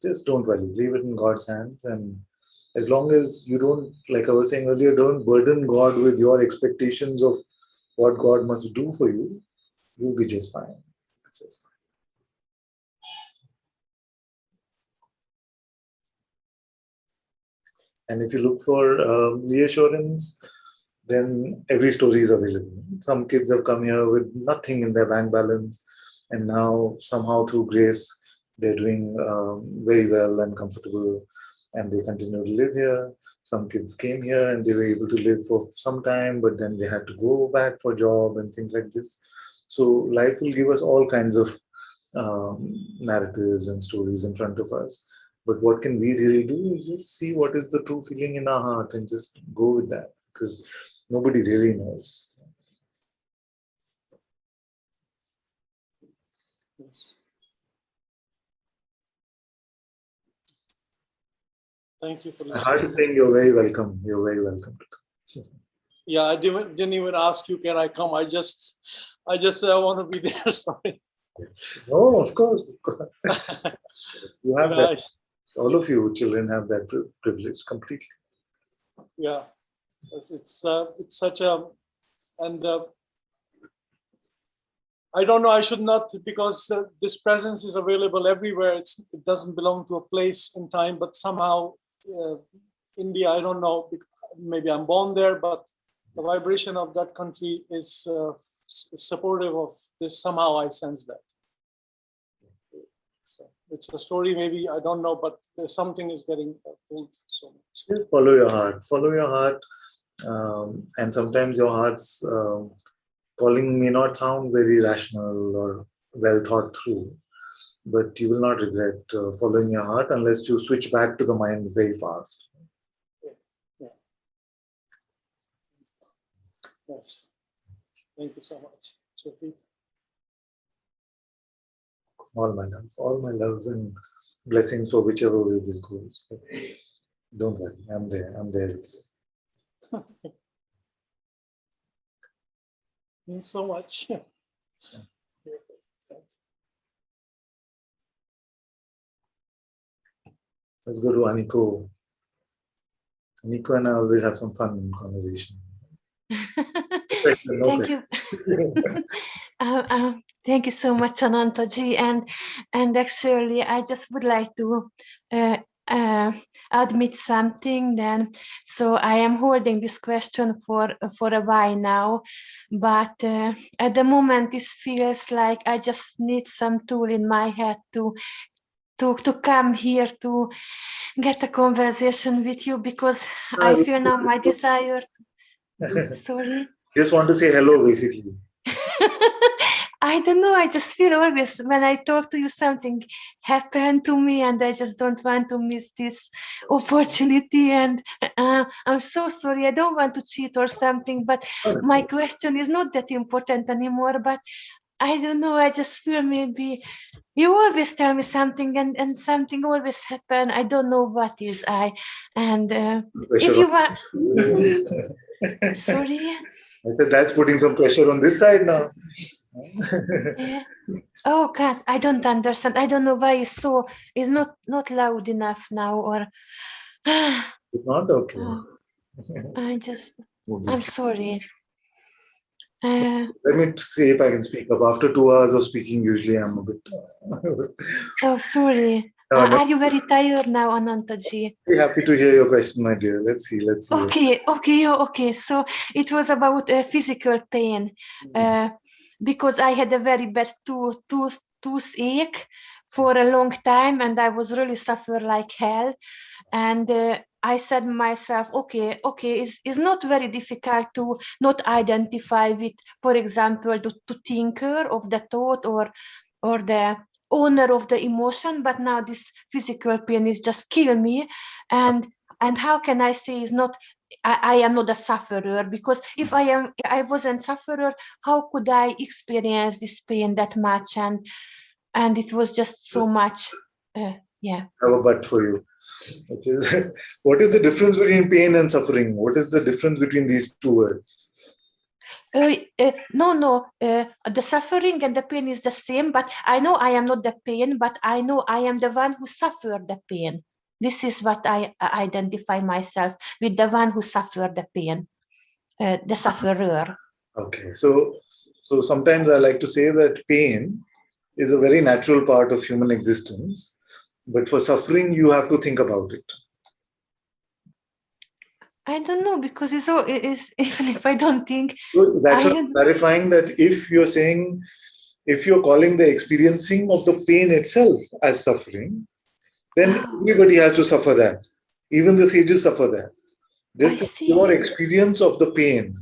Speaker 1: just don't worry. Leave it in God's hands. And as long as you don't, like I was saying earlier, don't burden God with your expectations of what God must do for you, you'll be just fine. Just fine. And if you look for reassurance, then every story is available. Some kids have come here with nothing in their bank balance, and now somehow through grace, they're doing very well and comfortable, and they continue to live here. Some kids came here and they were able to live for some time, but then they had to go back for job and things like this. So life will give us all kinds of narratives and stories in front of us. But what can we really do is just see what is the true feeling in our heart and just go with that, because nobody really knows.
Speaker 5: Yes. Thank you for
Speaker 1: My heart is
Speaker 5: listening.
Speaker 1: saying you're very welcome. You're very welcome to come.
Speaker 5: Yeah, I didn't even ask you, can I come? I just said I want to be there. Sorry.
Speaker 1: Oh, of course. You have
Speaker 5: Yeah,
Speaker 1: that. All of you children have that privilege completely.
Speaker 5: yeah. It's such a, and I don't know, I should not, because this presence is available everywhere. It doesn't belong to a place in time, but somehow India, I don't know, maybe I'm born there, but the vibration of that country is supportive of this. Somehow I sense that. So it's a story, maybe, I don't know, but something is getting pulled so much.
Speaker 1: Just follow your heart. Follow your heart. And sometimes your heart's calling may not sound very rational or well thought through, but you will not regret following your heart unless you switch back to the mind very fast.
Speaker 5: Yeah. Yes. Thank you so much.
Speaker 1: All my love and blessings for whichever way this goes. But don't worry, I'm there with you.
Speaker 5: Thanks so much.
Speaker 1: Let's go to Aniko. Aniko and I always have some fun conversation.
Speaker 10: Thank you. Thank you so much, Ananta-ji. And actually, I just would like to admit something then. So I am holding this question for a while now, but at the moment, this feels like I just need some tool in my head to come here to get a conversation with you, because I feel now my desire. Sorry.
Speaker 1: Just want to say hello, basically.
Speaker 10: I don't know. I just feel always when I talk to you, something happened to me, and I just don't want to miss this opportunity. And I'm so sorry. I don't want to cheat or something, but my question is not that important anymore. But I don't know. I just feel maybe you always tell me something, and something always happen. I don't know what is and if you want. Sorry.
Speaker 1: I said that's putting some pressure on this side now.
Speaker 10: Yeah. Oh God, I don't understand. I don't know why it's not loud enough now, or
Speaker 1: It's not okay.
Speaker 10: oh, I just
Speaker 1: Move
Speaker 10: I'm
Speaker 1: this.
Speaker 10: sorry. Uh,
Speaker 1: Let me see if I can speak up. After 2 hours of speaking, usually I'm a bit.
Speaker 10: oh, sorry.
Speaker 1: No,
Speaker 10: Are you very tired now, Anantaji?
Speaker 1: very happy to hear your question, my dear. Let's see. Let's see.
Speaker 10: Okay. So it was about physical pain, because I had a very bad toothache for a long time, and I was really suffer like hell. And I said myself, okay, it's not very difficult to not identify with, for example, to thinker of the thought or the owner of the emotion, but now this physical pain is just kill me, and how can I say is not I am not a sufferer, because if I wasn't sufferer, how could I experience this pain that much? And it was just so much. Yeah.
Speaker 1: I have a but for you. Which is, what is the difference between pain and suffering? What is the difference between these two words?
Speaker 10: No. The suffering and the pain is the same, but I know I am not the pain, but I know I am the one who suffered the pain. This is what I identify myself with, the one who suffered the pain, the sufferer.
Speaker 1: Okay, so sometimes I like to say that pain is a very natural part of human existence, but for suffering you have to think about it.
Speaker 10: I don't know, because it is even if I don't think.
Speaker 1: So that's
Speaker 10: I
Speaker 1: what I'm clarifying, that if you're saying, if you're calling the experiencing of the pain itself as suffering, then
Speaker 10: Oh,
Speaker 1: everybody has to suffer that. Even the sages suffer that.
Speaker 10: I
Speaker 1: Just the
Speaker 10: see.
Speaker 1: pure experience of the pain.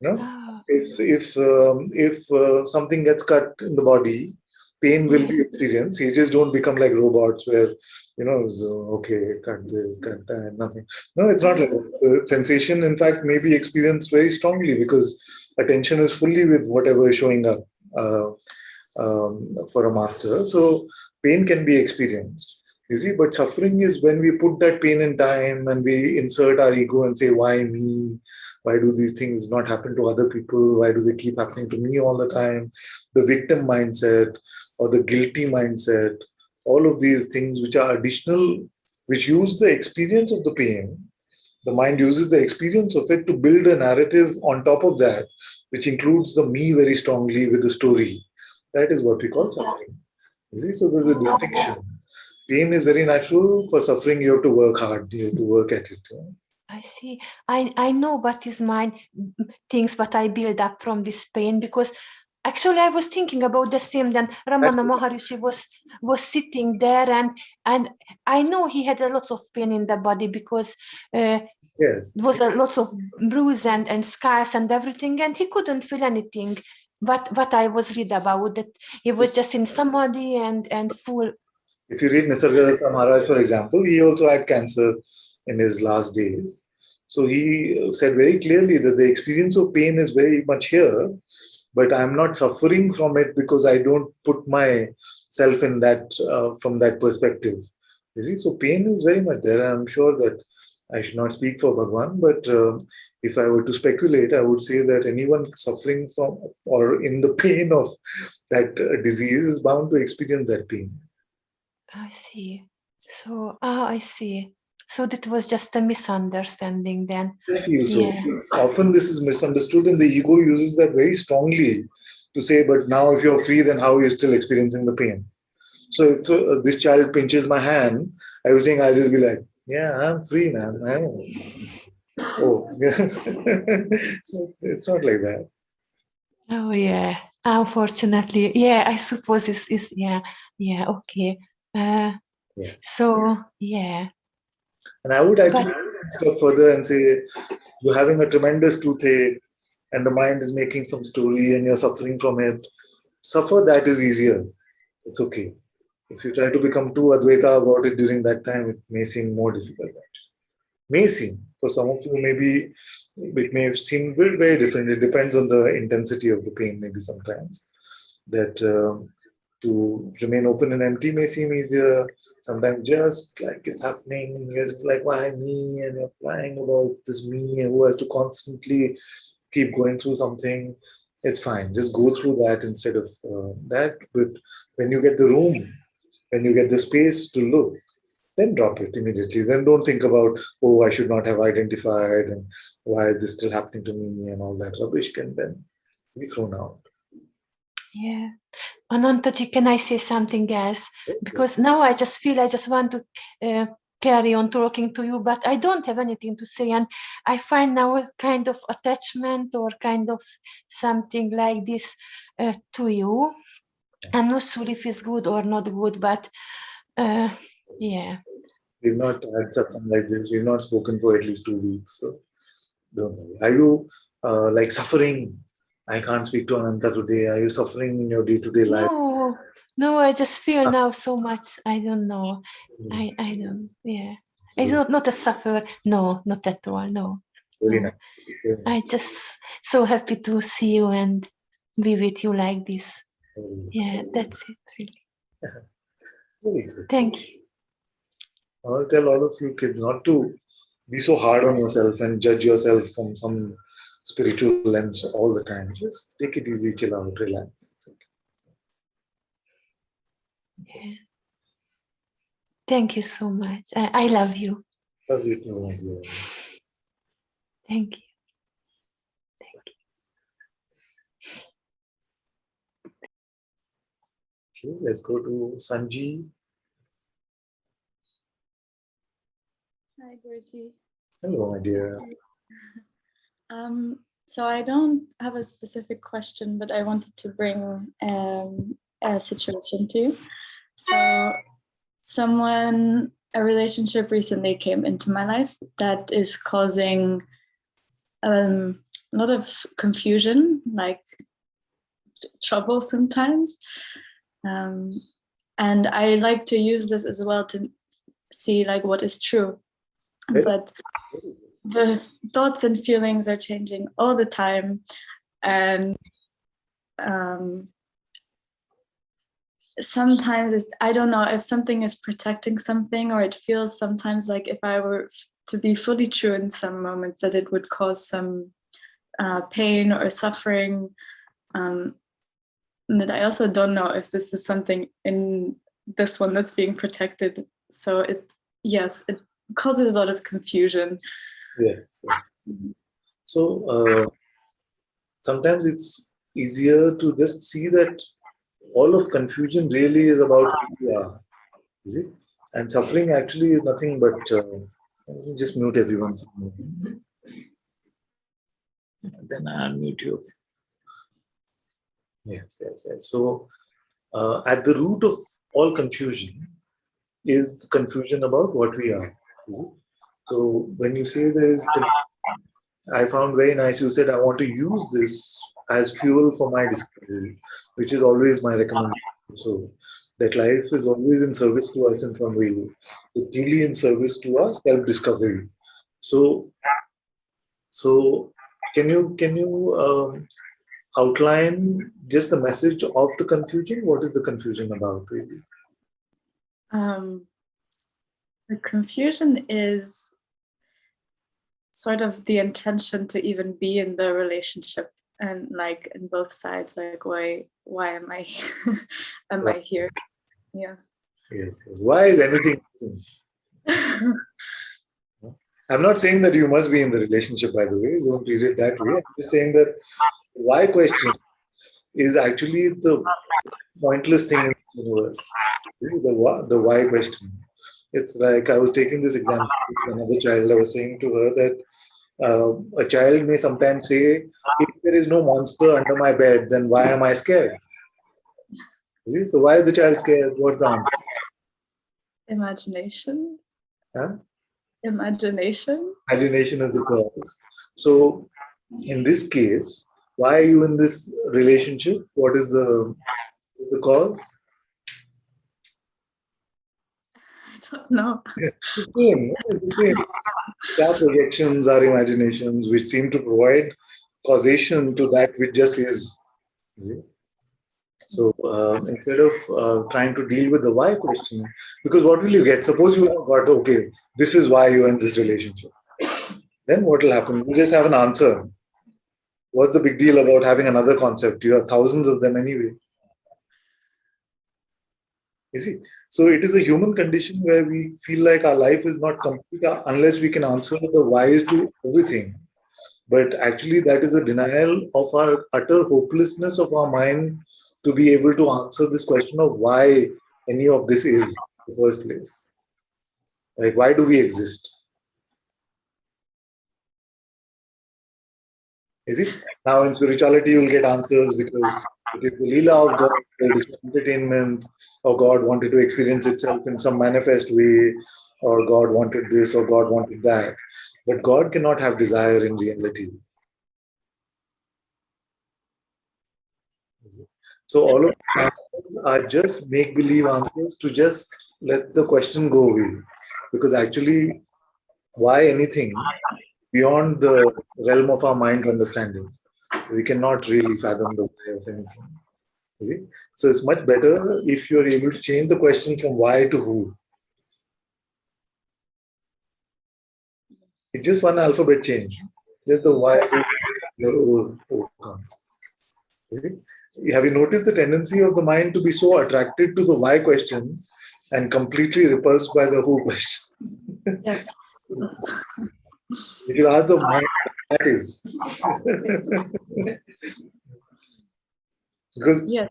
Speaker 1: No,
Speaker 10: Oh,
Speaker 1: if something gets cut in the body, pain will
Speaker 10: yeah.
Speaker 1: be experienced. Sages don't become like robots where it's, okay, cut this, cut that, nothing. No, it's not like
Speaker 10: Oh,
Speaker 1: that. Sensation, in fact, may be experienced very strongly because attention is fully with whatever is showing up uh, for a master. So pain can be experienced. You see, but suffering is when we put that pain in time and we insert our ego and say, why me? Why do these things not happen to other people? Why do they keep happening to me all the time? The victim mindset or the guilty mindset, all of these things which are additional, which use the experience of the pain. The mind uses the experience of it to build a narrative on top of that, which includes the me very strongly with the story. That is what we call suffering. You see, so there's a distinction. Pain is very natural. For suffering, you have to work hard. You have to work at it.
Speaker 10: I see. I know what is mine, things what I build up from this pain, because actually I was thinking about the same. Then Ramana Maharishi was sitting there, and I know he had a lot of pain in the body, because
Speaker 1: Yes.
Speaker 10: there was a lot of bruise and scars and everything, and he couldn't feel anything. But what I was read about, that he was just in samadhi and full.
Speaker 1: If you read Nisargadatta Maharaj, for example, he also had cancer in his last days. So he said very clearly that the experience of pain is very much here, but I'm not suffering from it because I don't put myself in that from that perspective. You see, so pain is very much there. I'm sure that I should not speak for Bhagwan, but if I were to speculate, I would say that anyone suffering from or in the pain of that disease is bound to experience that pain.
Speaker 10: I see. So, I see. So that was just a misunderstanding then.
Speaker 1: I feel so.
Speaker 10: Yeah.
Speaker 1: Often this is misunderstood, and the ego uses that very strongly to say, but now if you're free, then how are you still experiencing the pain? So if this child pinches my hand, I was saying, I'll just be like, yeah, I'm free, man. Oh, it's not like that.
Speaker 10: Oh yeah. Unfortunately, yeah. I suppose it's yeah, okay.
Speaker 1: Yeah.
Speaker 10: So yeah,
Speaker 1: And I would
Speaker 10: but
Speaker 1: actually step further and say, you're having a tremendous toothache, and the mind is making some story, and you're suffering from it. Suffer that is easier. It's okay. If you try to become too Advaita about it during that time, it may seem more difficult. May seem. For some of you, maybe it may seem very, very different. It depends on the intensity of the pain, maybe sometimes. That to remain open and empty may seem easier. Sometimes just like it's happening, you're just like, why me? And you're crying about this me who has to constantly keep going through something. it's fine. Just go through that instead of that. But when you get the room, when you get the space to look, then drop it immediately. Then don't think about, oh, I should not have identified and why is this still happening to me and all that rubbish can then be thrown out.
Speaker 10: Yeah. Anantaji, can I say something else? Because now I just feel I just want to carry on talking to you, but I don't have anything to say. And I find now a kind of attachment or kind of something like this to you. I'm not sure if it's good or not good, but yeah.
Speaker 1: We've not had satsang like this. We've not spoken for at least 2 weeks. So don't worry. Are you like suffering? I can't speak to Ananta today. Are you suffering in your day-to-day life?
Speaker 10: No, I just feel now so much. I don't know. I don't, yeah. It's not a suffer. No, not at all. No.
Speaker 1: Very
Speaker 10: No.
Speaker 1: nice. Very nice.
Speaker 10: I just so happy to see you and be with you like this. Yeah, that's it, really.
Speaker 1: Very good.
Speaker 10: Thank you.
Speaker 1: I'll tell all of you kids not to be so hard on yourself and judge yourself from some spiritual lens all the time. Just take it easy, chill out, relax. It's okay.
Speaker 10: Yeah. Thank you so much. I love you.
Speaker 1: Love you too, my dear.
Speaker 10: Thank you.
Speaker 1: Okay, let's go to Sanji.
Speaker 11: Hi, Guruji.
Speaker 1: Hello, my dear.
Speaker 11: So I don't have a specific question, but I wanted to bring a situation to you. So a relationship recently came into my life that is causing a lot of confusion, like trouble sometimes. And I like to use this as well to see like what is true. But the thoughts and feelings are changing all the time. And sometimes I don't know if something is protecting something, or it feels sometimes like if I were to be fully true in some moments that it would cause some pain or suffering. But I also don't know if this is something in this one that's being protected. So it causes a lot of confusion.
Speaker 1: Yes. So sometimes it's easier to just see that all of confusion really is about who we are. You see? And suffering actually is nothing but just mute everyone for a moment. Then I unmute you. Yes. So at the root of all confusion is confusion about what we are. So when you say there is confusion, I found very nice, you said, I want to use this as fuel for my discovery, which is always my recommendation. So that life is always in service to us in some way. It's really in service to our self-discovery. So can you outline just the message of the confusion? What is the confusion about, really?
Speaker 11: The confusion is sort of the intention to even be in the relationship, and like in both sides, like why am I I here? Yes.
Speaker 1: Why is anything? I'm not saying that you must be in the relationship, by the way. Don't read it that way. I'm just saying that why question is actually the pointless thing in the universe. The why question. It's like I was taking this example with another child. I was saying to her that a child may sometimes say, if there is no monster under my bed, then why am I scared? So why is the child scared? What's the answer?
Speaker 11: Imagination.
Speaker 1: Huh?
Speaker 11: Imagination.
Speaker 1: Imagination is the cause. So in this case, why are you in this relationship? What is the cause?
Speaker 11: I don't know.
Speaker 1: It's the same. Our projections, our imaginations, which seem to provide causation to that which just is. So instead of trying to deal with the why question, because what will you get? Suppose you have got, okay, this is why you're in this relationship. Then what will happen? You just have an answer. What's the big deal about having another concept? You have thousands of them anyway. You see, so it is a human condition where we feel like our life is not complete unless we can answer the whys to everything. But actually, that is a denial of our utter hopelessness of our mind to be able to answer this question of why any of this is in the first place. Like, why do we exist? Is it? Now, in spirituality, you will get answers because it is the Leela of God, it is entertainment, or God wanted to experience itself in some manifest way, or God wanted this, or God wanted that. But God cannot have desire in reality. So all of the answers are just make-believe answers to just let the question go away. Because actually, why anything beyond the realm of our mind understanding? We cannot really fathom the why of anything. You see? So it's much better if you're able to change the question from why to who. It's just one alphabet change. Just the why, who comes. Have you noticed the tendency of the mind to be so attracted to the why question and completely repulsed by the who question?
Speaker 11: Yes.
Speaker 1: If you ask the mind, that is. Because
Speaker 11: Yes.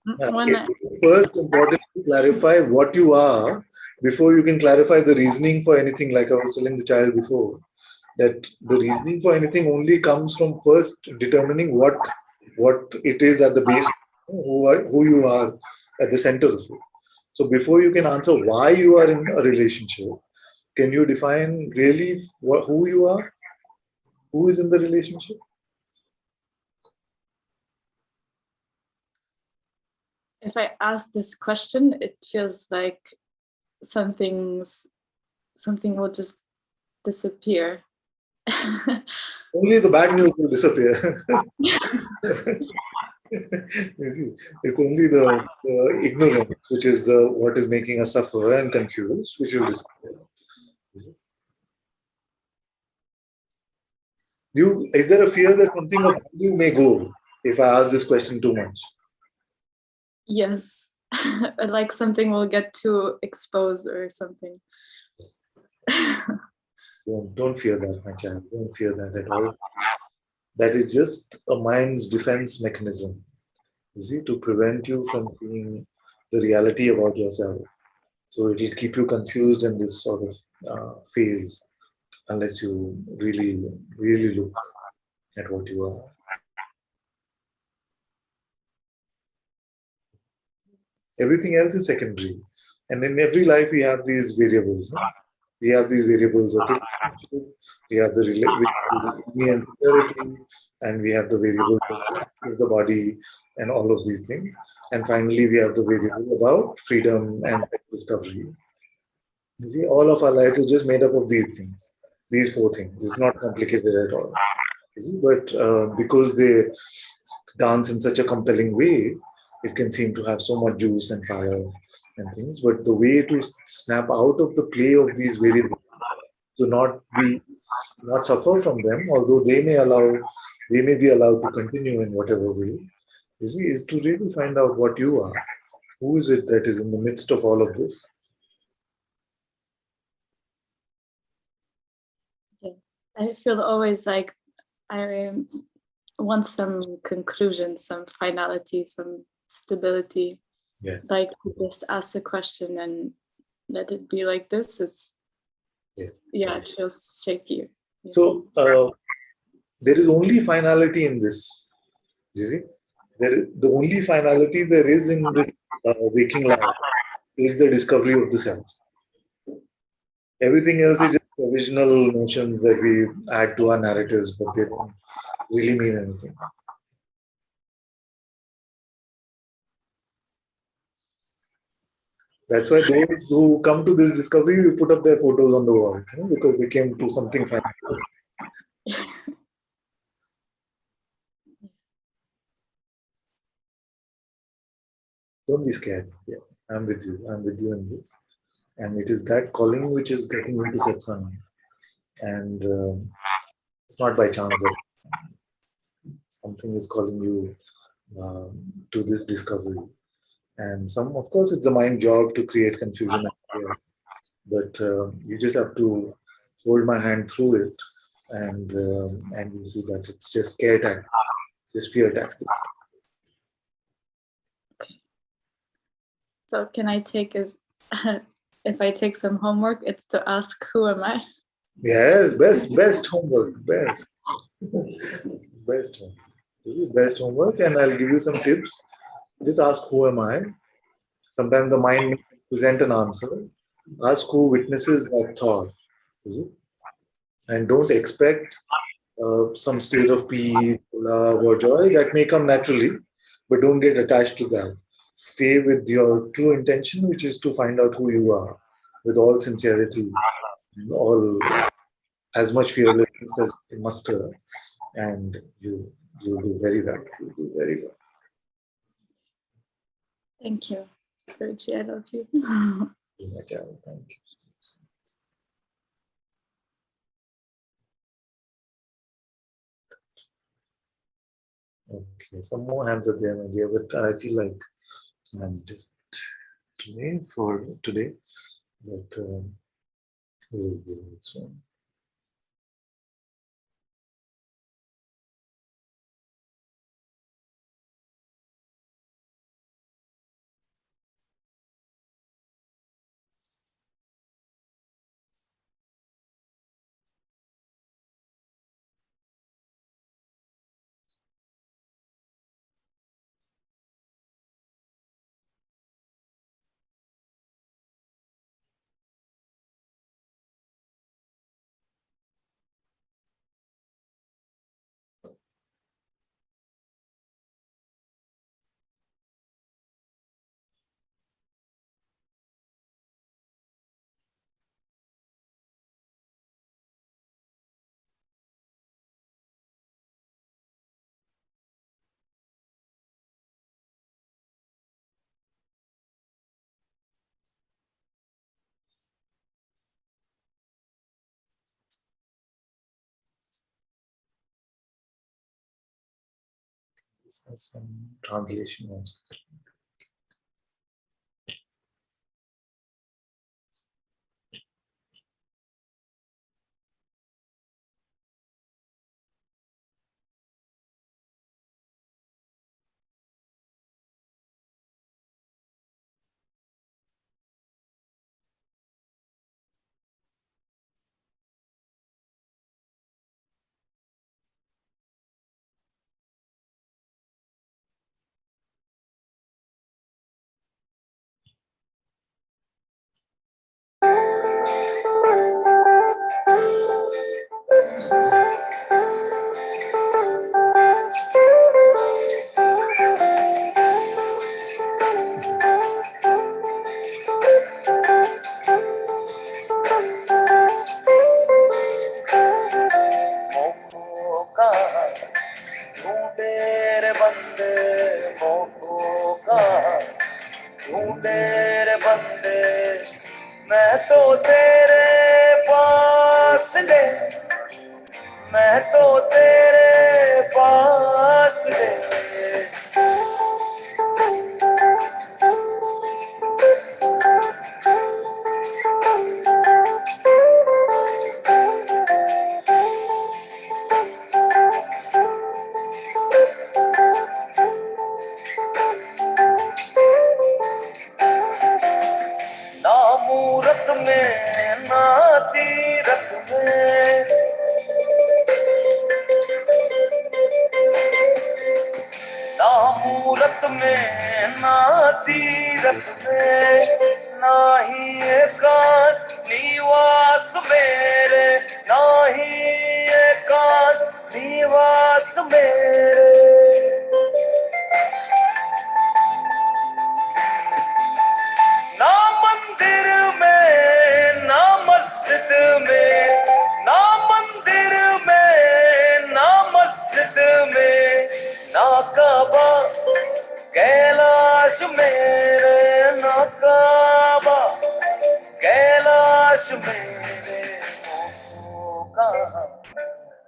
Speaker 1: it's first important to clarify what you are before you can clarify the reasoning for anything, like I was telling the child before. That the reasoning for anything only comes from first determining what it is at the base, who you are at the center of it. So before you can answer why you are in a relationship, can you define really who you are? Who is in the relationship?
Speaker 11: If I ask this question, it feels like something will just disappear.
Speaker 1: Only the bad news will disappear. You see, it's only the ignorance, which is what is making us suffer and confused, which will disappear. Is there a fear that something of value may go if I ask this question too much?
Speaker 11: Yes. Like something will get too exposed or something.
Speaker 1: Don't fear that, my child. Don't fear that at all. That is just a mind's defense mechanism, you see, to prevent you from seeing the reality about yourself. So it will keep you confused in this sort of phase unless you really, really look at what you are. Everything else is secondary. And in every life, we have these variables. No? We have these variables of relationship, we have the and security, and we have the variable of the body, and all of these things. And finally, we have the variable about freedom and discovery. You see, all of our life is just made up of these things, these four things. It's not complicated at all. You see, but because they dance in such a compelling way, it can seem to have so much juice and fire and things. But the way to snap out of the play of these variables, to not suffer from them, although they may be allowed to continue in whatever way, you see, is to really find out what you are. Who is it that is in the midst of all of this?
Speaker 11: Yeah. I feel always like I want some conclusion, some finality, some stability.
Speaker 1: Yes.
Speaker 11: Like just ask the question and let it be like this. It feels shaky. Yeah.
Speaker 1: So there is only finality in this. You see, the only finality there is in this waking life is the discovery of the self. Everything else is just provisional notions that we add to our narratives, but they don't really mean anything. That's why those who come to this discovery, we put up their photos on the wall, because they came to something final. Don't be scared. Yeah, I'm with you. I'm with you in this. And it is that calling which is getting into Satsang. And it's not by chance that something is calling you to this discovery. And some, of course, it's the mind job to create confusion. But you just have to hold my hand through it, and you see that it's just scare tactics, just fear tactics.
Speaker 11: So can I take as if I take some homework, it's to ask who am I?
Speaker 1: Yes, best homework, best homework. This is best homework, and I'll give you some tips. Just ask who am I. Sometimes the mind may present an answer. Ask who witnesses that thought, is it? And don't expect some state of peace, love, or joy that may come naturally, but don't get attached to that. Stay with your true intention, which is to find out who you are with all sincerity, all as much fearlessness as you muster, and you do very well. You do very well.
Speaker 11: Thank you. Guruji, I love you.
Speaker 1: Thank you. Okay, some more hands are there, my dear, but I feel like I'm just today for today, but we'll give it soon. This has some translation also.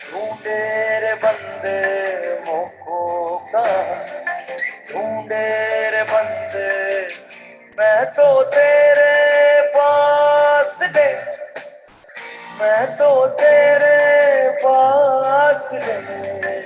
Speaker 12: तू तेरे बंदे मोको तेरे बंदे मैं तो तेरे पास गए मैं तो तेरे पास गए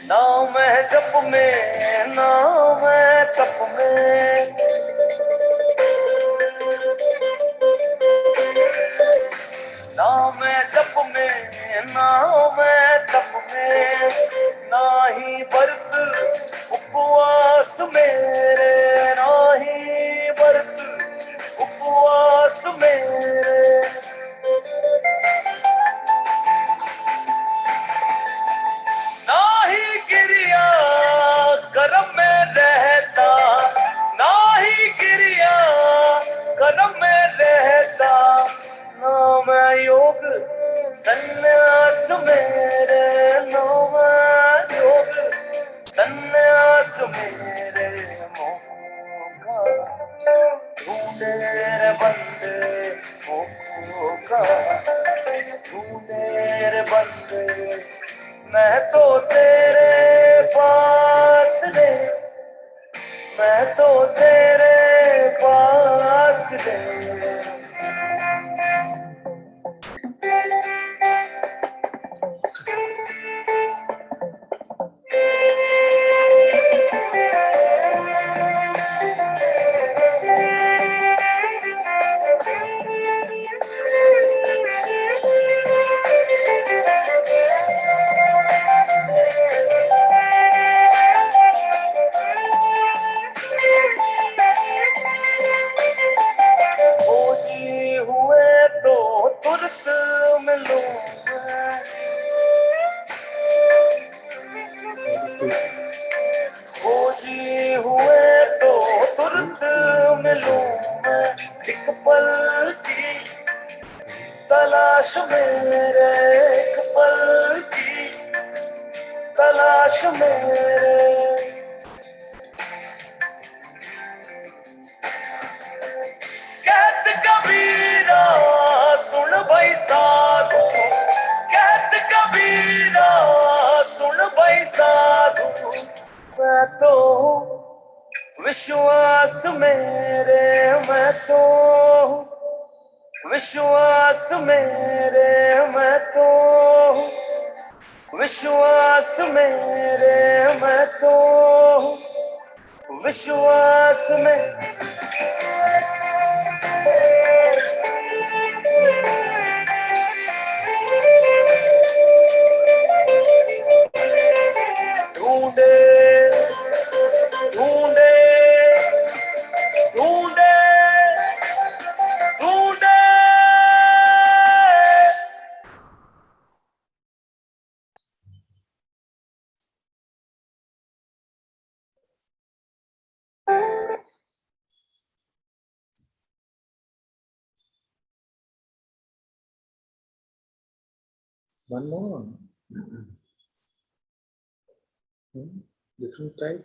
Speaker 12: ना मैं जप में ना मैं तप में ना मैं जप में ना मैं तप में ना ही व्रत उपवास मेरे ना ही व्रत उपवास मेरे ना ही गिरिया कर्म में रहता ना ही गिरिया कर्म में रहता ना मैं योग संन्यास मेरे ना मैं योग संन्यास मेरे मोका ढूंढे रे बंदे मोका ढूंढे रे बंदे मैं तो तेरे पास गए मैं तो तेरे पास गए खोजी हुए तो तुरंत मिलूं मैं खोजी हुए तो तुरंत मिलूं मैं एक पल की तलाश मेरे एक पल की तलाश मेरे कहत कबीरा सुन भाई साधु कहत कबीरा सुन भाई साधु मैं तो विश्वास मेरे मैं तो विश्वास मेरे मैं तो विश्वास मेरे मैं तो विश्वास में ढूंढे ढूंढे ढूंढे ढूंढे
Speaker 1: One more. Different type.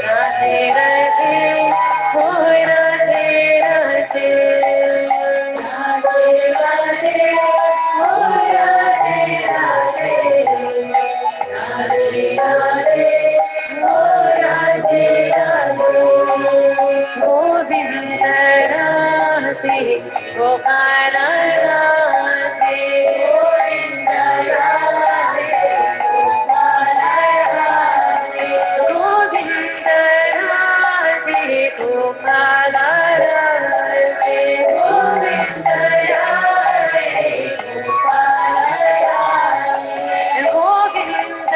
Speaker 12: Radhe Radhe O Radhe Radhe Radhe Radhe O Radhe Radhe Radhe Radhe O Radhe Radhe Govind Radhe Gopal Radhe Govind Radhe Gopal Radhe Govind Radhe Gopal Radhe Govind Radhe Gopal Radhe Govind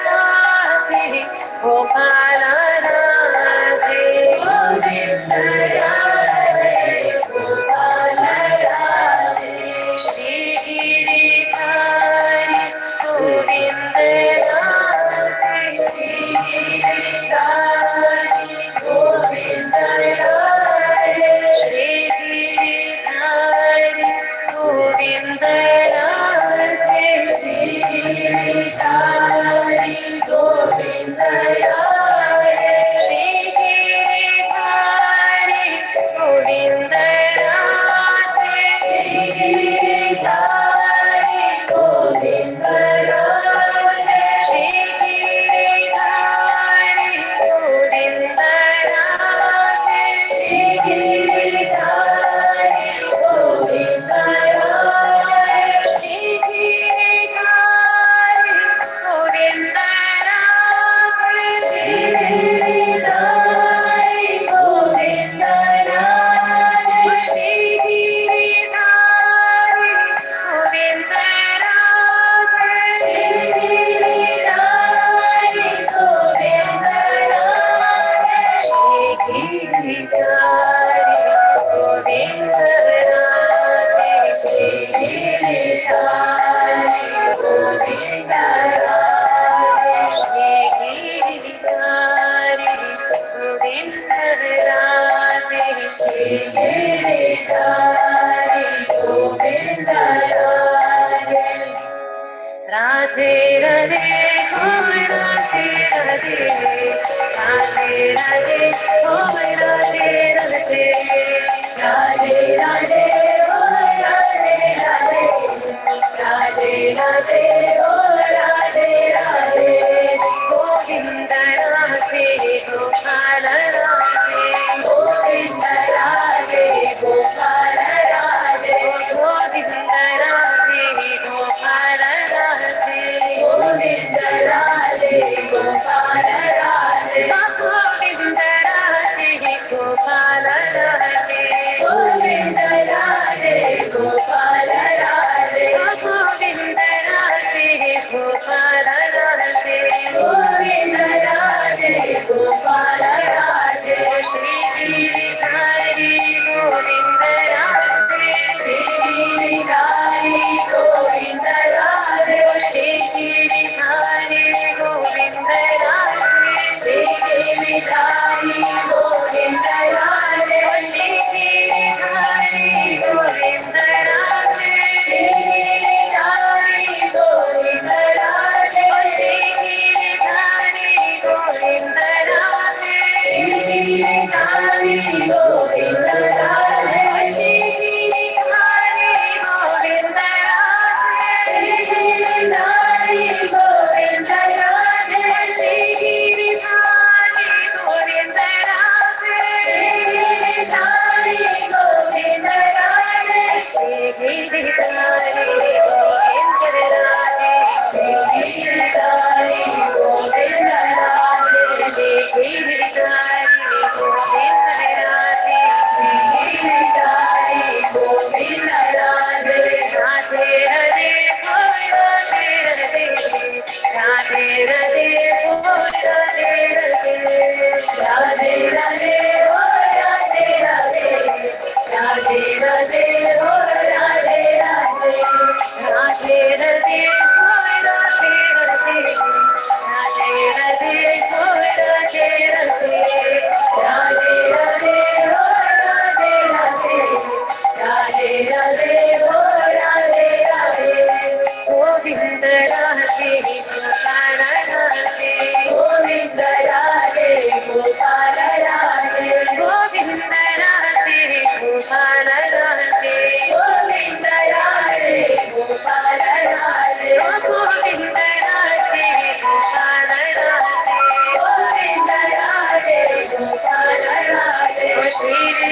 Speaker 12: Radhe Gopal Radhe Govind Radhe Gopal Radhe Shri Giridhari Govind Radhe Shri Giridhari Govind Radhe Shri Giridhari Govind Radhe Shri Giridhari Govind Radhe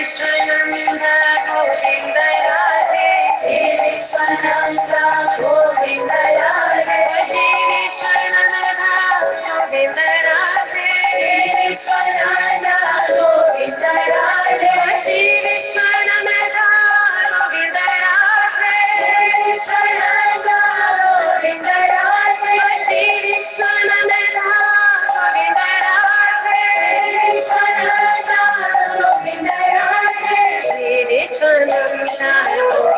Speaker 12: Vishwananda Govinda Radhe, Shri Vishwananda Govinda Radhe, Shri Vishwananda Govinda Radhe, Shri Vishwananda Govinda Radhe, Shri Vishwananda Govinda Radhe, Shri Vishwananda Govinda Radhe, Shri Vishwananda Govinda Radhe, Shri Vishwananda Govinda Radhe, Shri Vishwananda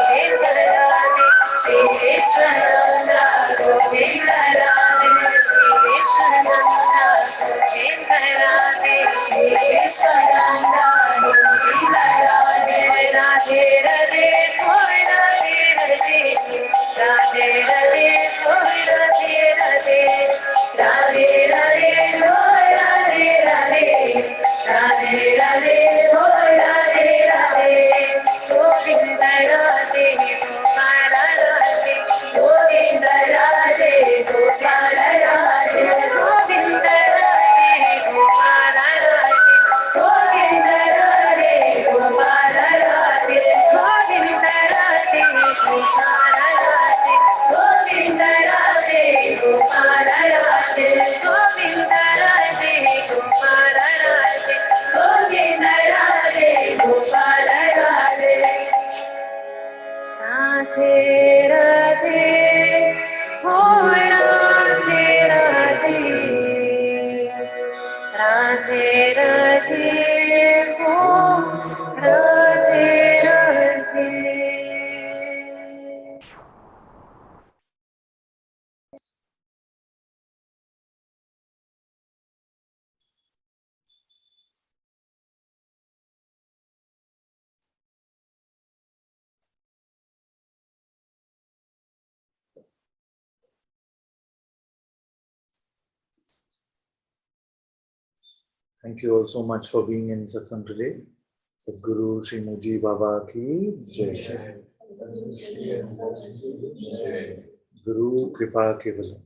Speaker 12: Govinda Radhe, Shri Vishwananda Govinda Radhe, Shri Vishwananda Govinda Radhe, Shri Vishwananda Govinda Radhe, Radhe Radhe, Hoy Radhe Radhe, Radhe Radhe, Hoy Radhe Radhe, Radhe Radhe, Hoy Radhe Radhe, Radhe Radhe, Hoy Radhe Radhe, Govinda Radhe, Gopala Radhe, Govinda Radhe, Gopala Radhe, Govinda Radhe, Gopala Radhe, Govinda Radhe, Gopala Radhe, Govinda Radhe, Gopala Radhe, Govinda Radhe, Gopala Radhe, Govinda Radhe, Gopala Radhe, Govinda Radhe, Gopala Radhe. Radhe Radhe, oh Radhe Radhe, Radhe Radhe, oh Radhe Radhe.
Speaker 1: Thank you all so much for being in Satsang today. Sadhguru Sri Muji Baba ki Jai. Guru Kripa Kevalam.